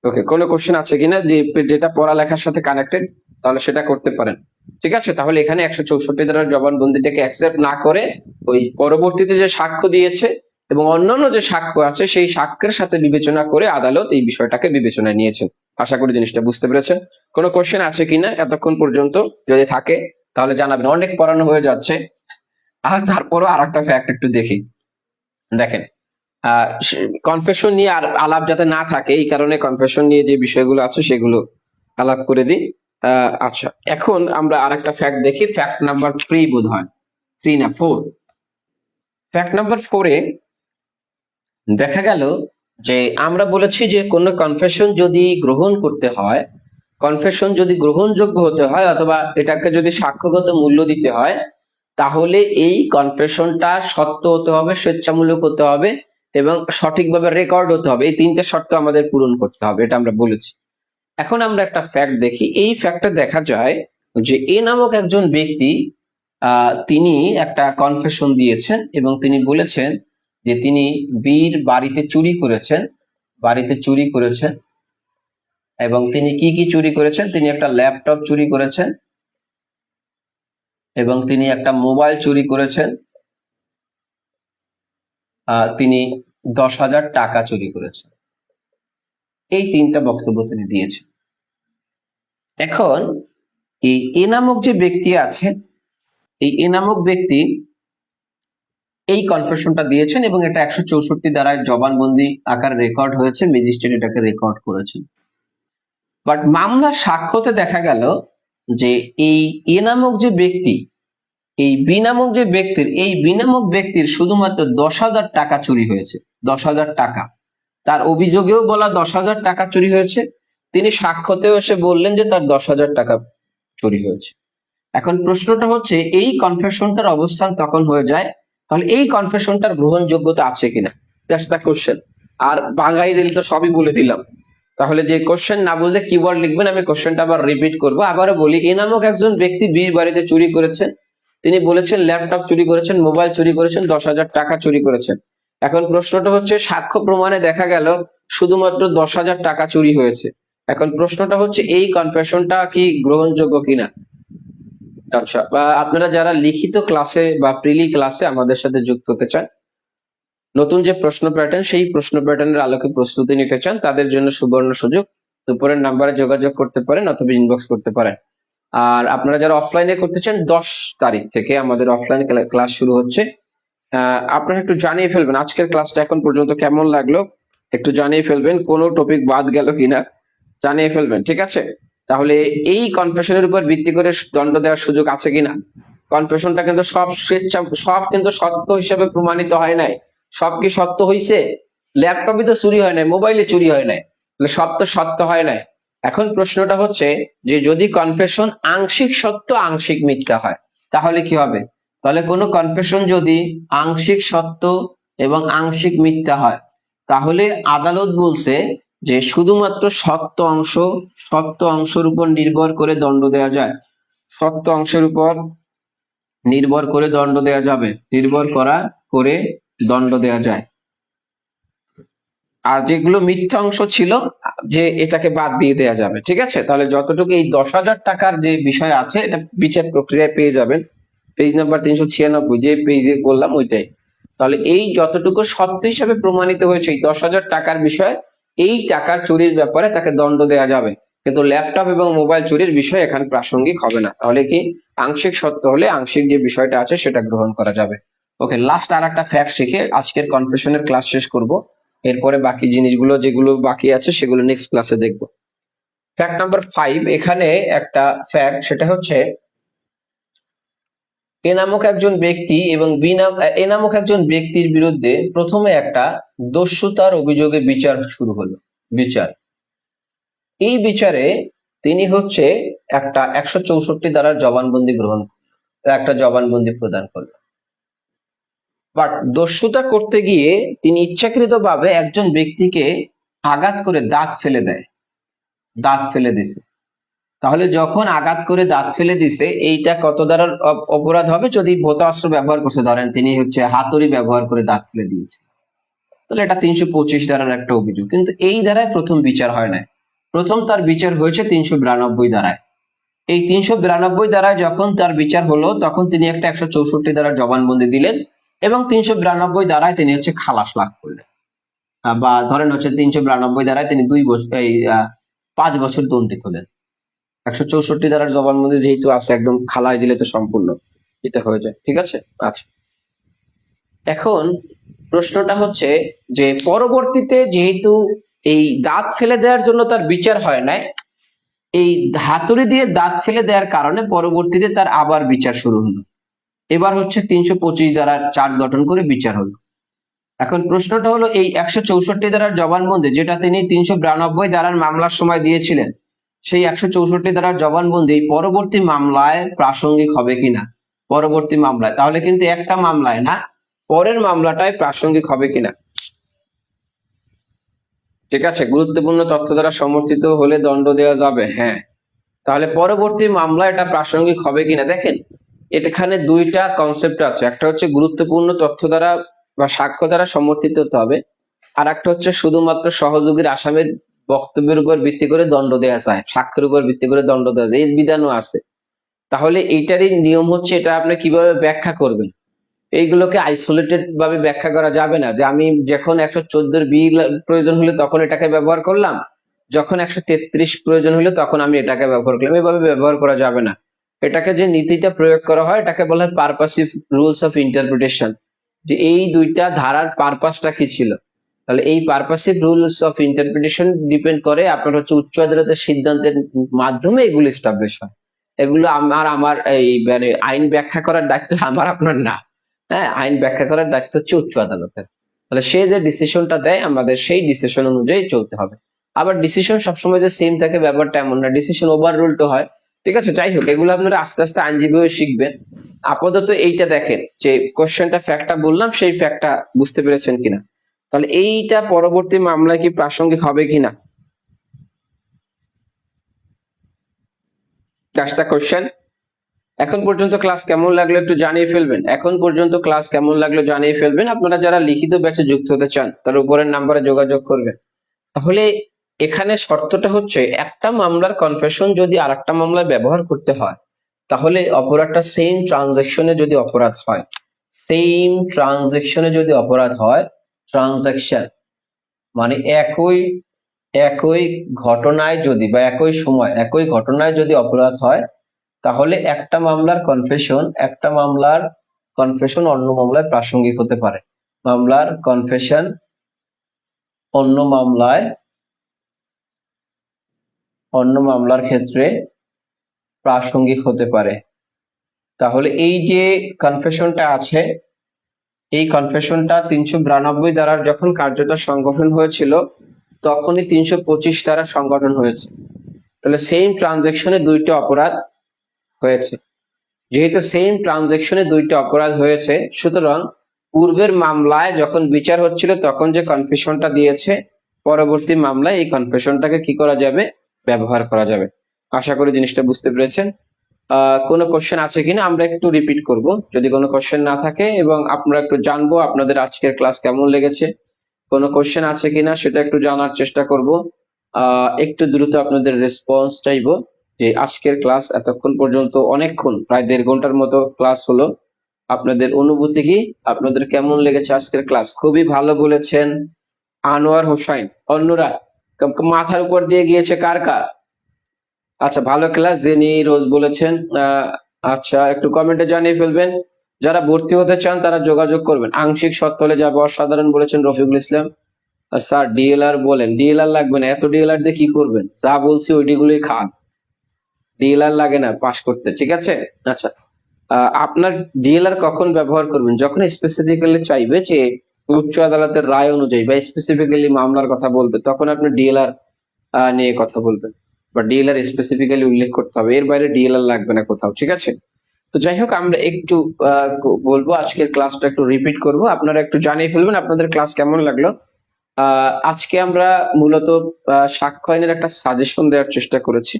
ওকে, কোনো কোশ্চেন আছে কিনা যে যেটা পড়ালেখার সাথে কানেক্টেড, তাহলে সেটা করতে পারেন। ঠিক আছে, তাহলে এখানে 164 ধারার জবানবন্দিটাকে অ্যাকসেপ্ট না করে ওই পরবর্তীতে যে সাক্ষ্য দিয়েছে এবং অন্যান্য যে সাক্ষ্য আছে সেই সাক্ষ্যের সাথে বিবেচনা করে আদালত এই বিষয়টাকে বিবেচনায় নিয়েছেন। আশা করি জিনিসটা বুঝতে পেরেছেন। কোনো কোশ্চেন আছে কিনা এতক্ষণ পর্যন্ত, যদি থাকে তাহলে জানাবেন। অনেক পড়ানো হয়ে যাচ্ছে। আর তারপরও আর একটা ফ্যাক্ট একটু দেখি। দেখেন, কনফেশন নিয়ে আর আলাপ যাতে না থাকে এই কারণে কনফেশন নিয়ে যে বিষয়গুলো আছে সেগুলো আলাপ করে দিই। আচ্ছা, এখন আমরা আর একটা ফ্যাক্ট দেখি। ফ্যাক্ট নাম্বার 3 বোধ হয়, 3 না 4। ফ্যাক্ট নাম্বার 4-এ দেখা গেল যে আমরা বলেছি যে কোনো কনফেশন যদি গ্রহণ করতে হয়, কনফেশন যদি গ্রহণযোগ্য হতে হয় অথবা এটাকে যদি সাক্ষ্যগত মূল্য দিতে হয়, তাহলে এই কনফেশনটা সত্য হতে হবে, স্বেচ্ছামূলক হতে হবে এবং সঠিকভাবে রেকর্ড হতে হবে। এই 3টে শর্ত আমাদের পূরণ করতে হবে, এটা আমরা বলেছি। এখন আমরা একটা ফ্যাক্ট দেখি। এই ফ্যাক্টে দেখা যায় যে এ নামক একজন ব্যক্তি তিনি একটা কনফেশন দিয়েছেন এবং তিনি বলেছেন যে তিনি বীর বাড়িতে চুরি করেছেন এবং তিনি কি কি চুরি করেছেন, তিনি একটা ল্যাপটপ চুরি করেছেন এবং তিনি একটা মোবাইল চুরি করেছেন, তিনি 10,000 টাকা চুরি করেছেন। এই 3টা বক্তব্য তিনি দিয়েছেন। এখন এই এ নামক যে ব্যক্তি আছে, এই এ নামক ব্যক্তি এই কনফেশনটা দিয়েছেন এবং এটা 164 দ্বারা জবানবন্দি আকার রেকর্ড হয়েছে, ম্যাজিস্ট্রেট এটাকে রেকর্ড করেছেন। বাট মামলার সাক্ষ্যতে দেখা গেল যে এই এ নামক যে ব্যক্তি, এই বি নামক যে ব্যক্তির, এই বি নামক ব্যক্তির শুধুমাত্র 10,000 টাকা চুরি হয়েছে। 10,000 টাকা, তার অভিযোগেও বলা 10,000 টাকা চুরি হয়েছে, তিনি সাক্ষ্যতেও এসে বললেন যে তার 10,000 টাকা চুরি হয়েছে। এখন প্রশ্নটা হচ্ছে এই কনফেশনটার অবস্থান তখন হয়ে যায়, তাহলে এই কনফেশনটার গ্রহণযোগ্যতা আছে কিনা, দ্যাটস দ্য কোশ্চেন। আর বাঙালি দিলে তো সবই বলে দিলাম। তাহলে যে কোশ্চেন না বুঝলে কিওয়ার্ড লিখবেন, আমি কোশ্চেনটা আবার রিপিট করবো। আবারও বলি, এ নামক একজন ব্যক্তি বিয়ের বাড়িতে চুরি করেছেন, তিনি বলেছেন ল্যাপটপ চুরি করেছেন, মোবাইল চুরি করেছেন, 10,000 টাকা চুরি করেছেন। এখন প্রশ্নটা হচ্ছে সাক্ষ্য প্রমাণে দেখা গেল শুধুমাত্র 10,000 টাকা চুরি হয়েছে। এখন প্রশ্নটা হচ্ছে এই কনফেশনটা কি গ্রহণযোগ্য কিনা। আচ্ছা, বা আপনারা যারা লিখিত ক্লাসে বা প্রিলি ক্লাসে আমাদের সাথে যুক্ত হতে চান, নতুন যে প্রশ্ন প্যাটার্ন সেই প্রশ্ন প্যাটার্নের আলোকে প্রস্তুতি নিতে চান, তাদের জন্য সুবর্ণ সুযোগ, উপরের নাম্বারে যোগাযোগ করতে পারেন অথবা ইনবক্স করতে পারেন। আর আপনারা যারা অফলাইনে করতে চান, 10 তারিখ থেকে আমাদের অফলাইন ক্লাস শুরু হচ্ছে। আপনারা একটু জানিয়ে ফেলবেন আজকের ক্লাসটা এখন পর্যন্ত কেমন লাগলো, একটু জানিয়ে ফেলবেন, কোনো টপিক বাদ গেল কিনা জানিয়ে ফেলবেন, ঠিক আছে? তাহলে এই কনফেশনের উপর ভিত্তি করে দণ্ড দেওয়ার সুযোগ আছে কিনা। কনফেশনটা কিন্তু সব স্বেচ্ছা, সব কিন্তু সত্য হিসেবে প্রমাণিত হয় নাই। সব কি সত্য হইছে? ল্যাপটপে তো চুরি হয় নাই, মোবাইলে চুরি হয় নাই, তাহলে সব তো সত্য হয় নাই। এখন প্রশ্নটা হচ্ছে যে যদি কনফেশন আংশিক সত্য আংশিক মিথ্যা হয় তাহলে কি হবে। তাহলে কোনো কনফেশন যদি আংশিক সত্য এবং আংশিক মিথ্যা হয়, তাহলে আদালত বলছে যে শুধুমাত্র সত্য অংশের উপর নির্ভর করে দণ্ড দেওয়া যায়। সত্য অংশের উপর নির্ভর করে দণ্ড দেওয়া যাবে, নির্ভর করে দণ্ড দেওয়া যায়। আর যেগুলো মিথ্যা অংশ ছিল, যে এটাকে বাদ দিয়ে দেওয়া যাবে, ঠিক আছে? তাহলে যতটুকু এই 10,000 টাকার যে বিষয় আছে, এটা বিচার প্রক্রিয়ায় পেয়ে যাবেন, পেজ নাম্বার 396, যে পেজে বললাম ওইটাই। তাহলে এই যতটুকু সত্য হিসাবে প্রমাণিত হয়েছে এই 10,000 টাকার বিষয়, এই টাকার চুরির ব্যাপারে তাকে দণ্ড দেওয়া যাবে, কিন্তু ল্যাপটপ এবং মোবাইল চুরির বিষয় এখানে প্রাসঙ্গিক হবে না। তাহলে কি আংশিক সত্য হলে আংশিক যে বিষয়টা আছে সেটা গ্রহণ করা যাবে। ওকে, লাস্ট আর একটা ফ্যাক্ট শিখে আজকের কনফেশনের ক্লাস শেষ করব। এরপরে বাকি জিনিসগুলো যেগুলো বাকি আছে সেগুলো নেক্সট ক্লাসে দেখবো। ফ্যাক্ট নাম্বার 5, এখানে একটা ফ্যাক্ট, সেটা হচ্ছে এ নামক একজন ব্যক্তি এবং এ নামক একজন ব্যক্তির বিরুদ্ধে প্রথমে একটা দস্যুতার অভিযোগে বিচার শুরু হলো। এই বিচারে তিনি হচ্ছে একটা 164 ধারার জবানবন্দি প্রদান করলেন। বাট দস্যুতা করতে গিয়ে তিনি ইচ্ছাকৃতভাবে একজন ব্যক্তিকে আঘাত করে দাঁত ফেলে দিছে। তাহলে যখন আঘাত করে দাঁত ফেলে দিছে, এইটা কত ধারার অপরাধ হবে? যদি ভৌতাস্ত্র ব্যবহার করছে, ধরেন তিনি হচ্ছে হাতুড়ি ব্যবহার করে দাঁত ফেলে দিয়েছে, তাহলে এটা 325 ধারার একটা অভিযোগ। কিন্তু এই ধারায় প্রথম বিচার হয় নাই, প্রথম তার বিচার হয়েছে 392 ধারায়। এই 392 ধারায় যখন তার বিচার হলো, তখন তিনি একটা 164 ধারার জবানবন্দি দিলেন এবং 392 ধারায় তিনি হচ্ছে খালাস লাভ করলেন। বা ধরেন হচ্ছে 392 ধারায় তিনি 5 বছর দণ্ডিত হলেন। 164 ধারার জবানবন্দি যেহেতু আছে, একদম খালায় দিলে তো সম্পূর্ণ এটা হয়ে যায়, ঠিক আছে? আচ্ছা, এখন প্রশ্নটা হচ্ছে যে পরবর্তীতে যেহেতু এই দাঁত ফেলে দেওয়ার জন্য তার বিচার হয় নাই, এই হাতুড়ি দিয়ে দাঁত ফেলে দেওয়ার কারণে পরবর্তীতে তার আবার বিচার শুরু হলো। এবার হচ্ছে 325 ধারার চার্জ গঠন করে বিচার হলো। এখন প্রশ্নটা হলো এই 164 ধারার জবানবন্দি, যেটা তিনি 392 ধারার মামলার সময় দিয়েছিলেন, সেই 164 ধারার জবানবন্দি পরবর্তী মামলায় প্রাসঙ্গিক হবে কিনা। পরবর্তী মামলায়, তাহলে কিন্তু একটা মামলায় না, পরের মামলাটায় প্রাসঙ্গিক হবে কিনা, ঠিক আছে? গুরুত্বপূর্ণ তথ্য দ্বারা সমর্থিত হলে দণ্ড দেওয়া যাবে, হ্যাঁ। তাহলে পরবর্তী মামলায় এটা প্রাসঙ্গিক হবে কিনা, দেখেন এখানে দুইটা কনসেপ্ট আছে। একটা হচ্ছে গুরুত্বপূর্ণ তথ্য দ্বারা বা সাক্ষ্য দ্বারা সমর্থিত হতে হবে, আর একটা হচ্ছে শুধুমাত্র সহযোগীর আসামির বক্তব্যের উপর ভিত্তি করে দণ্ড দেওয়া যায়, সাক্ষ্যের উপর ভিত্তি করে দণ্ড দেওয়া যায়, এই বিধানও আছে। তাহলে এইটারই নিয়ম হচ্ছে, এটা আপনি কিভাবে ব্যাখ্যা করবেন, এইগুলোকে আইসোলেটেড ভাবে ব্যাখ্যা করা যাবে না, যে আমি যখন 114 বি প্রয়োজন হলে তখন এটাকে ব্যবহার করলাম, যখন 133 প্রয়োজন হলে তখন আমি এটাকে ব্যবহার করলাম, এভাবে ব্যবহার করা যাবে না। এটাকে যে নীতিটা প্রয়োগ করা হয়, এটাকে বলা হয় পারপাসিভ রুলস অফ ইন্টারপ্রিটেশন। যে এই দুইটা ধারার পারপাসটা কি ছিল। তাহলে এই পারপাসিভ রুলস অফ ইন্টারপ্রিটেশন ডিপেন্ড করে আপনার হচ্ছে উচ্চ আদালতের সিদ্ধান্তের মাধ্যমে এগুলো এস্টাবলিশ হয়। এগুলো আমার এই মানে আইন ব্যাখ্যা করার দায়িত্ব আমার আপনার না। হ্যাঁ, আইন ব্যাখ্যা করার দায়িত্ব হচ্ছে উচ্চ আদালতের। তাহলে সে যে ডিসিশনটা দেয় আমাদের সেই ডিসিশন অনুযায়ী চলতে হবে। আবার ডিসিশন সবসময় যে সেম থাকে ব্যাপারটা এমন না, ডিসিশন ওভার রুলড হয়। ঠিক আছে, যাই হোক, এগুলো আপনারা আস্তে আস্তে আইনজীবী হয়ে শিখবেন। আপাতত এইটা দেখেন যে কোশ্চেনটা ফ্যাক্টটা বললাম, সেই ফ্যাক্টটা বুঝতে পেরেছেন কিনা। তাহলে এইটা পরবর্তী মামলায় কি প্রাসঙ্গিক হবে কিনা, চারটা কোশ্চেন। এখন পর্যন্ত ক্লাস কেমন লাগলো একটু জানিয়ে ফেলবেন। এখন পর্যন্ত ক্লাস কেমন লাগলো জানিয়ে ফেলবেন। আপনারা যারা লিখিত ব্যাচে যুক্ত হতে চান তার উপরের নাম্বারে যোগাযোগ করবেন। তাহলে এখানে শর্তটা হচ্ছে একটা মামলার কনফেশন যদি আরেকটা মামলায় ব্যবহার করতে হয়, তাহলে অপরাধটা সেম ট্রানজাকশনে যদি অপরাধ হয়, সেম ট্রানজাকশনে যদি অপরাধ হয়, ট্রানজাকশন মানে একই একই ঘটনায় যদি বা একই সময় একই ঘটনায় যদি অপরাধ হয়, তাহলে একটা মামলার কনফেশন অন্য মামলায় প্রাসঙ্গিক হতে পারে। মামলার কনফেশন অন্য মামলার ক্ষেত্রে প্রাসঙ্গিক হতে পারে। তাহলে এই যে কনফেশনটা আছে, এই কনফেশনটা 392 ধারার যখন কার্যত সংগঠন হয়েছিল তখনই 325 ধারা সংগঠন হয়েছে। তাহলে সেম ট্রানজাকশনে দুইটা অপরাধ হয়েছে। যেহেতু সেম ট্রানজাকশনে দুইটা অপরাধ হয়েছে, সুতরাং পূর্বের মামলায় যখন বিচার হচ্ছিল তখন যে কনফেশনটা দিয়েছে, পরবর্তী মামলায় এই কনফেশনটাকে কি করা যাবে, ব্যবহার করা যাবে। আশা করি জিনিসটা বুঝতে পেরেছেন। কোনো কোশ্চেন আছে কিনা আমরা একটু রিপিট করব যদি কোনো কোশ্চেন না থাকে, এবং আপনারা একটু জানবো আপনাদের আজকের ক্লাস কেমন লেগেছে। কোনো কোশ্চেন আছে কিনা সেটা একটু জানার চেষ্টা করব। একটু দ্রুত আপনাদের রেসপন্স চাইবো যে আজকের ক্লাস এতক্ষণ পর্যন্ত অনেকক্ষণ, প্রায় 1.5 ঘন্টার মতো ক্লাস হলো। আপনাদের অনুভূতি কি, আপনাদের কেমন লেগেছে আজকের ক্লাস? খুবই ভালো বলেছেন আনোয়ার হোসাইন। অন্যরা মাথার উপর দিয়ে গিয়েছে কার কার? আচ্ছা, ভালো ক্লাস। জেনি রোজ বলেছেন। আচ্ছা, একটু কমেন্টে জানিয়ে ফেলবেন। যারা ভর্তি হতে চান তারা যোগাযোগ করবেন। আংশিক সত্য হলে যাবে অসাধারণ বলেছেন রফিকুল ইসলাম। স্যার ডিএলআর বলেন। ডিএলআর লাগবে না, এত ডিএলআর দিয়ে কি করবেন? যা বলছি ওইটিগুলোই খান, ডিএলআর লাগে না পাস করতে, ঠিক আছে? আচ্ছা, আপনার ডিএলআর কখন ব্যবহার করবেন? যখন স্পেসিফিক্যালি চাইবে যে উচ্চ আদালতের রায় অনুযায়ী বা স্পেসিফিক্যালি মামলার কথা বলবে, তখন আপনি ডিএলআর নিয়ে কথা বলবেন, বা ডিএলআর স্পেসিফিক্যালি উল্লেখ করতে হবে। এর বাইরে ডিএলআর লাগবে না কোথাও, ঠিক আছে? তো যাই হোক, আমরা একটু বলবো আজকের ক্লাসটা একটু রিপিট করব, আপনারা একটু জানিয়ে ফেলবেন আপনাদের ক্লাস কেমন লাগলো। আজকে আমরা মূলত সাক্ষ্য আইনের একটা সাজেশন দেওয়ার চেষ্টা করেছি,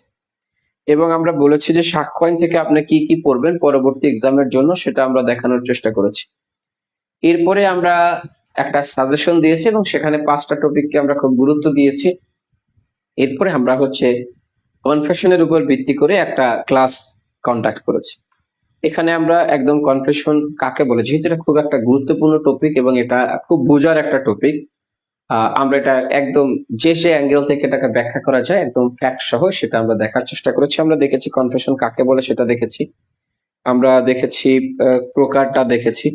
এবং আমরা বলেছি যে সাক্ষ্য আইন থেকে আপনি কি কি পড়বেন পরবর্তী এক্সামের জন্য, সেটা আমরা দেখানোর চেষ্টা করেছি। এরপরে আমরা একটা সাজেশন দিয়েছি এবং সেখানে 5টা টপিককে আমরা খুব গুরুত্ব দিয়েছি। এরপরে আমরা হচ্ছে কনফেশনের উপর ভিত্তি করে একটা ক্লাস কন্ডাক্ট করেছি। এখানে আমরা একদম কনফেশন কাকে বলে, যেহেতু এটা খুব একটা গুরুত্বপূর্ণ টপিক এবং এটা খুব বোঝার একটা টপিক, আমরা এটা একদম যে অ্যাঙ্গেল থেকে এটাকে ব্যাখ্যা করা যায় একদম ফ্যাক্ট সহ সেটা আমরা দেখার চেষ্টা করেছি। আমরা দেখেছি কনফেশন কাকে বলে, সেটা দেখেছি। আমরা দেখেছি প্রকারটা দেখেছি।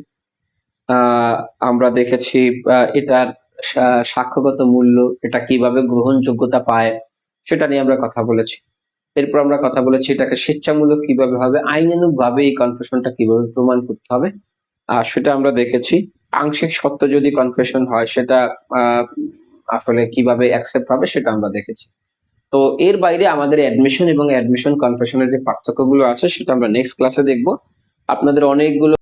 আমরা দেখেছি এটার সাক্ষ্যগত মূল্য, এটা কিভাবে গ্রহণযোগ্যতা পায়, সেটা নিয়ে আমরা কথা বলেছি। এরপর আমরা কথা বলেছি এটাকে স্বেচ্ছামূলক কিভাবে হবে, আইনানুগ ভাবে এই কনফেশনটা কিভাবে প্রমাণ করতে হবে, সেটা আমরা দেখেছি। আংশিক সত্য যদি কনফেশন হয় সেটা আসলে কিভাবে অ্যাকসেপ্ট হবে সেটা আমরা দেখেছি। তো এর বাইরে আমাদের অ্যাডমিশন এবং অ্যাডমিশন কনফেশনের যে পার্থক্যগুলো আছে সেটা আমরা নেক্সট ক্লাসে দেখবো। আপনাদের অনেকগুলো